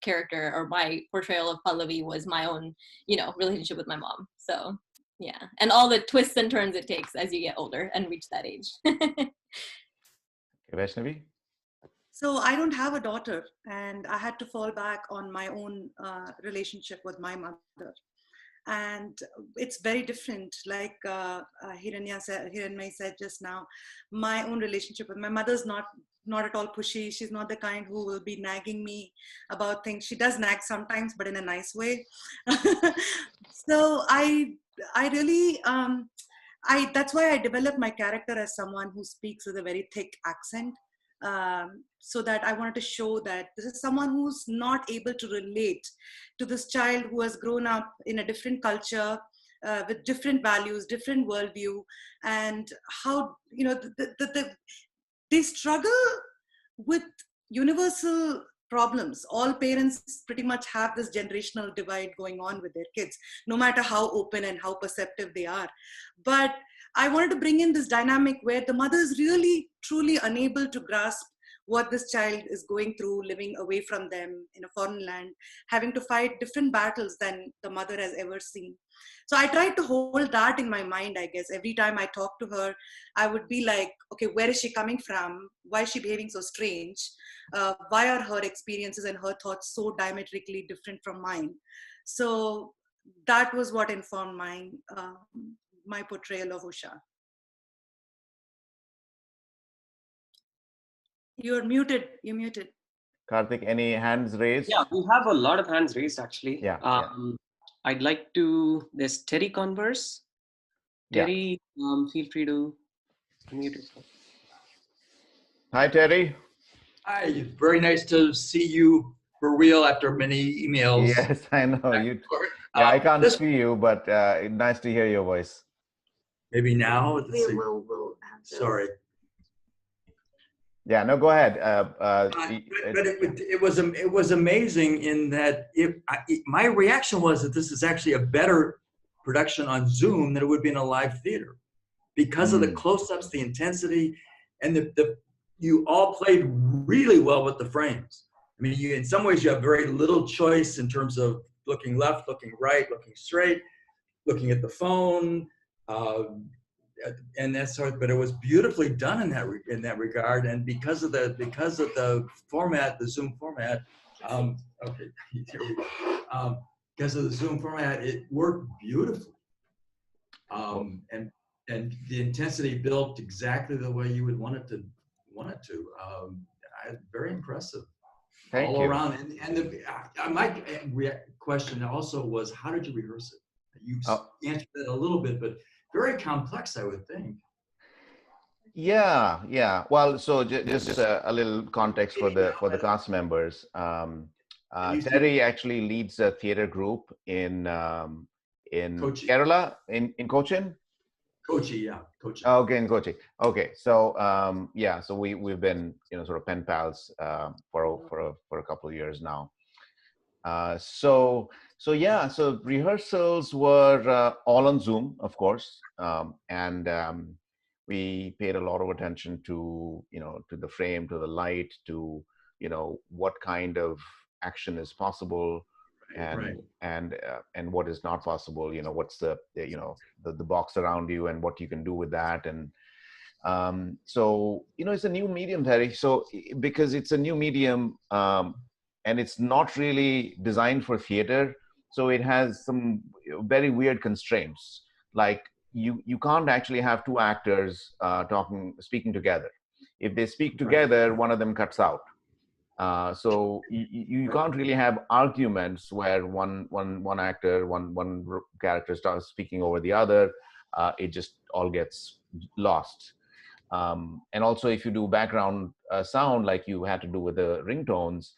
character, or my portrayal of Pallavi, was my own, relationship with my mom. So yeah, and all the twists and turns it takes as you get older and reach that age. Okay, Vaishnavi? So I don't have a daughter, and I had to fall back on my own relationship with my mother. And it's very different. Like Hiranmai said just now, my own relationship with my mother's not at all pushy. She's not the kind who will be nagging me about things. She does nag sometimes, but in a nice way. So I really, that's why I developed my character as someone who speaks with a very thick accent. So that I wanted to show that this is someone who's not able to relate to this child who has grown up in a different culture, with different values, different worldview, and how, they struggle with universal problems. All parents pretty much have this generational divide going on with their kids, no matter how open and how perceptive they are. But I wanted to bring in this dynamic where the mother is really, truly unable to grasp what this child is going through, living away from them in a foreign land, having to fight different battles than the mother has ever seen. So I tried to hold that in my mind, I guess. Every time I talk to her, I would be like, okay, where is she coming from? Why is she behaving so strange? Why are her experiences and her thoughts so diametrically different from mine? So that was what informed my portrayal of Usha. You're muted. You're muted. Karthik, any hands raised? Yeah, we have a lot of hands raised actually. Yeah. I'd like to, there's Terry Converse. Terry, feel free to unmute yourself. Hi, Terry. Hi, very nice to see you for real after many emails. Yes, I know. I can't see you, but nice to hear your voice. Maybe now? We'll Sorry. Yeah, no, go ahead. But it was amazing in that my reaction was that this is actually a better production on Zoom than it would be in a live theater because of the close-ups, the intensity, and you all played really well with the frames. I mean, in some ways you have very little choice in terms of looking left, looking right, looking straight, looking at the phone, and that sort. But it was beautifully done in that regard, and because of the format, the Zoom format. Okay, here we go. Because of the Zoom format, it worked beautifully, and the intensity built exactly the way you would want it to. Very impressive. Thank all you. around. And my question also was, how did you rehearse it? You answered that a little bit, but very complex, I would think. Yeah. Well, so just a little context for the cast members. Terry actually leads a theater group in Kochi. Kerala, in Cochin. Kochi, yeah, Kochi. Okay, in Kochi. Okay, so yeah, so we've been sort of pen pals for a couple of years now. So rehearsals were all on Zoom, of course, and we paid a lot of attention to to the frame, to the light, to what kind of action is possible, and what is not possible. What's the the box around you and what you can do with that. And so it's a new medium, Terry. So because it's a new medium, and it's not really designed for theater, so it has some very weird constraints. Like you can't actually have two actors speaking together. If they speak together, one of them cuts out. So you can't really have arguments where one actor, one character starts speaking over the other. It just all gets lost. And also, if you do background sound like you had to do with the ringtones,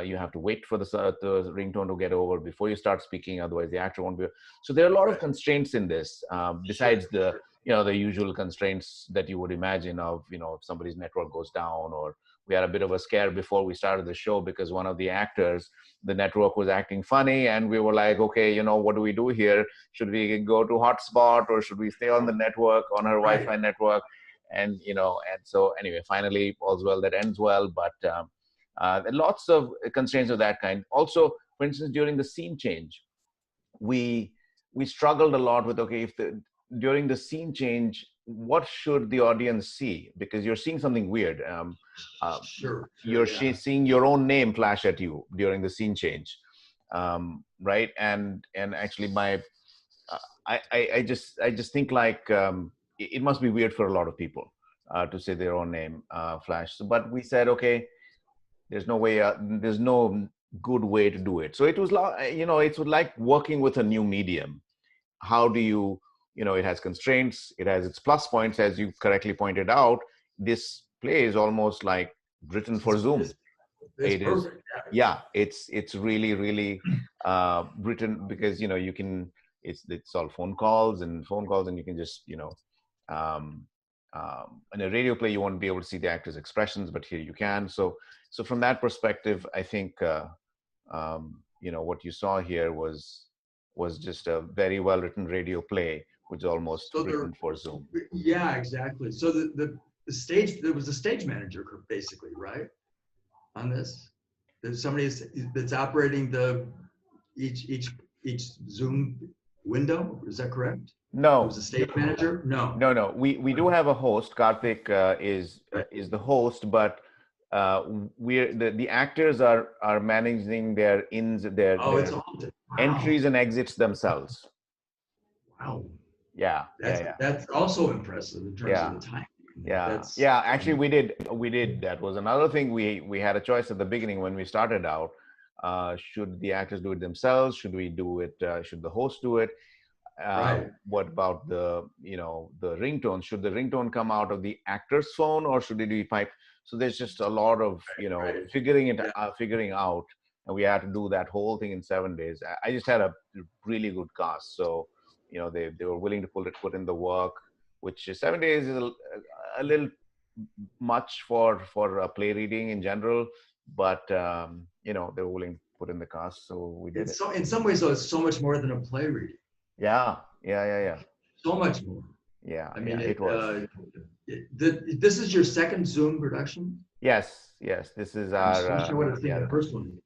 you have to wait for the ringtone to get over before you start speaking. Otherwise, the actor won't be. So there are a lot of constraints in this, besides the the usual constraints that you would imagine of if somebody's network goes down. Or we had a bit of a scare before we started the show because one of the actors, the network was acting funny, and we were like, okay, what do we do here? Should we go to hotspot or should we stay on the network, on her Wi-Fi network? And and so anyway, finally all's well that ends well. But lots of constraints of that kind. Also, for instance, during the scene change, we struggled a lot with, okay, during the scene change, what should the audience see? Because you're seeing something weird. You're seeing your own name flash at you during the scene change, right? And actually, I just think like it must be weird for a lot of people to say their own name flash. But we said, okay, there's no way, there's no good way to do it. So it was it's like working with a new medium. How do you, it has constraints, it has its plus points, as you correctly pointed out. This play is almost like written for Zoom. It is, yeah, it's really written because you can, it's all phone calls, and you can just in a radio play you won't be able to see the actors' expressions, but here you can. So from that perspective, I think what you saw here was just a very well written radio play, which is almost written for Zoom. Yeah, exactly. So the stage, there was a stage manager basically, right? On this, there's somebody that's operating each Zoom window. Is that correct? No. There was a stage manager? No. No. We do have a host. Karthik is the host, but the actors are managing their entries and exits themselves. Wow. Yeah. That's also impressive in terms of the time. Yeah. Actually, we did. That was another thing. We had a choice at the beginning when we started out. Should the actors do it themselves? Should we do it? Should the host do it? What about the the ringtone? Should the ringtone come out of the actor's phone, or should it be piped? So there's just a lot of figuring out, and we had to do that whole thing in 7 days. I just had a really good cast, so they were willing to put in the work, which 7 days is a little much for a play reading in general, but they were willing to put in the cast, so we did it. So in some ways, though, it's so much more than a play reading. Yeah. So much more. Yeah, I mean, it was. This is your second Zoom production? Yes. This is our. I'm not sure what to think of the first one.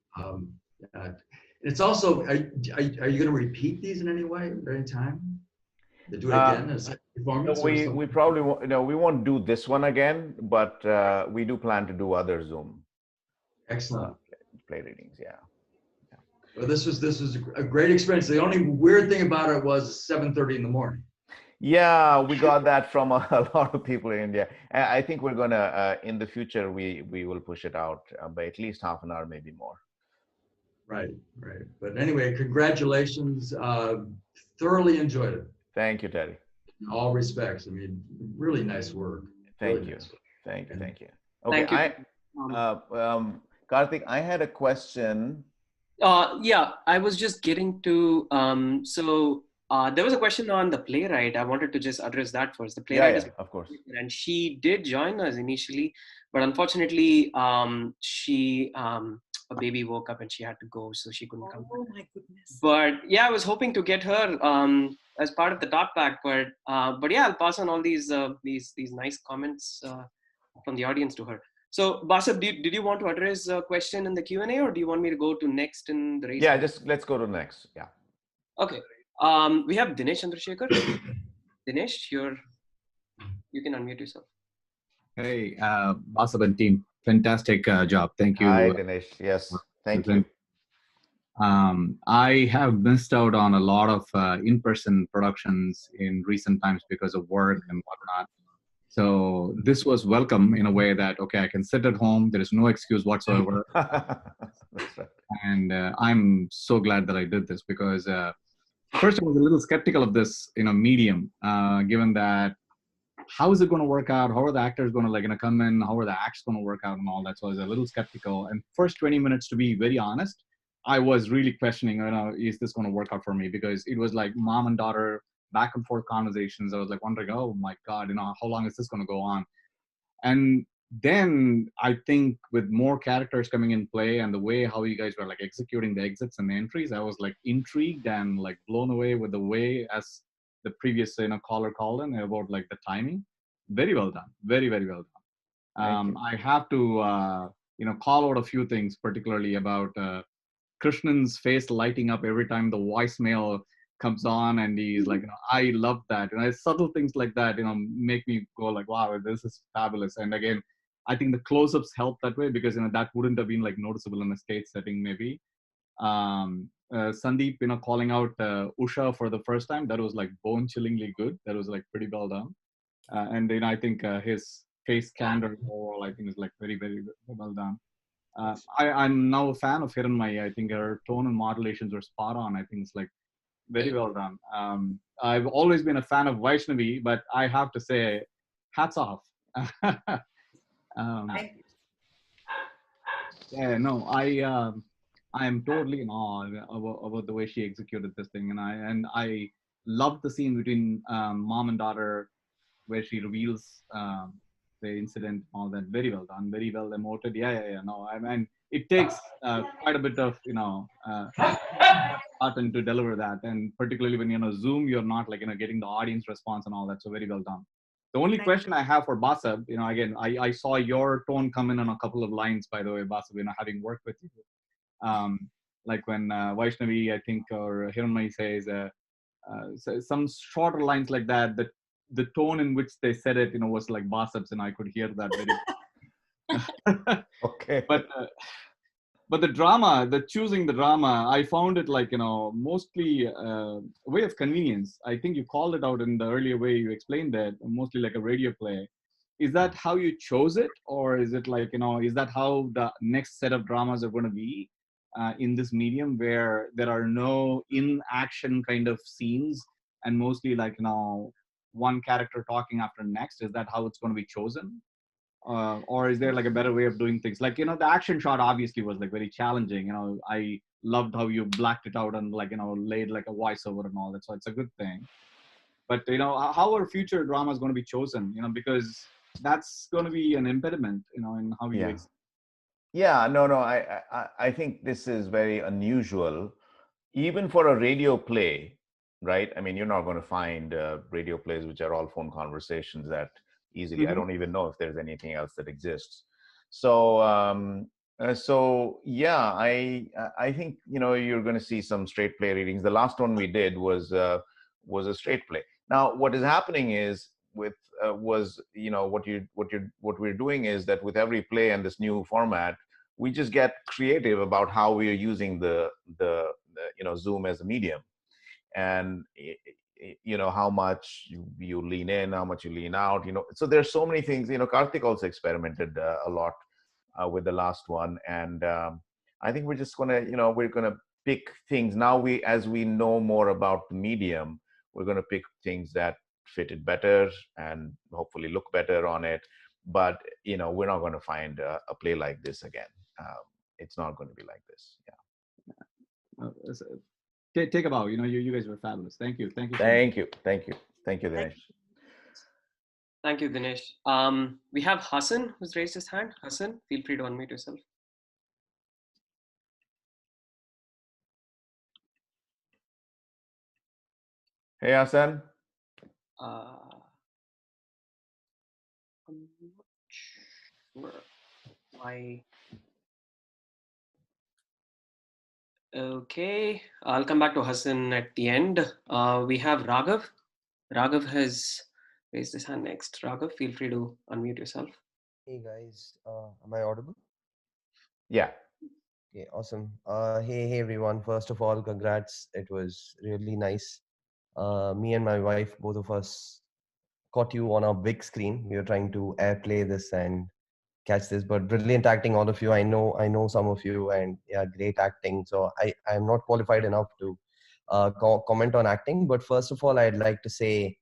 It's also, are you going to repeat these in any way at any time? To do it again as a performance? We probably won't, we won't do this one again, but we do plan to do other Zoom. Excellent. Play readings, yeah. Well, this was a great experience. The only weird thing about it was 7:30 in the morning. Yeah, we got that from a lot of people in India. I think we're gonna in the future we will push it out by at least half an hour, maybe more. Right. But anyway, congratulations. Thoroughly enjoyed it. Thank you, Teddy. In all respects. I mean, really nice work. Thank Really you. nice work. Thank you. Okay, Thank you. Karthik, I had a question. Yeah, I was just getting to, there was a question on the playwright. I wanted to just address that first. The playwright is, of course. And she did join us initially, but unfortunately, a baby woke up and she had to go, so she couldn't come. Oh my goodness. But yeah, I was hoping to get her as part of the talk back, but yeah, I'll pass on all these nice comments from the audience to her. So Basab, did you want to address a question in the Q&A, or do you want me to go to next in the race? Yeah, just let's go to next. Yeah. Okay. We have Dinesh Chandrasekhar. Dinesh, you can unmute yourself. Hey, Basab and team, fantastic job. Thank you. Hi, Dinesh. Yes, thank you. I have missed out on a lot of in-person productions in recent times because of work and whatnot. So this was welcome in a way that, okay, I can sit at home. There is no excuse whatsoever. That's right. And I'm so glad that I did this because first I was a little skeptical of this, medium, given that how is it going to work out? How are the actors going to come in? How are the acts going to work out and all that? So I was a little skeptical. And first 20 minutes, to be very honest, I was really questioning, is this going to work out for me? Because it was like mom and daughter back and forth conversations. I was like wondering, oh my God, how long is this going to go on? And then I think with more characters coming in play and the way how you guys were executing the exits and the entries, I was intrigued and blown away with the way, as the previous caller called in about the timing. Very well done. Very, very well done. I have to call out a few things, particularly about Krishnan's face lighting up every time the voicemail comes on, and he's like, I love that. And subtle things like that, make me go wow, this is fabulous. And again, I think the close-ups help that way because that wouldn't have been noticeable in a stage setting maybe. Sandeep, calling out Usha for the first time, that was bone-chillingly good. That was pretty well done. And then I think his face candor overall, I think is very, very well done. I'm now a fan of Hiranmai. I think her tone and modulations are spot on. I think it's very well done. I've always been a fan of Vaishnavi, but I have to say, hats off. Yeah, no, I am totally in awe about the way she executed this thing, and I love the scene between mom and daughter where she reveals the incident, all that. Very well done, very well emoted. Yeah. No, I mean, it takes quite a bit of art to deliver that, and particularly when Zoom, you're not getting the audience response and all that. So very well done. The only question I have for Basab, again, I saw your tone come in on a couple of lines, by the way, Basab, having worked with you. When Vaishnavi, I think, or Hiranmai says some shorter lines like that, the tone in which they said it, was like Basab's, and I could hear that very okay. But the drama, choosing the drama, I found it mostly a way of convenience. I think you called it out in the earlier way you explained that, mostly like a radio play. Is that how you chose it? Or is it is that how the next set of dramas are going to be in this medium where there are no in-action kind of scenes and mostly one character talking after next? Is that how it's going to be chosen? Or is there a better way of doing things? The action shot obviously was very challenging. I loved how you blacked it out and laid a voiceover and all that. So it's a good thing. But how are future dramas going to be chosen? Because that's going to be an impediment, in how you. Yeah. No. I think this is very unusual, even for a radio play, right? I mean, you're not going to find radio plays which are all phone conversations that easily. I don't even know if there's anything else that exists. So So yeah, I think you're going to see some straight play readings. The last one we did was a straight play. Now what is happening is with was what we're doing is that with every play and this new format, we just get creative about how we are using the Zoom as a medium, and how much you lean in, how much you lean out. So there's so many things. Karthik also experimented a lot with the last one, and I think we're just gonna pick things now. As we know more about the medium, we're gonna pick things that fit it better and hopefully look better on it. But we're not going to find a play like this again. It's not going to be like this. Take a bow. You guys were fabulous. Thank you. Thank you, Dinesh. Thank you, Dinesh. We have Hassan who's raised his hand. Hassan, feel free to unmute yourself. Hey, Hassan. I'm not sure why. Okay, I'll come back to Hassan at the end. We have Raghav. Raghav has raised his hand next. Raghav, feel free to unmute yourself. Hey guys, am I audible? Yeah. Okay, awesome. Hey everyone. First of all, congrats. It was really nice. Me and my wife, both of us, caught you on a big screen. We were trying to airplay this and catch this, but brilliant acting, all of you. I know some of you, and yeah, great acting. So I'm not qualified enough to comment on acting, but first of all, I'd like to say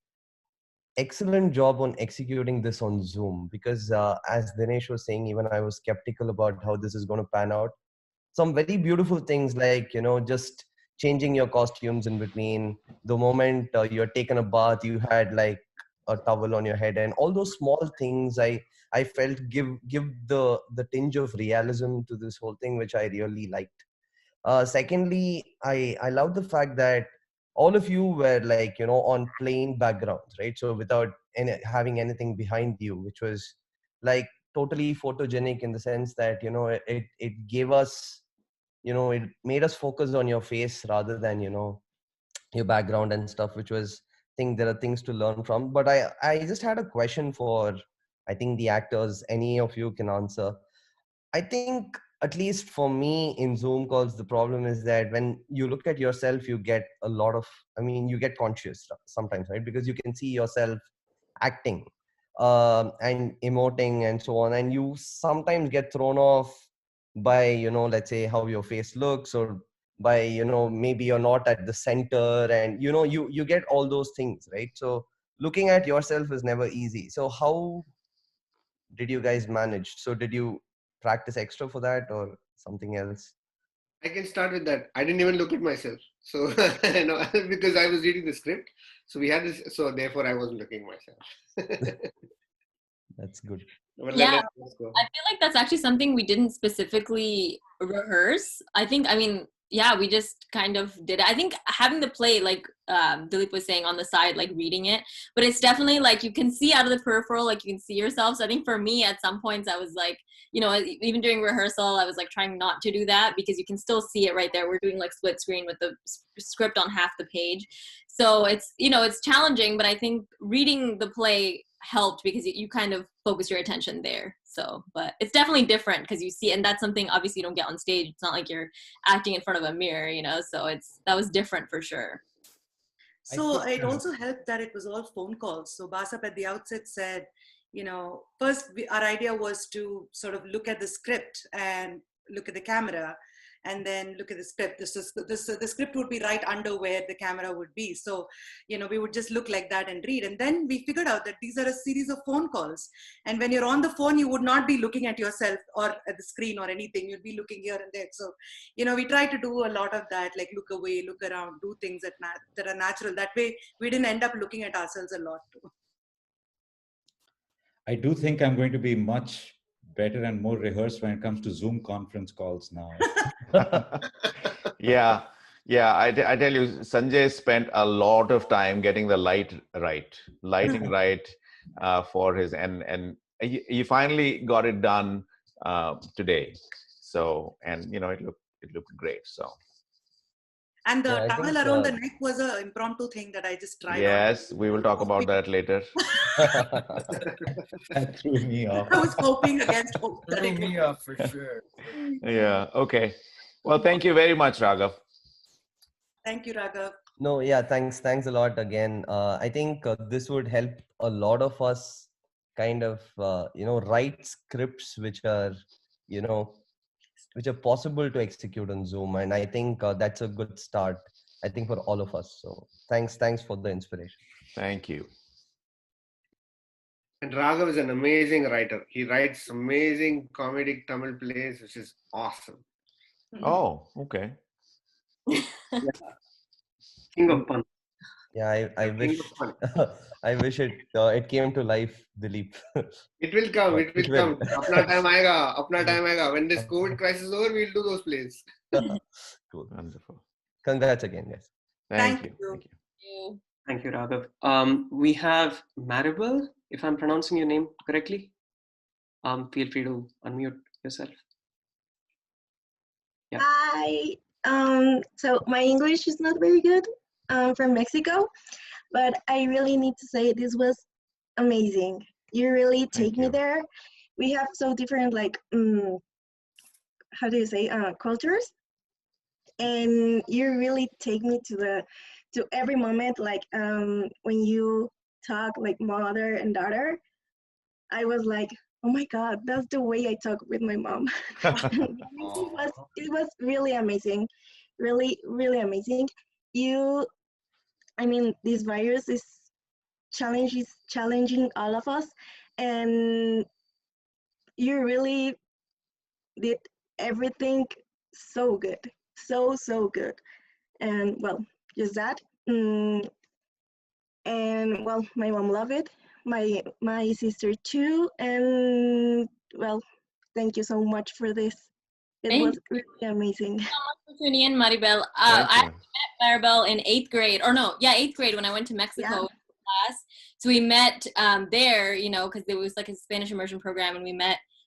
excellent job on executing this on Zoom, because as Dinesh was saying, even I was skeptical about how this is going to pan out. Some very beautiful things, like just changing your costumes in between. The moment you're taken a bath, you had like a towel on your head, and all those small things I felt give the tinge of realism to this whole thing, which I really liked. Secondly, I love the fact that all of you were like on plain backgrounds, right? So without having anything behind you, which was like totally photogenic, in the sense that it gave us, it made us focus on your face rather than your background and stuff, which was, I think there are things to learn from. But I just had a question for, I think, the actors. Any of you can answer. I think, at least for me in Zoom calls, the problem is that when you look at yourself, you get a lot of, you get conscious sometimes, right? Because you can see yourself acting and emoting and so on. And you sometimes get thrown off by, let's say how your face looks, or by, maybe you're not at the center, and, you get all those things, right? So looking at yourself is never easy. So how did you guys manage? So did you practice extra for that or something else? I can start with that. I didn't even look at myself. So, because I was reading the script. So we had this, so therefore I wasn't looking at myself. That's good. Yeah, I feel like that's actually something we didn't specifically rehearse. Yeah, we just kind of did it. I think having the play, like Dilip was saying, on the side, like reading it, but it's definitely like you can see out of the peripheral, like you can see yourself. So I think for me, at some points, I was like, even during rehearsal, I was like trying not to do that, because you can still see it right there. We're doing like split screen with the script on half the page. So it's, it's challenging, but I think reading the play helped, because you kind of focus your attention there. So, but it's definitely different because you see, and that's something obviously you don't get on stage. It's not like you're acting in front of a mirror, so that was different for sure. So it also helped that it was all phone calls. So Basab at the outset said, first our idea was to sort of look at the script and look at the camera, and then look at the script. The script would be right under where the camera would be. So, we would just look like that and read. And then we figured out that these are a series of phone calls. And when you're on the phone, you would not be looking at yourself or at the screen or anything. You'd be looking here and there. So, we try to do a lot of that, like look away, look around, do things that are natural. That way, we didn't end up looking at ourselves a lot too. I do think I'm going to be much better and more rehearsed when it comes to Zoom conference calls now. Yeah. I tell you, Sanjay spent a lot of time getting the lighting right for his, and he finally got it done today. So, and you know, it looked great. So And the Yeah, I towel think around the neck was an impromptu thing that I just tried on. yes, we will talk about that later. That threw me off. I was hoping against hope. Threw me up for sure. Yeah. Okay. Well, thank you very much, Raghav. Thank you, Raghav. No, yeah, thanks a lot again. I think this would help a lot of us kind of write scripts which are which are possible to execute on Zoom, and I think that's a good start, I think, for all of us. So thanks for the inspiration. Thank you. And Raghav is an amazing writer. He writes amazing comedic Tamil plays, which is awesome. Oh, okay. King of fun. Yeah, I wish I wish it came to life, Dilip. It will come. It will come. Apna time aayega. Apna time aayega. When this COVID crisis is over, we'll do those plays. Cool. Wonderful. Congrats again, guys. Thank you. Thank you. Thank you, Raghav. We have Maribel, if I'm pronouncing your name correctly. Feel free to unmute yourself. Yeah. Hi. So my English is not very good. I'm from Mexico, but I really need to say this was amazing. You really take me there. We have so different, like, how do you say, cultures, and you really take me to every moment. Like, when you talk like mother and daughter, I was like, oh my God, that's the way I talk with my mom. It was really amazing, really, really amazing. This virus is challenging all of us, and you really did everything so good, so good. And well, just that. And well, my mom loved it, my sister too, and well, thank you so much for this. It was really amazing. Thank you so much for tuning in, Maribel. I met Maribel in 8th grade, 8th grade when I went to Mexico class. So we met there, because there was like a Spanish immersion program, and we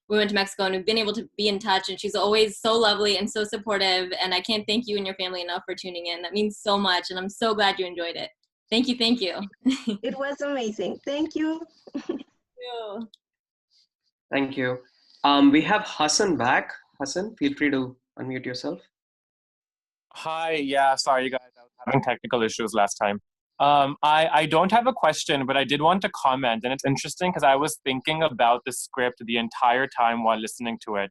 went to Mexico, and we've been able to be in touch, and she's always so lovely and so supportive, and I can't thank you and your family enough for tuning in. That means so much, and I'm so glad you enjoyed it. Thank you. It was amazing. Thank you. Thank you. We have Hassan back. Hassan, feel free to unmute yourself. Hi, yeah, sorry you guys, I was having technical issues last time. I don't have a question, but I did want to comment, and it's interesting because I was thinking about the script the entire time while listening to it.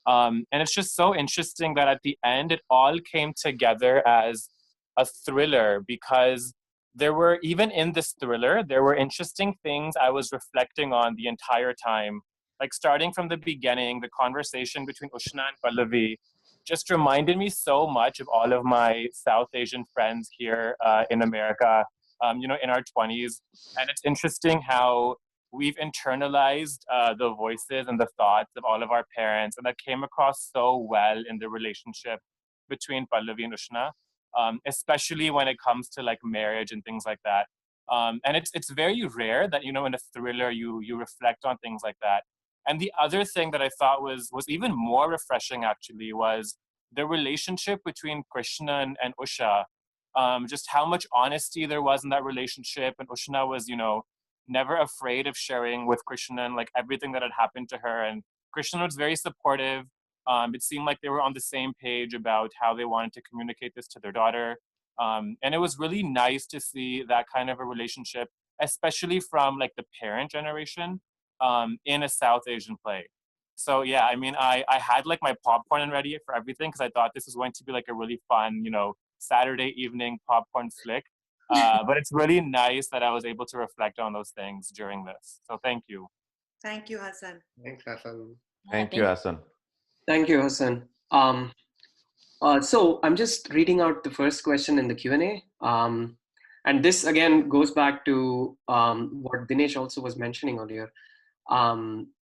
And it's just so interesting that at the end, it all came together as a thriller, because there were, even in this thriller, there were interesting things I was reflecting on the entire time. Like starting from the beginning, the conversation between Ushna and Pallavi just reminded me so much of all of my South Asian friends here in America, in our 20s. And it's interesting how we've internalized the voices and the thoughts of all of our parents, and that came across so well in the relationship between Pallavi and Ushna, especially when it comes to like marriage and things like that. And it's very rare that, in a thriller you reflect on things like that. And the other thing that I thought was even more refreshing actually was the relationship between Krishna and Usha. Just how much honesty there was in that relationship, and Ushna was, never afraid of sharing with Krishna and like everything that had happened to her. And Krishna was very supportive. It seemed like they were on the same page about how they wanted to communicate this to their daughter. And it was really nice to see that kind of a relationship, especially from like the parent generation, in a South Asian play. So yeah, I had like my popcorn and ready for everything because I thought this was going to be like a really fun, Saturday evening popcorn flick. But it's really nice that I was able to reflect on those things during this. So thank you. Thank you, Hassan. Thanks, Hassan. Thank you, Hassan. Thank you, Hassan. So I'm just reading out the first question in the Q&A. And this again goes back to what Dinesh also was mentioning earlier.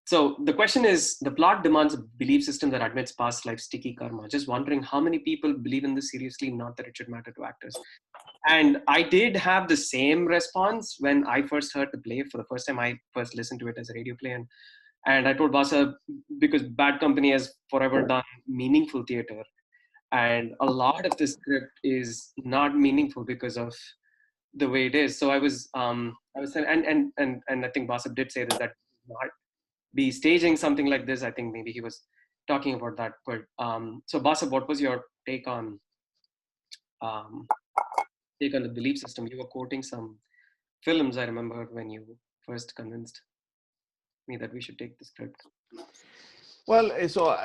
So the question is, the plot demands a belief system that admits past life sticky karma. Just wondering how many people believe in this seriously, not that it should matter to actors. And I did have the same response when I first heard the play for the first time. I first listened to it as a radio play, and And I told Basab, because Bad Company has forever done meaningful theater, and a lot of the script is not meaningful because of the way it is. So I was saying, and I think Basab did say this, that not be staging something like this. I think maybe he was talking about that. But so Basab, what was your take on the belief system? You were quoting some films, I remember, when you first convinced me that we should take the script. Well, so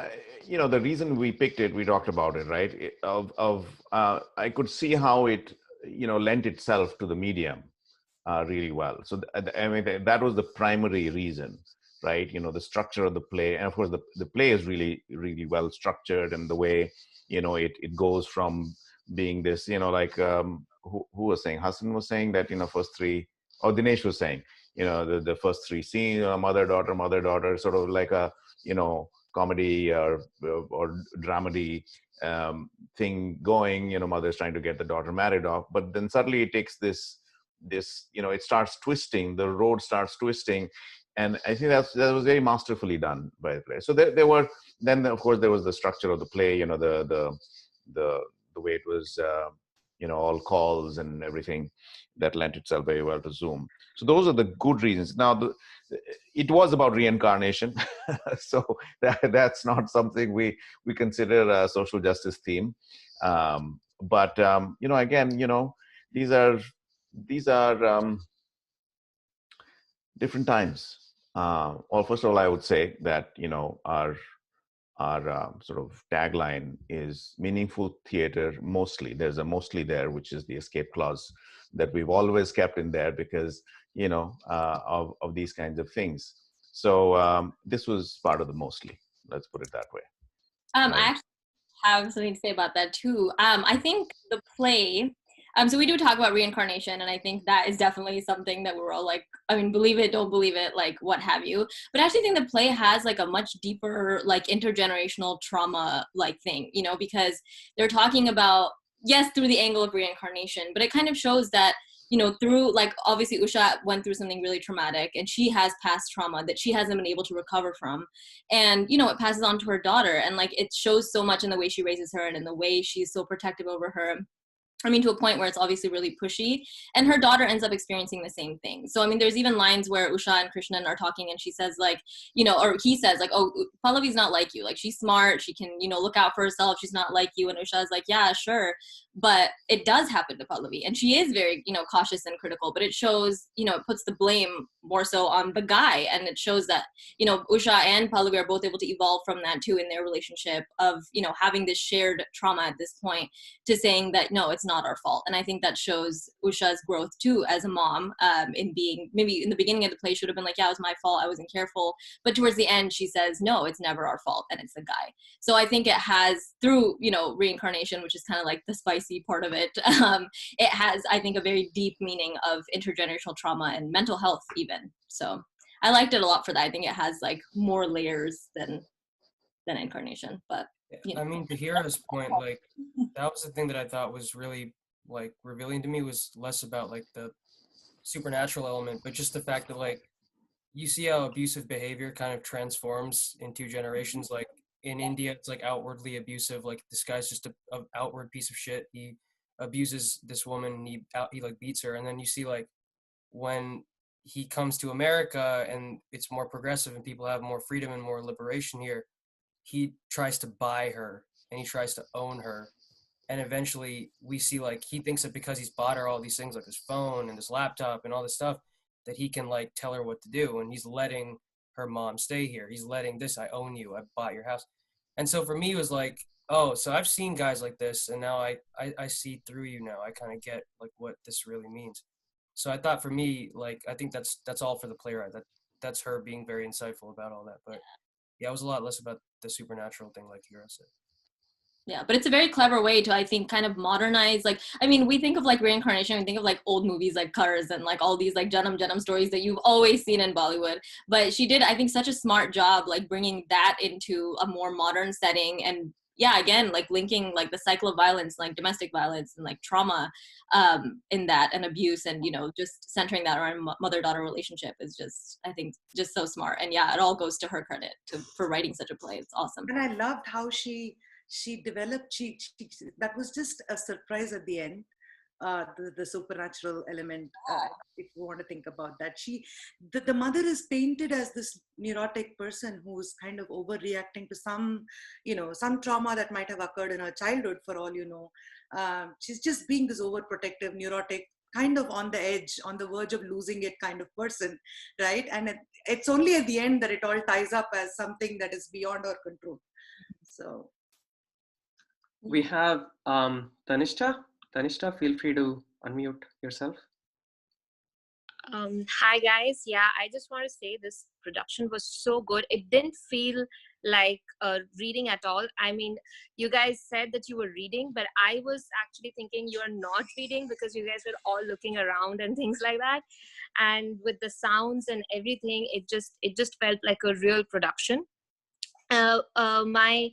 the reason we picked it, we talked about it, right? I could see how it lent itself to the medium really well. So I mean that was the primary reason, right? The structure of the play, and of course the play is really really well structured, and the way it goes from being this like who was saying, Hassan was saying that first three, or Dinesh was saying the first three scenes, mother daughter, sort of like a comedy or dramedy thing going. Mother's trying to get the daughter married off, but then suddenly it takes this it starts twisting, the road starts twisting, and I think that was very masterfully done by the play. So there were, then of course there was the structure of the play, the way it was all calls and everything that lent itself very well to Zoom. So those are the good reasons. Now it was about reincarnation, so that's not something we consider a social justice theme, but again, these are different times. Well, first of all, I would say that our sort of tagline is meaningful theater mostly. There's a mostly there, which is the escape clause that we've always kept in there because of these kinds of things. So this was part of the mostly. Let's put it that way. I actually have something to say about that too. I think the play. So we do talk about reincarnation, and I think that is definitely something that we're all like, I mean, believe it, don't believe it, like what have you. But I actually think the play has like a much deeper, like intergenerational trauma like thing, because they're talking about, yes, through the angle of reincarnation, but it kind of shows that, through, like, obviously Usha went through something really traumatic, and she has past trauma that she hasn't been able to recover from. And, it passes on to her daughter, and like it shows so much in the way she raises her and in the way she's so protective over her. I mean, to a point where it's obviously really pushy, and her daughter ends up experiencing the same thing. So, I mean, there's even lines where Usha and Krishnan are talking, and she says, like, or he says, like, oh, Pallavi's not like you. Like, she's smart. She can, look out for herself. She's not like you. And Usha's like, yeah, sure. But it does happen to Pallavi. And she is very, cautious and critical. But it shows, it puts the blame more so on the guy. And it shows that, Usha and Pallavi are both able to evolve from that, too, in their relationship of, having this shared trauma at this point, to saying that, no, it's not our fault. And I think that shows Usha's growth too as a mom, in being, maybe in the beginning of the play, she would have been like, yeah, it was my fault, I wasn't careful. But towards the end, she says, no, it's never our fault, and it's the guy. So I think it has, through, reincarnation, which is kind of like the spicy part of it, it has, I think, a very deep meaning of intergenerational trauma and mental health even. So I liked it a lot for that. I think it has like more layers than incarnation. But I mean, to Hira's point, like, that was the thing that I thought was really, like, revealing to me, was less about, like, the supernatural element, but just the fact that, like, you see how abusive behavior kind of transforms in 2 generations. Like, in India, it's, like, outwardly abusive. Like, this guy's just a outward piece of shit. He abuses this woman, and he, like, beats her. And then you see, like, when he comes to America and it's more progressive and people have more freedom and more liberation here, he tries to buy her and he tries to own her. And eventually we see, like, he thinks that because he's bought her all these things, like this phone and this laptop and all this stuff, that he can, like, tell her what to do. And he's letting her mom stay here. He's letting this, I own you, I bought your house. And so for me, it was like, oh, so I've seen guys like this, and now I see through you now. I kind of get, like, what this really means. So I thought for me, like, I think that's all for the playwright. That's her being very insightful about all that. But yeah, it was a lot less about the supernatural thing, like Hira said. Yeah, but it's a very clever way to, I think, kind of modernize, like, I mean, we think of, like, reincarnation, we think of, like, old movies like Cars and, like, all these, like, Janam stories that you've always seen in Bollywood. But she did, I think, such a smart job, like, bringing that into a more modern setting and yeah, again, like linking like the cycle of violence, like domestic violence and like trauma in that, and abuse, and just centering that around mother-daughter relationship is just, I think, just so smart. And yeah, it all goes to her credit for writing such a play. It's awesome. And I loved how she developed, that was just a surprise at the end. The supernatural element, if you want to think about that, the mother is painted as this neurotic person who's kind of overreacting to some trauma that might have occurred in her childhood, for all you know. She's just being this overprotective, neurotic, kind of on the edge, on the verge of losing it kind of person, right? And it's only at the end that it all ties up as something that is beyond our control. So we have Tanishta. Tanishta, feel free to unmute yourself. Hi guys. Yeah, I just want to say this production was so good. It didn't feel like reading at all. I mean, you guys said that you were reading, but I was actually thinking you are not reading, because you guys were all looking around and things like that. And with the sounds and everything, it just felt like a real production. My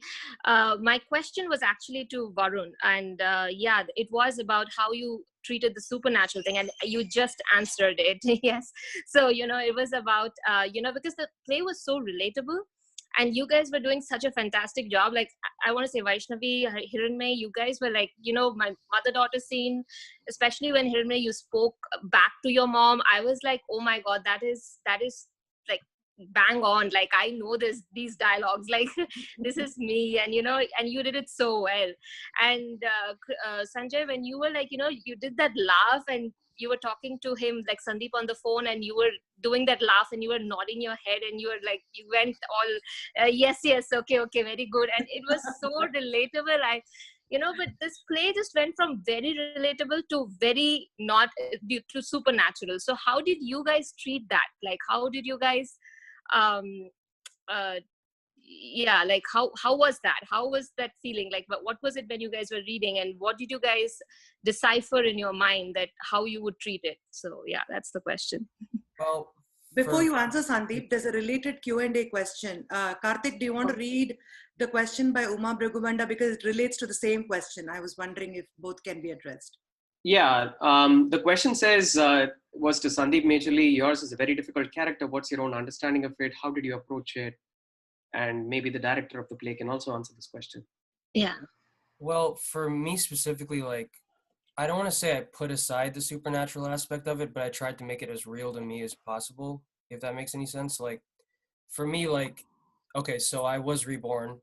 question was actually to Varun, and yeah, it was about how you treated the supernatural thing, and you just answered it. Yes, so it was about because the play was so relatable, and you guys were doing such a fantastic job. Like, I want to say Vaishnavi, Hiranmay, you guys were like, my mother-daughter scene, especially when Hiranmay, you spoke back to your mom. I was like, oh my god, that is like bang on. Like, I know these dialogues, like this is me, and and you did it so well. And Sanjay, when you were like, you did that laugh, and you were talking to him like Sandeep on the phone, and you were doing that laugh, and you were nodding your head, and you were like, you went all yes, okay, very good. And it was so relatable. But this play just went from very relatable to very not to supernatural. So how did you guys treat that? Like, how did you guys yeah, like how was that feeling? Like, but what was it when you guys were reading, and what did you guys decipher in your mind that how you would treat it? So yeah, that's the question. Well, before you answer, Sandeep, there's a related Q&A question. Karthik, do you want to read the question by Uma Bragubanda, because it relates to the same question? I was wondering if both can be addressed. Yeah, the question says, was to Sandeep majorly, yours is a very difficult character. What's your own understanding of it? How did you approach it? And maybe the director of the play can also answer this question. Yeah. Well, for me specifically, like, I don't want to say I put aside the supernatural aspect of it, but I tried to make it as real to me as possible, if that makes any sense. Like, for me, like, okay, so I was reborn.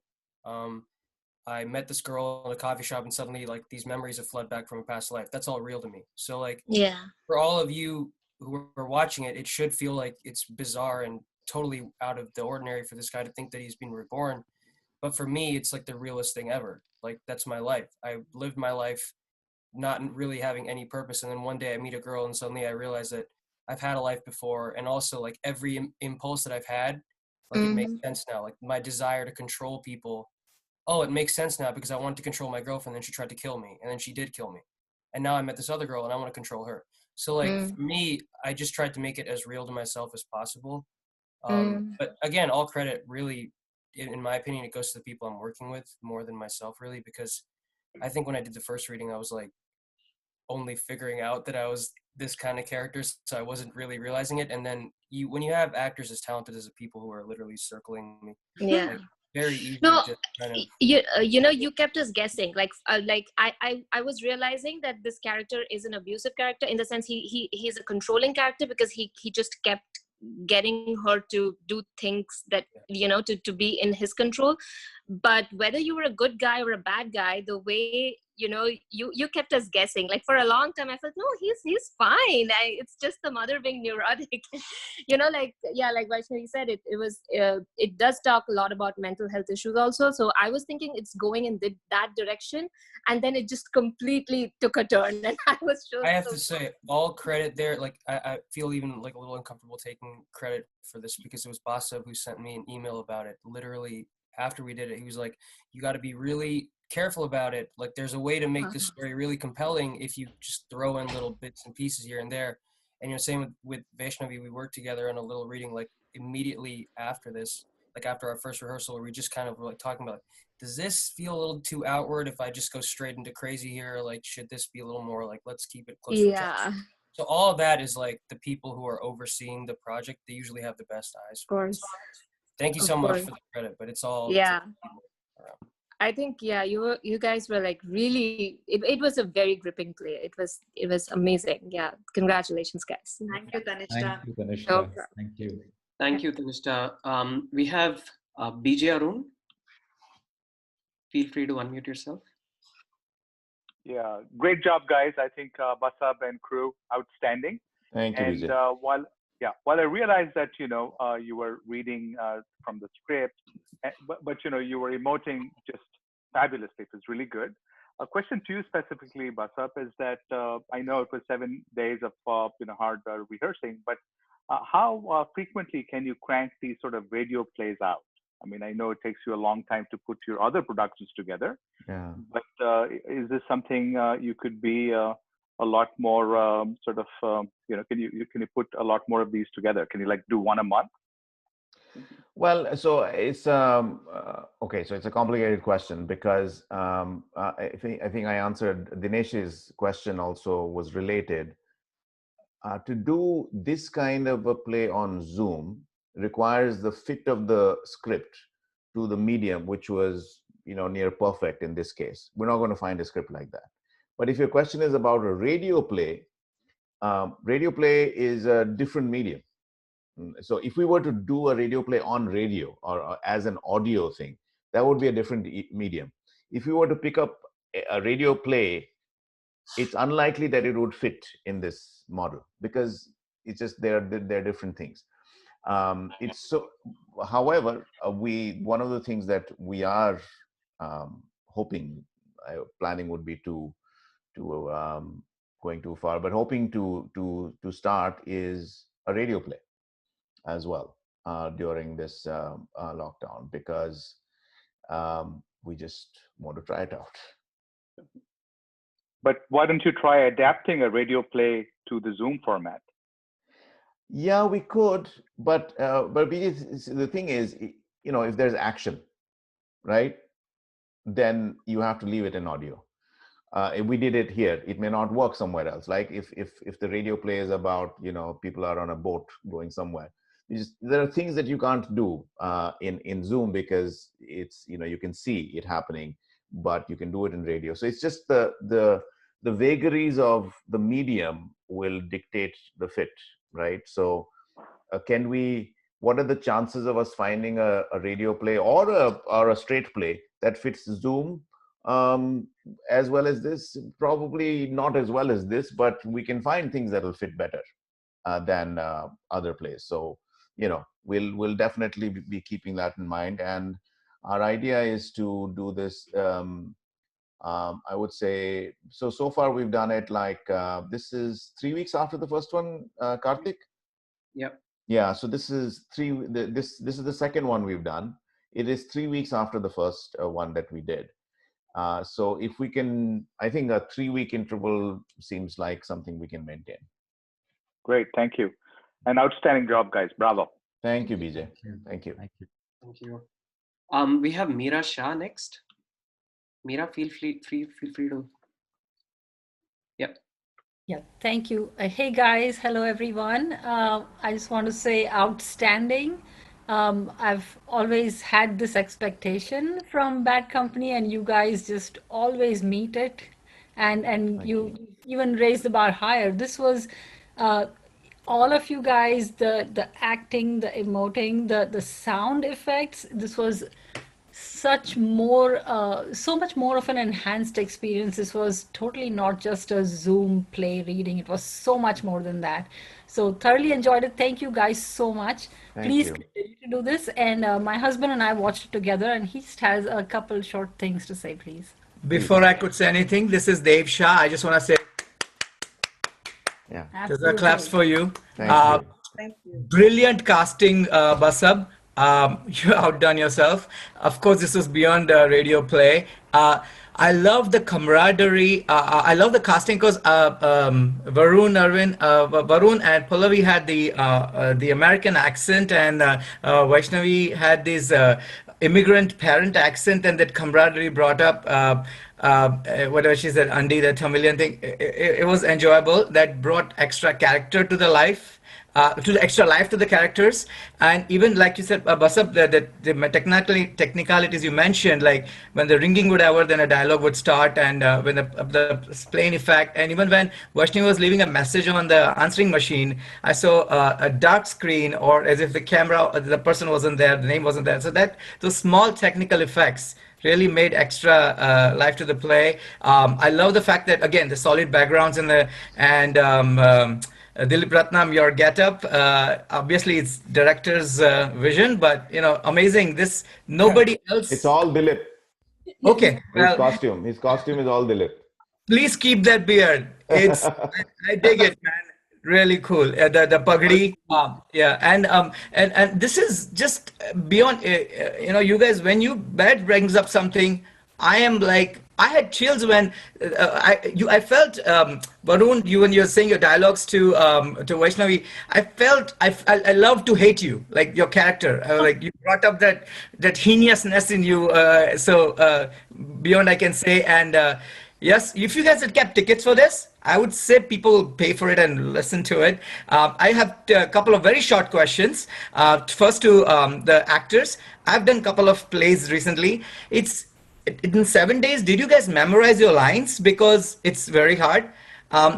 I met this girl in a coffee shop, and suddenly, like, these memories have flooded back from a past life. That's all real to me. So, like, yeah, for all of you who are watching it, it should feel like it's bizarre and totally out of the ordinary for this guy to think that he's been reborn. But for me, it's like the realest thing ever. Like, that's my life. I lived my life not really having any purpose, and then one day I meet a girl, and suddenly I realize that I've had a life before, and also, like, every impulse that I've had, like, it makes sense now. Like, my desire to control people, oh, it makes sense now because I wanted to control my girlfriend, and she tried to kill me, and then she did kill me, and now I met this other girl, and I want to control her. So, like, for me, I just tried to make it as real to myself as possible. But again, all credit really, in my opinion, it goes to the people I'm working with more than myself, really, because I think when I did the first reading, I was like only figuring out that I was this kind of character, so I wasn't really realizing it. And then when you have actors as talented as the people who are literally circling me, yeah, like, very easy no, to just kind of you kept us guessing. Like I was realizing that this character is an abusive character, in the sense he's a controlling character, because he just kept getting her to do things that to be in his control. But whether you were a good guy or a bad guy, the way you kept us guessing. Like, for a long time I thought, no, he's fine. It's just the mother being neurotic. Like, yeah, like Vaishnavi said, it does talk a lot about mental health issues also. So I was thinking it's going in that direction, and then it just completely took a turn, and I was just, I have to say, all credit there. Like, I feel even like a little uncomfortable taking credit for this, because it was Basab who sent me an email about it. Literally after we did it, he was like, you got to be really careful about it. Like, there's a way to make this story really compelling if you just throw in little bits and pieces here and there. And same with Vaishnavi, we worked together on a little reading, like, immediately after this. like after our first rehearsal, where we just kind of were like talking about, does this feel a little too outward if I just go straight into crazy here? Like, should this be a little more like, let's keep it close to the chest? Yeah. So all of that is like the people who are overseeing the project, they usually have the best eyes. Of course. Thank you so much for the credit, but it's all Yeah. I think you guys were like really it was a very gripping play. It was amazing. Yeah. Congratulations, guys. Thank you, Tanishta. Thank you, Tanishta. No problem. Thank you. Thank you, Tanishta. We have BJ Arun. Feel free to unmute yourself. Yeah, great job, guys. I think Basab and crew, outstanding. Thank you, and Vijay. While I realized that you were reading from the script, but you were emoting just fabulously. It was really good. A question to you specifically, Basab, is that I know it was 7 days of hard rehearsing, but how frequently can you crank these sort of radio plays out? I mean, I know it takes you a long time to put your other productions together. Yeah. But is this something you could be a lot more can you put a lot more of these together? Can you like do one a month? Well, so it's okay. So it's a complicated question because I think I answered Dinesh's question. Also was related to do this kind of a play on Zoom requires the fit of the script to the medium, which was near perfect in this case. We're not going to find a script like that. But if your question is about a radio play is a different medium. So if we were to do a radio play on radio or as an audio thing, that would be a different medium. If we were to pick up a radio play, it's unlikely that it would fit in this model because it's just they're different things. It's so. However, one of the things that we are hoping, planning would be to going too far, but hoping to start is a radio play as well during this lockdown because we just want to try it out. But why don't you try adapting a radio play to the Zoom format? Yeah, we could, but the thing is, if there's action, right, then you have to leave it in audio. If we did it here, it may not work somewhere else. Like if the radio play is about people are on a boat going somewhere, there are things that you can't do in Zoom because it's you can see it happening, but you can do it in radio. So it's just the vagaries of the medium will dictate the fit. Right. So what are the chances of us finding a radio play or a straight play that fits Zoom as well as this? Probably not as well as this, but we can find things that will fit better than other plays. So, we'll definitely be keeping that in mind. And our idea is to do this, I would say, so far we've done it like, this is 3 weeks after the first one, Karthik? Yep. Yeah, so this is this is the second one we've done. It is 3 weeks after the first one that we did. So if we can, I think a 3-week interval seems like something we can maintain. Great, thank you. An outstanding job, guys. Bravo. Thank you, BJ. Thank you. Thank you. We have Meera Shah next. Meera, feel free to. Yep. Yeah, thank you. Hey guys, hello everyone. I just want to say outstanding. I've always had this expectation from Bad Company, and you guys just always meet it, and you even raised the bar higher. This was all of you guys, the acting, the emoting, the sound effects. This was so much more of an enhanced experience. This was totally not just a Zoom play reading. It was so much more than that. So thoroughly enjoyed it. Thank you guys so much. Please continue to do this. And my husband and I watched it together, and he just has a couple short things to say, please. Before I could say anything, this is Dave Shah. I just want to say, those are claps for you. Thank you. Brilliant casting, Basab. You outdone yourself. Of course, this was beyond a radio play. I love the camaraderie. I love the casting because Varun and Pallavi had the American accent, and Vaishnavi had this immigrant parent accent, and that camaraderie brought up whatever she said, Andy, the Tamilian thing. It was enjoyable. That brought extra character to the life. To the extra life to the characters, and even like you said, Basab, the technicalities you mentioned, like when the ringing would hour, then a dialogue would start, and when the plane effect, and even when Vaishnavi was leaving a message on the answering machine, I saw a dark screen, or as if the camera, the person wasn't there, the name wasn't there. So that those small technical effects really made extra life to the play. I love the fact that again the solid backgrounds in the and. Dilip Ratnam, your getup. Obviously, it's director's vision, but amazing. This nobody else. It's all Dilip. Okay, His costume. His costume is all Dilip. Please keep that beard. It's I dig it, man. Really cool. The pagdi. Yeah, and this is just beyond. You guys, when you Bad brings up something, I am like I had chills when I felt Varun, when you're saying your dialogues to Vaishnavi, I felt I love to hate you, like your character, like you brought up that heinousness in you. Beyond I can say, and yes, if you guys had kept tickets for this, I would say people pay for it and listen to it. I have a couple of very short questions. First to the actors. I've done a couple of plays recently. It's in 7 days. Did you guys memorize your lines? Because it's very hard.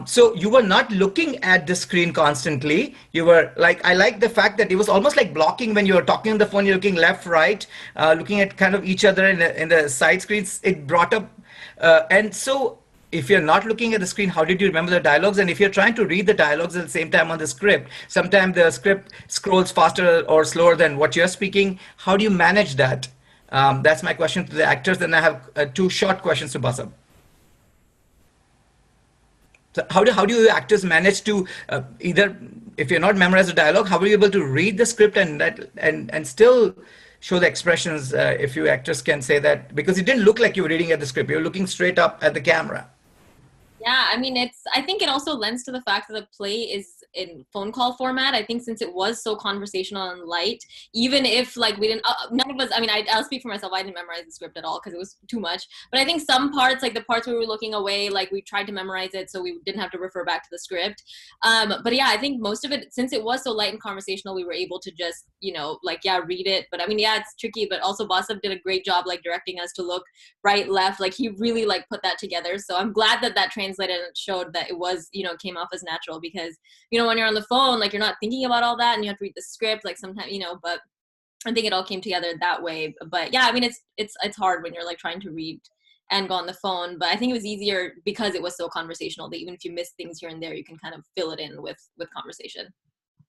So you were not looking at the screen constantly. You were like, I like the fact that it was almost like blocking when you were talking on the phone. You're looking left, right, looking at kind of each other in the side screens. It brought up, and so if you're not looking at the screen, how did you remember the dialogues? And if you're trying to read the dialogues at the same time on the script, sometimes the script scrolls faster or slower than what you're speaking. How do you manage that? That's my question to the actors. Then I have two short questions to Basab. So how do you actors manage to either, if you're not memorize the dialogue, how are you able to read the script and still show the expressions? If you actors can say that, because it didn't look like you were reading at the script, you were looking straight up at the camera. Yeah, I mean, I think it also lends to the fact that the play is in phone call format. I think since it was so conversational and light, even if like we didn't, none of us, I mean, I'll speak for myself. I didn't memorize the script at all because it was too much. But I think some parts, like the parts where we were looking away, like we tried to memorize it so we didn't have to refer back to the script. But yeah, I think most of it, since it was so light and conversational, we were able to just, read it. But I mean, yeah, it's tricky, but also Basab did a great job, like directing us to look right, left. Like he really like put that together. So I'm glad that translated and showed that it was, came off as natural, because, when you're on the phone, like you're not thinking about all that and you have to read the script, like sometimes, but I think it all came together that way. But yeah, I mean, it's hard when you're like trying to read and go on the phone, but I think it was easier because it was so conversational that even if you miss things here and there, you can kind of fill it in with conversation.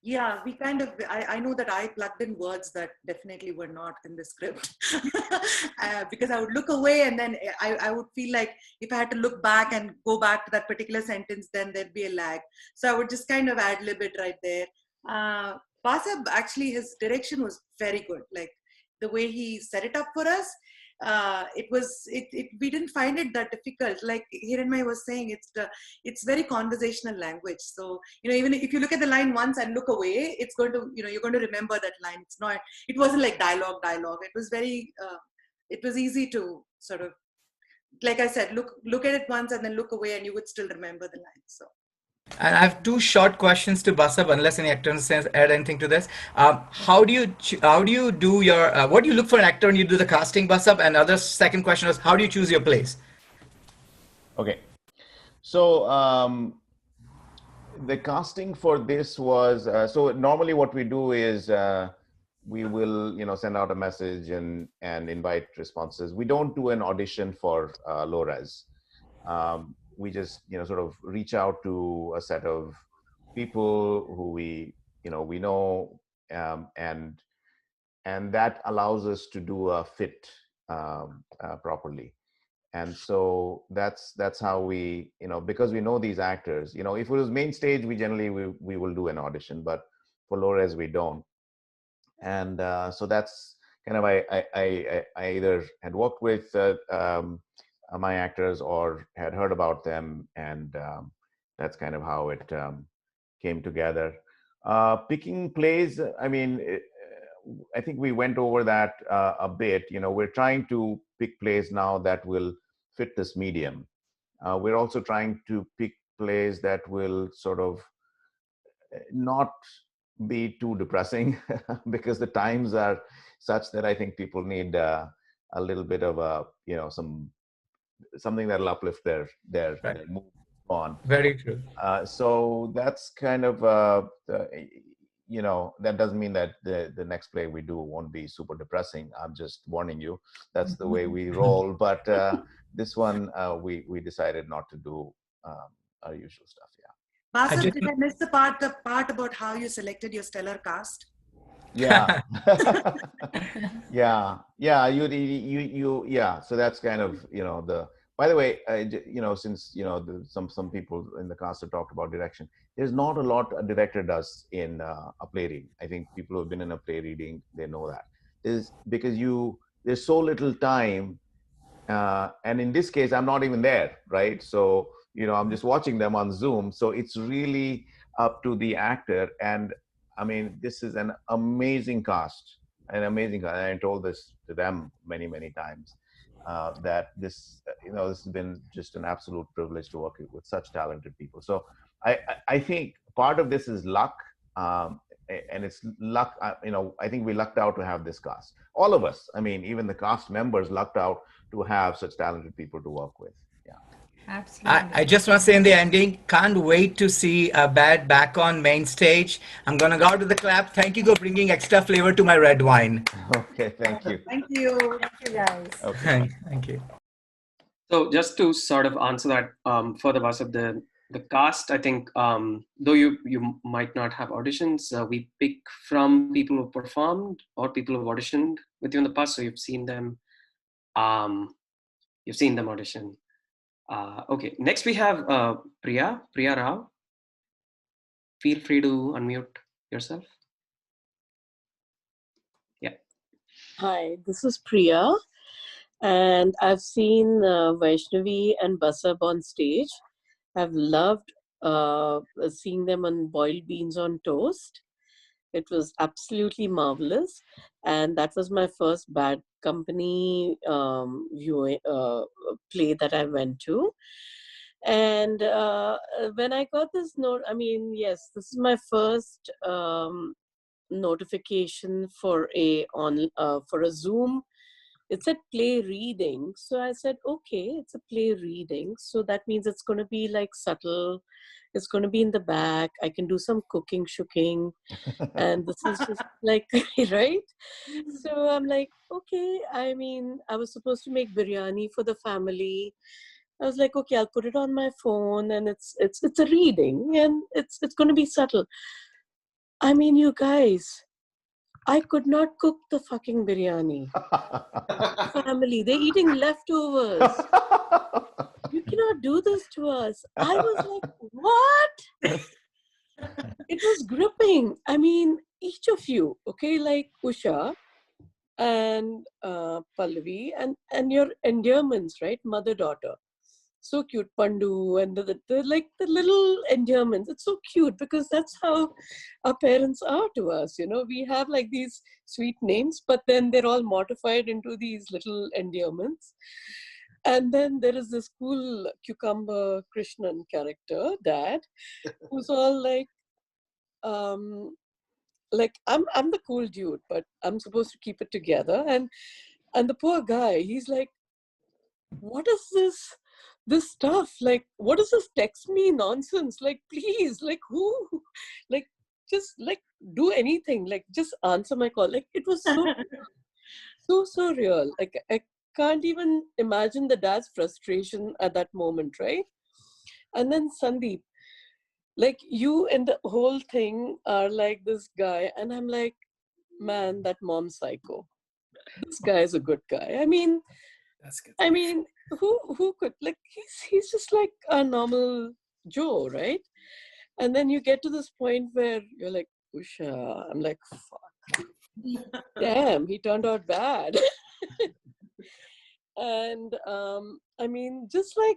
Yeah, we kind of, I know that I plugged in words that definitely were not in the script because I would look away and then I would feel like if I had to look back and go back to that particular sentence, then there'd be a lag. So I would just kind of ad-lib it right there. Basab, actually, his direction was very good. Like the way he set it up for us, we didn't find it that difficult. Like Hiranmai was saying, it's very conversational language. So, even if you look at the line once and look away, it's going to, you're going to remember that line. It wasn't like dialogue. It was very, it was easy to sort of, like I said, look at it once and then look away and you would still remember the line. So. And I have two short questions to Basab, unless any actor add anything to this. How do you do your what do you look for an actor when you do the casting, Basab? And other second question is, how do you choose your plays? Okay, so the casting for this was so normally what we do is we will send out a message and invite responses. We don't do an audition for low res. We just sort of reach out to a set of people who we know, and that allows us to do a fit properly. And so that's how we because we know these actors. If it was main stage, we generally we will do an audition, but for low res we don't. And so that's kind of I either had worked with my actors or had heard about them, and that's kind of how it came together. Picking plays, I mean, I think we went over that a bit. You know, we're trying to pick plays now that will fit this medium. We're also trying to pick plays that will sort of not be too depressing because the times are such that I think people need a little bit of a, you know, something that'll uplift their mood on. Very true. So that's kind of you know, that doesn't mean that the next play we do won't be super depressing. I'm just warning you. That's the way we roll. But this one we decided not to do our usual stuff. Yeah. Basab, did I miss the part about how you selected your stellar cast? Yeah. Yeah. You. Yeah. So that's kind of, you know, the. By the way, you know, since you know some people in the cast have talked about direction, there's not a lot a director does in a play reading. I think people who have been in a play reading, they know that. Because there's so little time, and in this case, I'm not even there, right? So you know, I'm just watching them on Zoom. So it's really up to the actor. And I mean, this is an amazing cast, an amazing cast. And I told this to them many, many times. That this, you know, this has been just an absolute privilege to work with such talented people. So I think part of this is luck, and it's luck. You know, I think we lucked out to have this cast. All of us. I mean, even the cast members lucked out to have such talented people to work with. Yeah. Absolutely. I just want to say in the ending, can't wait to see Bad back on main stage. I'm going to go out to the clap. Thank you for bringing extra flavor to my red wine. Okay, thank you. Thank you. Thank you, guys. Okay. Thank you. So just to sort of answer that further, Vasab, the cast, I think, though you might not have auditions, we pick from people who performed or people who've auditioned with you in the past. So you've seen them audition. Okay, next we have Priya Rao. Feel free to unmute yourself. Yeah. Hi, this is Priya, and I've seen Vaishnavi and Basab on stage. I've loved seeing them on boiled beans on toast. It was absolutely marvelous, and that was my first Bad Company viewing play that I went to. And when I got this note, I mean, yes, this is my first notification for a Zoom. It said play reading, so I said, okay, it's a play reading, so that means it's going to be like subtle. It's going to be in the back. I can do some cooking, shooking, and this is just like right. So I'm like, okay. I mean, I was supposed to make biryani for the family. I was like, okay, I'll put it on my phone, and it's a reading, and it's going to be subtle. I mean, you guys, I could not cook the fucking biryani. Family, they're eating leftovers. You cannot do this to us. I was like, what? It was gripping. I mean, each of you, okay, like Usha and Pallavi and your endearments, right? Mother-daughter. So cute, Pandu, and the like the little endearments. It's so cute because that's how our parents are to us. You know, we have like these sweet names, but then they're all mortified into these little endearments. And then there is this cool cucumber Krishnan character, Dad, who's all like I'm the cool dude, but I'm supposed to keep it together. And the poor guy, he's like, what is this stuff? Like, what is this text me nonsense? Like, please, like who? Like, just like do anything. Like, just answer my call. Like, it was so real. Like, I can't even imagine the dad's frustration at that moment, right? And then Sandeep, like you and the whole thing are like this guy, and I'm like, man, that mom's psycho. This guy is a good guy. I mean, that's good. I mean, who could, like, he's just like a normal Joe, right? And then you get to this point where you're like, Usha, I'm like, fuck. Damn, he turned out bad. And I mean, just like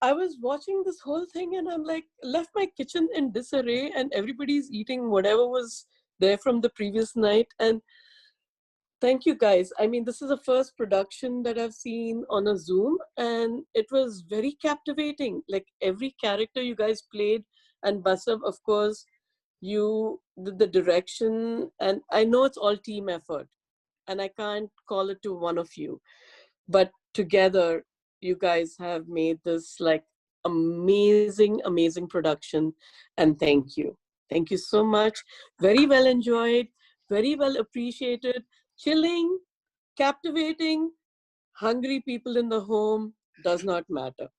I was watching this whole thing and I'm like, left my kitchen in disarray and everybody's eating whatever was there from the previous night. And thank you guys. I mean, this is the first production that I've seen on a Zoom and it was very captivating. Like every character you guys played, and Basab, of course, you did the direction, and I know it's all team effort and I can't call it to one of you, but together you guys have made this like amazing production, and thank you. Thank you so much. Very well enjoyed, very well appreciated, chilling, captivating, hungry people in the home, does not matter.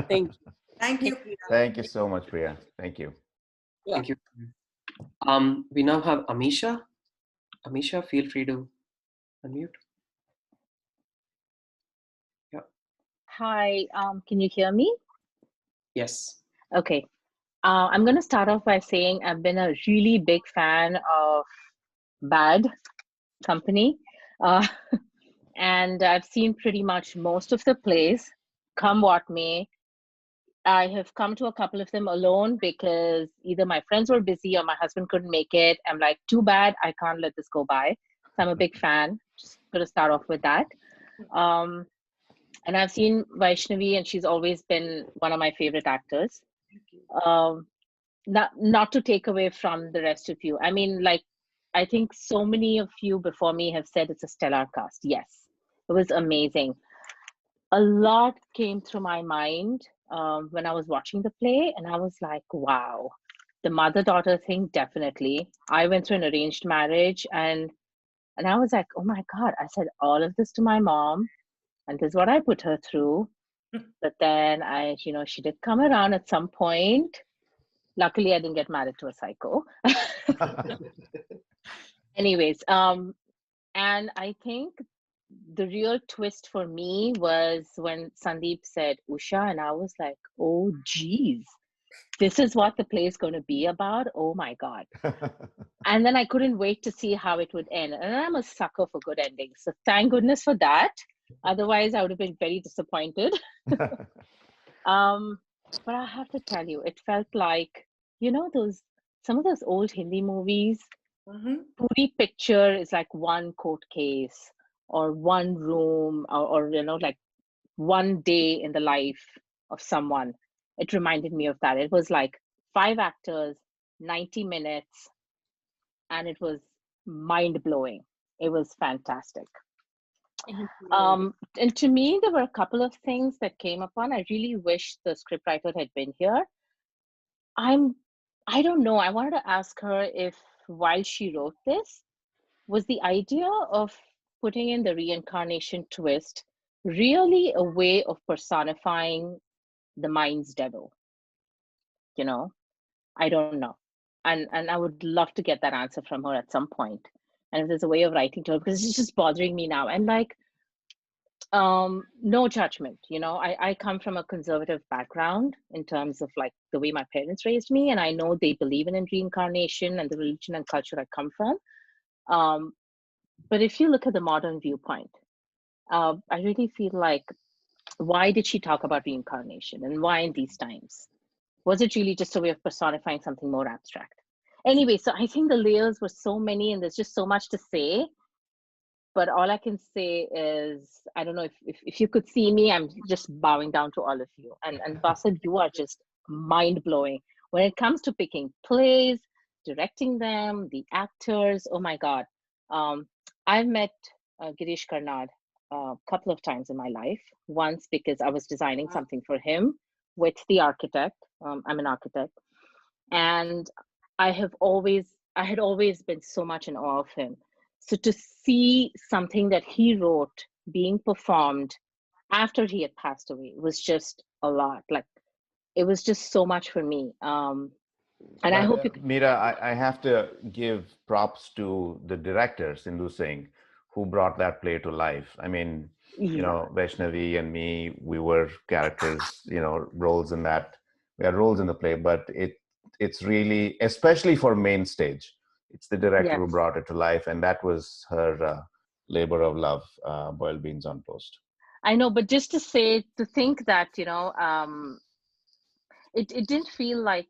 Thank you. Thank you. Thank you so much, Priya. Thank you. Yeah. Thank you. We now have Amisha. Amisha, feel free to unmute. Yeah. Hi, can you hear me? Yes. Okay. I'm going to start off by saying I've been a really big fan of Bad Company. And I've seen pretty much most of the plays, come what may. I have come to a couple of them alone because either my friends were busy or my husband couldn't make it. I'm like, too bad, I can't let this go by. So I'm a big fan. Just going to start off with that. And I've seen Vaishnavi, and she's always been one of my favorite actors. Not to take away from the rest of you. I mean, like, I think so many of you before me have said it's a stellar cast. Yes, it was amazing. A lot came through my mind when I was watching the play, and I was like, wow, the mother-daughter thing, definitely. I went through an arranged marriage, and I was like, oh my God, I said all of this to my mom, and this is what I put her through. But then she did come around at some point. Luckily, I didn't get married to a psycho. Anyways, and I think the real twist for me was when Sandeep said Usha, and I was like, oh, geez, this is what the play is going to be about. Oh my God. And then I couldn't wait to see how it would end. And I'm a sucker for good endings. So thank goodness for that. Otherwise, I would have been very disappointed. But I have to tell you, it felt like, some of those old Hindi movies, Puri picture is like one court case or one room or like one day in the life of someone. It reminded me of that. It was like 5 actors, 90 minutes, and it was mind-blowing. It was fantastic. And to me, there were a couple of things that came upon. I really wish the scriptwriter had been here. I don't know. I wanted to ask her if, while she wrote this, was the idea of putting in the reincarnation twist really a way of personifying the mind's devil? I don't know. And I would love to get that answer from her at some point. And if there's a way of writing to her, because it's just bothering me now. And like, no judgment, I come from a conservative background in terms of like the way my parents raised me, and I know they believe in reincarnation and the religion and culture I come from. But if you look at the modern viewpoint, I really feel like, why did she talk about reincarnation, and why in these times? Was it really just a way of personifying something more abstract? Anyway, so I think the layers were so many, and there's just so much to say. But all I can say is, I don't know if you could see me, I'm just bowing down to all of you. And Basab, you are just mind-blowing. When it comes to picking plays, directing them, the actors, oh my God. I've met Girish Karnad a couple of times in my life. Once because I was designing something for him with the architect. I'm an architect. And I had always been so much in awe of him. So to see something that he wrote being performed after he had passed away was just a lot. Like, it was just so much for me. And I hope you could... Meera, I have to give props to the director, Sindhu Singh, who brought that play to life. I mean, Vaishnavi and me, we were characters, roles in that. We had roles in the play, but it's really, especially for main stage, it's the director who brought it to life, and that was her labor of love, Boiled Beans on Toast. I know, but just to say, to think that, it didn't feel like,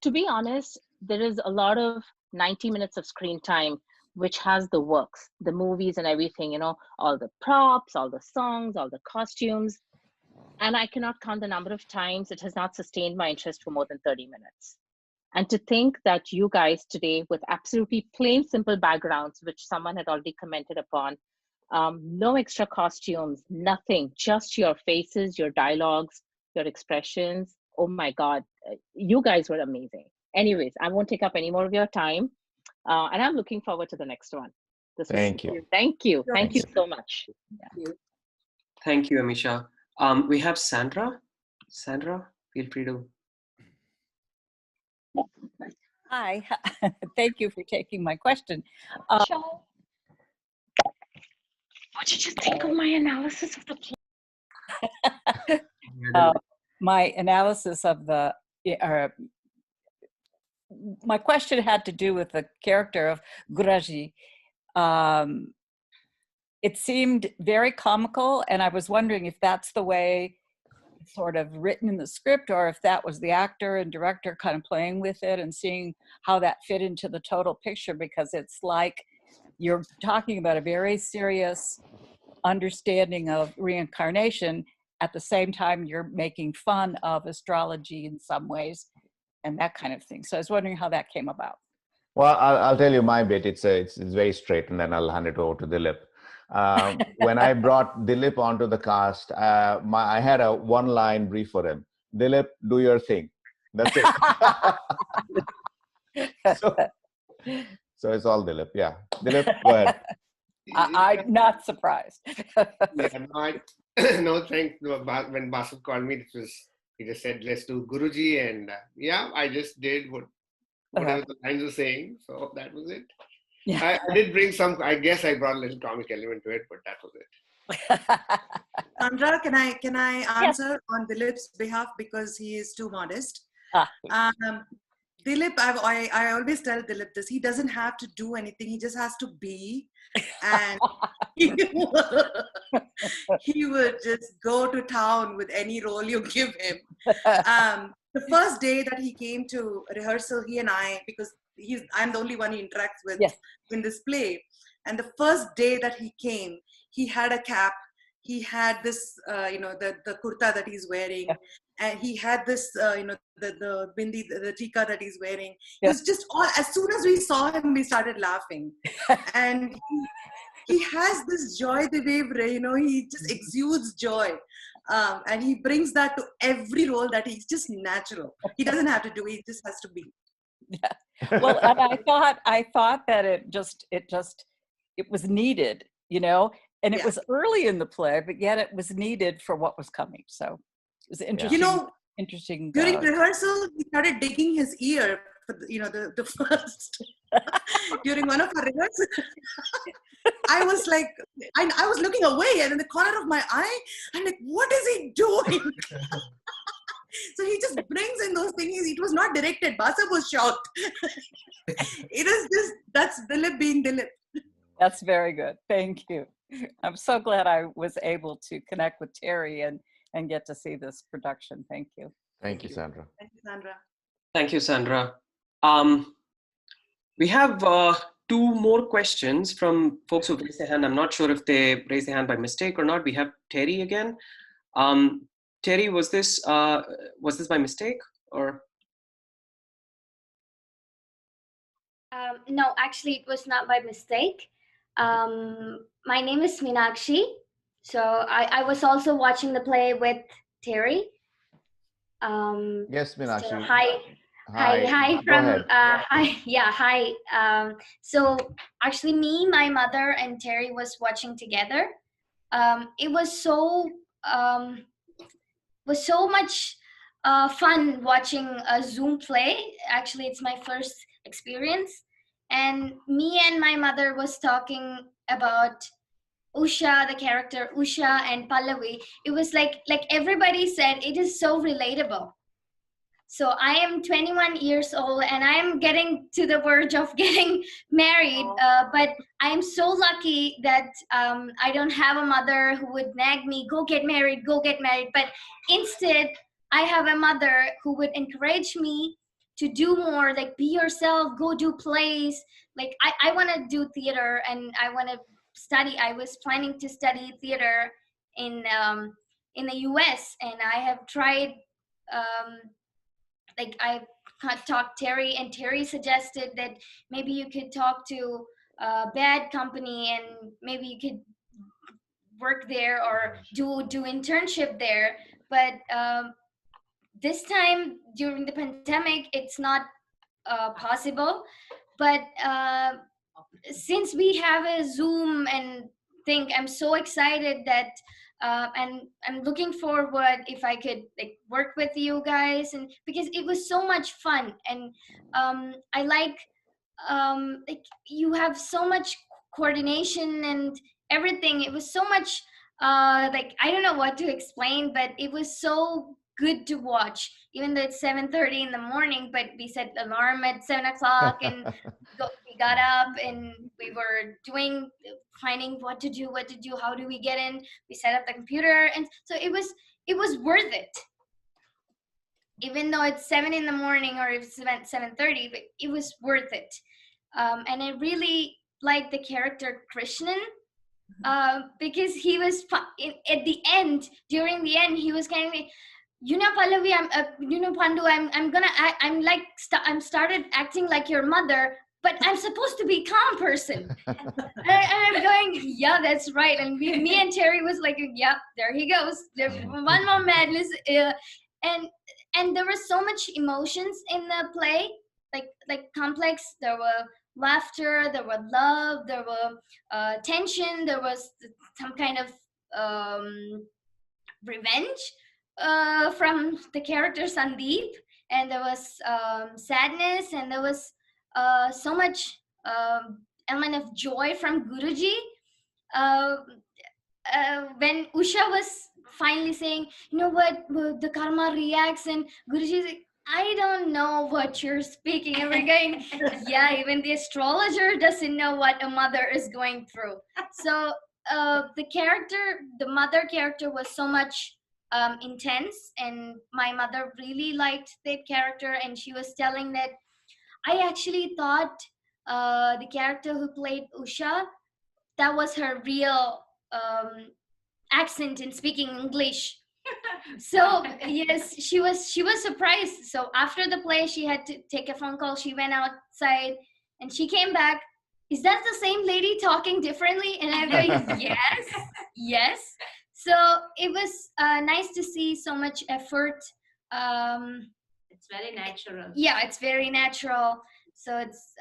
to be honest, there is a lot of 90 minutes of screen time, which has the works, the movies and everything, all the props, all the songs, all the costumes. And I cannot count the number of times it has not sustained my interest for more than 30 minutes. And to think that you guys today, with absolutely plain, simple backgrounds, which someone had already commented upon, no extra costumes, nothing, just your faces, your dialogues, your expressions. Oh my God, you guys were amazing. Anyways, I won't take up any more of your time. And I'm looking forward to the next one. Thank you. Thank you. Thank you so much. Yeah. Thank you, Amisha. We have Sandra. Sandra, feel free to. Hi, thank you for taking my question. What did you think of my analysis of the play? My analysis of my question had to do with the character of Guraji. It seemed very comical, and I was wondering if that's the way it's sort of written in the script, or if that was the actor and director kind of playing with it and seeing how that fit into the total picture, because it's like you're talking about a very serious understanding of reincarnation. At the same time, you're making fun of astrology in some ways and that kind of thing. So I was wondering how that came about. Well, I'll tell you my bit. It's very straight, and then I'll hand it over to Dilip. When I brought Dilip onto the cast, I had a one-line brief for him. Dilip, do your thing. That's it. So it's all Dilip. Yeah, Dilip, go ahead. I'm not surprised. No, thanks. When Basab called me, he just said, let's do Guruji. And yeah, I just did whatever the lines were saying. So that was it. Yeah. I did bring I guess I brought a little comic element to it, but that was it. Sandra, can I answer on Dilip's behalf, because he is too modest? Dilip, I always tell Dilip this. He doesn't have to do anything. He just has to be. And he would just go to town with any role you give him. The first day that he came to rehearsal, he and I, because I'm the only one he interacts with in this play. And the first day that he came, he had a cap. He had this, the kurta that he's wearing. And he had this, the bindi, the tika that he's wearing. It was just all, as soon as we saw him, we started laughing. And he has this joy, the way, he just exudes joy. And he brings that to every role that he's just natural. He doesn't have to do it, he just has to be. Yeah. Well, and I thought that it was needed, and it was early in the play, but yet it was needed for what was coming. So it was interesting. Interesting. During rehearsal, he started digging his ear for the first during one of our rehearsals. I was like, I was looking away, and in the corner of my eye, I'm like, what is he doing? So he just brings in those things. It was not directed. Basab was shocked. It is just, that's Dilip being Dilip. That's very good. Thank you. I'm so glad I was able to connect with Terry and get to see this production. Thank you. Thank you, Sandra. Thank you, Sandra. Thank you, Sandra. We have 2 more questions from folks who raised their hand. I'm not sure if they raised their hand by mistake or not. We have Terry again. Terry, was this by mistake or? No, actually, it was not by mistake. My name is Meenakshi. So I was also watching the play with Terry. Yes, Meenakshi. So hi from hi. So actually, my mother, and Terry was watching together. It was so much fun watching a Zoom play. Actually, it's my first experience, and me and my mother was talking about Usha, the character Usha and Pallavi. It was like everybody said, it is so relatable. So I am 21 years old and I am getting to the verge of getting married. But I am so lucky that I don't have a mother who would nag me, go get married, go get married. But instead, I have a mother who would encourage me to do more, like be yourself, go do plays. Like I want to do theater and I want to study. I was planning to study theater in the US, and I have tried like I talked Terry, and Terry suggested that maybe you could talk to Bad Company and maybe you could work there or do internship there. But this time during the pandemic, it's not possible. But since we have a Zoom and thing, I'm so excited that and I'm looking forward if I could like work with you guys, and because it was so much fun. And I like you have so much coordination and everything. It was so much like I don't know what to explain, but it was so good to watch, even though it's 7:30 in the morning, but we set alarm at 7 o'clock and we got up and we were finding what to do, how do we get in. We set up the computer, and so it was worth it, even though it's 7 in the morning or it's 7:30, but it was worth it. And I really like the character Krishnan, because he was at the end, during the end, he was kind of, Pallavi, Pandu, I'm started acting like your mother, but I'm supposed to be calm person. and I'm going, yeah, that's right. And me and Terry was like, yeah, there he goes. There's one more madness. And there was so much emotions in the play, like complex. There were laughter, there were love, there were tension, there was some kind of revenge from the character Sandeep, and there was sadness, and there was so much element of joy from Guruji. When Usha was finally saying, you know what, the karma reacts, and Guruji is like, I don't know what you're speaking. And we're going, yeah, even the astrologer doesn't know what a mother is going through. So the mother character was so much intense, and my mother really liked the character, and she was telling that I actually thought the character who played Usha, that was her real accent in speaking English. So yes, she was surprised. So after the play, she had to take a phone call. She went outside and she came back. Is that the same lady talking differently? And I'm going, yes, yes. So it was nice to see so much effort. It's very natural. Yeah, it's very natural. So it's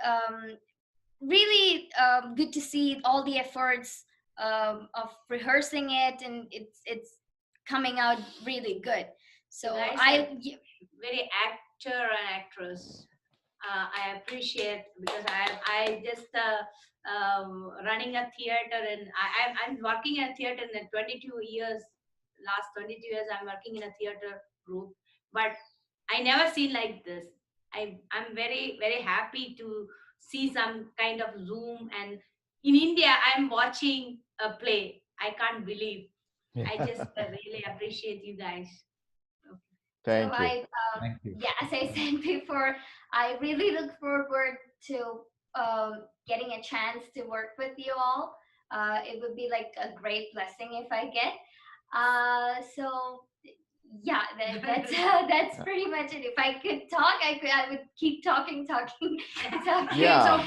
really good to see all the efforts of rehearsing it, and it's coming out really good. So Nice. Very actor and actress. I appreciate, because I just running a theater, and I'm working in a theater in the 22 years. Last 22 years, I'm working in a theater group, but I never seen like this. I'm very, very happy to see some kind of Zoom, and in India, I'm watching a play. I can't believe. I just really appreciate you guys. Thank so you. Yeah, as I said before, I really look forward to getting a chance to work with you all. It would be like a great blessing if I get. So yeah, that's pretty much it. If I could talk, I would keep talking. Yeah.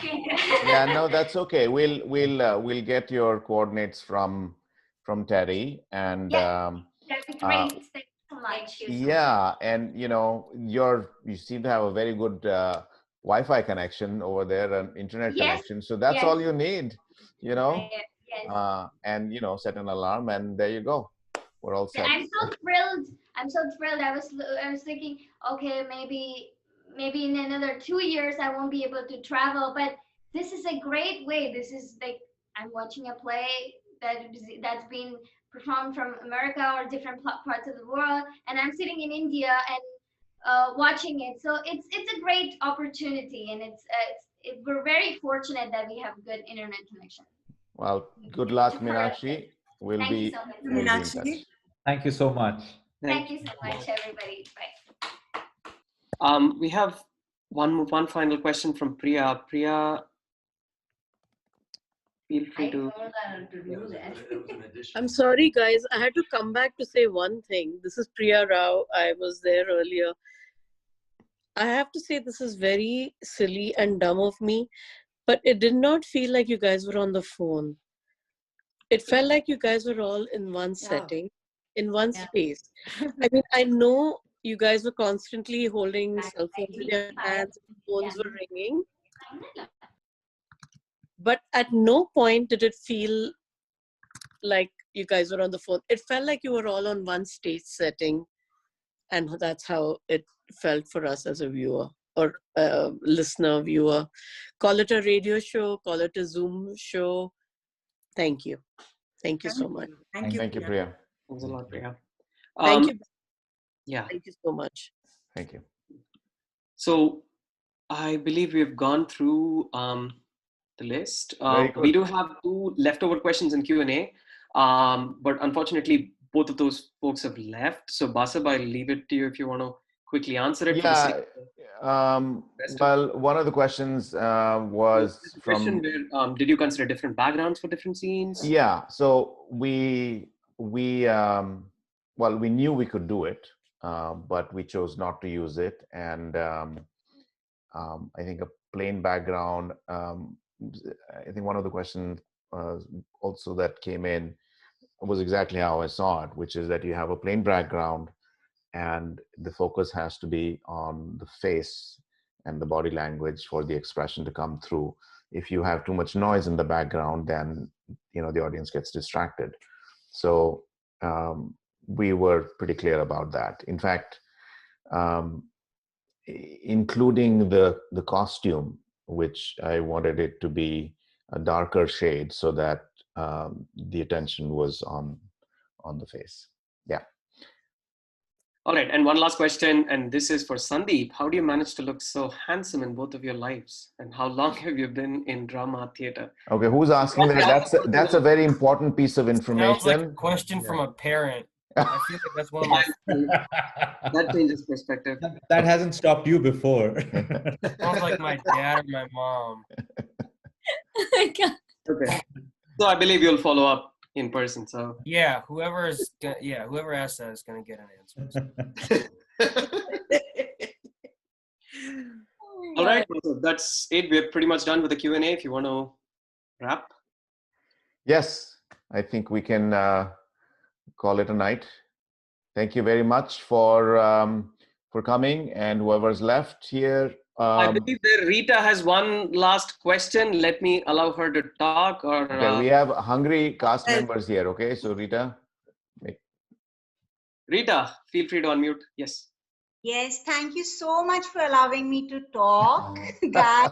Yeah, no, that's okay. We'll get your coordinates from Terry, and that'd be great. Thank you so much. yeah, and you seem to have a very good Wi-Fi connection over there, and internet connection. So that's all you need, Yes. and set an alarm, and there you go. We're all set. I'm so thrilled. I was thinking, okay, maybe in another 2 years I won't be able to travel, but this is a great way. This is like I'm watching a play that's been performed from America or different parts of the world, and I'm sitting in India, and watching it. So it's a great opportunity, and we're very fortunate that we have good internet connection. Well, good luck, Meenakshi. We'll Thank you be so much. we'll be in touch. Thank you so much. Thank you so much, everybody. Bye. We have one final question from Priya. Priya, feel free to. I'm sorry, guys. I had to come back to say one thing. This is Priya Rao. I was there earlier. I have to say this is very silly and dumb of me, but it did not feel like you guys were on the phone. It felt like you guys were all in one setting, in one space. I mean, I know you guys were constantly holding cell phones in your hands, phones were ringing, but at no point did it feel like you guys were on the phone. It felt like you were all on one stage setting, and that's how it felt for us as a viewer or listener, viewer. Call it a radio show, call it a Zoom show. Thank you. Thank you so much. Thank you, Priya. Thanks a lot, Priya. Thank you. Yeah. Thank you so much. Thank you. So I believe we've gone through the list. Very good. We do have 2 leftover questions in Q&A, but unfortunately, both of those folks have left. So Basab, I'll leave it to you if you want to quickly answer it. Yeah. Well, one of the questions was Question from. where, did you consider different backgrounds for different scenes? Yeah. So we well, we knew we could do it, but we chose not to use it. And I think a plain background. I think one of the questions also that came in was exactly how I saw it, which is that you have a plain background and the focus has to be on the face and the body language for the expression to come through. If you have too much noise in the background, then the audience gets distracted. So we were pretty clear about that. In fact, including the costume, which I wanted it to be a darker shade so that the attention was on the face. Yeah. All right, and one last question, and this is for Sandeep. How do you manage to look so handsome in both of your lives? And how long have you been in drama theater? Okay, who's asking that? That's a very important piece of information. Sounds like a question from a parent. I feel like that's one of my. That changes perspective. That hasn't stopped you before. Sounds like my dad or my mom. Okay. So I believe you'll follow up in person. So yeah, whoever asked that is gonna get an answer. All right, so that's it. We're pretty much done with the Q&A. If you want to wrap. Yes, I think we can call it a night. Thank you very much for coming, and whoever's left here. I believe that Rita has one last question. Let me allow her to talk. Or okay, we have hungry cast members here. Okay, so Rita. Rita, feel free to unmute. Yes. Yes, thank you so much for allowing me to talk, guys.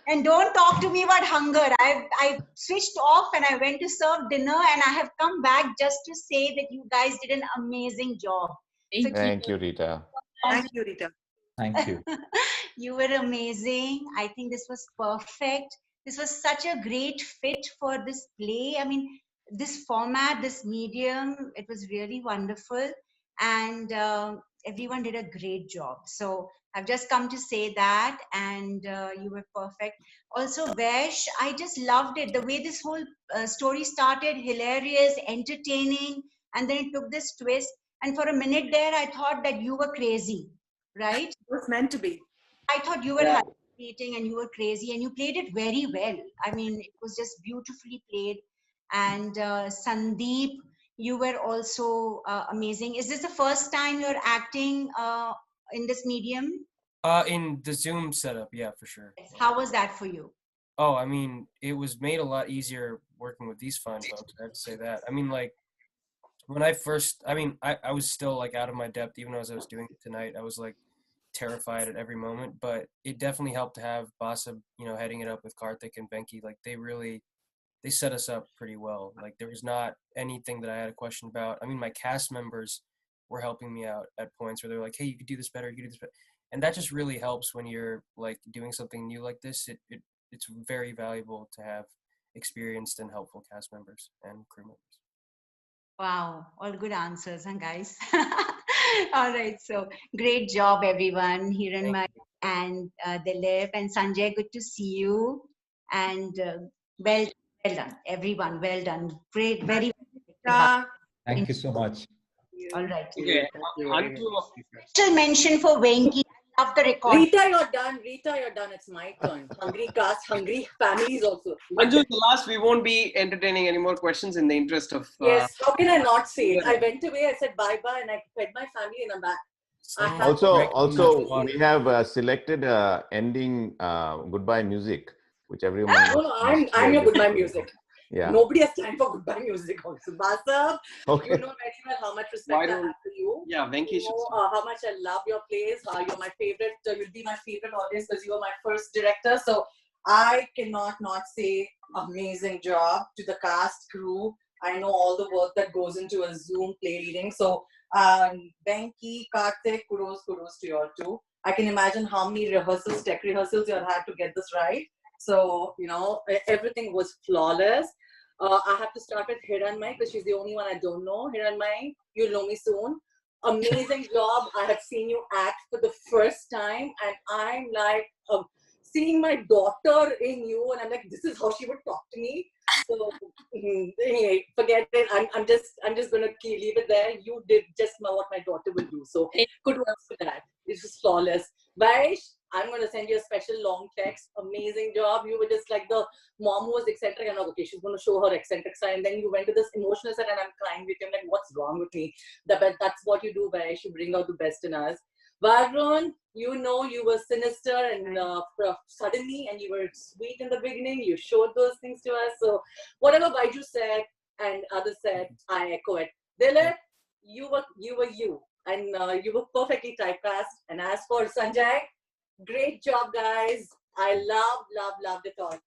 And don't talk to me about hunger. I switched off and I went to serve dinner, and I have come back just to say that you guys did an amazing job. Thank you, Rita. Thank you, Rita. Thank you. You were amazing. I think this was perfect. This was such a great fit for this play. I mean, this format, this medium, it was really wonderful. And everyone did a great job. So I've just come to say that, and you were perfect. Also, Vesh, I just loved it. The way this whole story started, hilarious, entertaining, and then it took this twist. And for a minute there, I thought that you were crazy, right? It was meant to be. I thought you were hallucinating and you were crazy, and you played it very well. I mean, it was just beautifully played. And Sandeep, you were also amazing. Is this the first time you're acting in this medium? In the Zoom setup, yeah, for sure. How was that for you? Oh, I mean, it was made a lot easier working with these fine folks. I have to say that. I mean, like, when I first, I was still like out of my depth, even as I was doing it tonight. I was like terrified at every moment, but it definitely helped to have Basab, heading it up with Karthik and Venki. Like, they set us up pretty well. Like, there was not anything that I had a question about. I mean, my cast members, were helping me out at points where they're like, hey, you could do this better, you could do this better. And that just really helps when you're like doing something new like this. It's very valuable to have experienced and helpful cast members and crew members. Wow, all good answers, huh, guys? All right, so great job, everyone. Hiranmai and Dilip and Sanjay, good to see you. And well done, everyone. Well done. Great, very. Thank you so much. All right. Okay, Special mention for Venki. I love the record. Rita, you're done. Rita, you're done. It's my turn. Hungry cast, hungry families also. Manju, the last, we won't be entertaining any more questions in the interest of. Yes, how can I not say it? I went away, I said bye-bye, and I fed my family and I'm back. Also, we have selected ending goodbye music, which everyone. No, I'm your goodbye music. Yeah. Nobody has time for goodbye music also. Basab, Okay. you know very well how much respect I have for you. Yeah, Venki. You know how much I love your plays. You're my favorite. You'll be my favorite audience because you were my first director. So I cannot not say amazing job to the cast, crew. I know all the work that goes into a Zoom play reading. So Venki, Karthik, kudos to you all too. I can imagine how many rehearsals, tech rehearsals you all had to get this right. So, you know, everything was flawless. I have to start with Hiranmai because she's the only one I don't know. Hiranmai, you'll know me soon. Amazing job. I have seen you act for the first time and I'm like seeing my daughter in you and I'm like, this is how she would talk to me. So anyway, forget it. I'm just gonna leave it there. You did just what my daughter will do. So good work for that. It was flawless. Vaish, I'm gonna send you a special long text. Amazing job. You were just like the mom who was eccentric and okay, she's gonna show her eccentric side. And then you went to this emotional side and I'm crying with you. I'm like, what's wrong with me? That's what you do, Vaish. You bring out the best in us. Varun, you know you were sinister and suddenly, and you were sweet in the beginning. You showed those things to us. So whatever Baiju said and others said, I echo it. Dilip, you were you, and you were perfectly typecast. And as for Sanjay, great job, guys. I loved it all.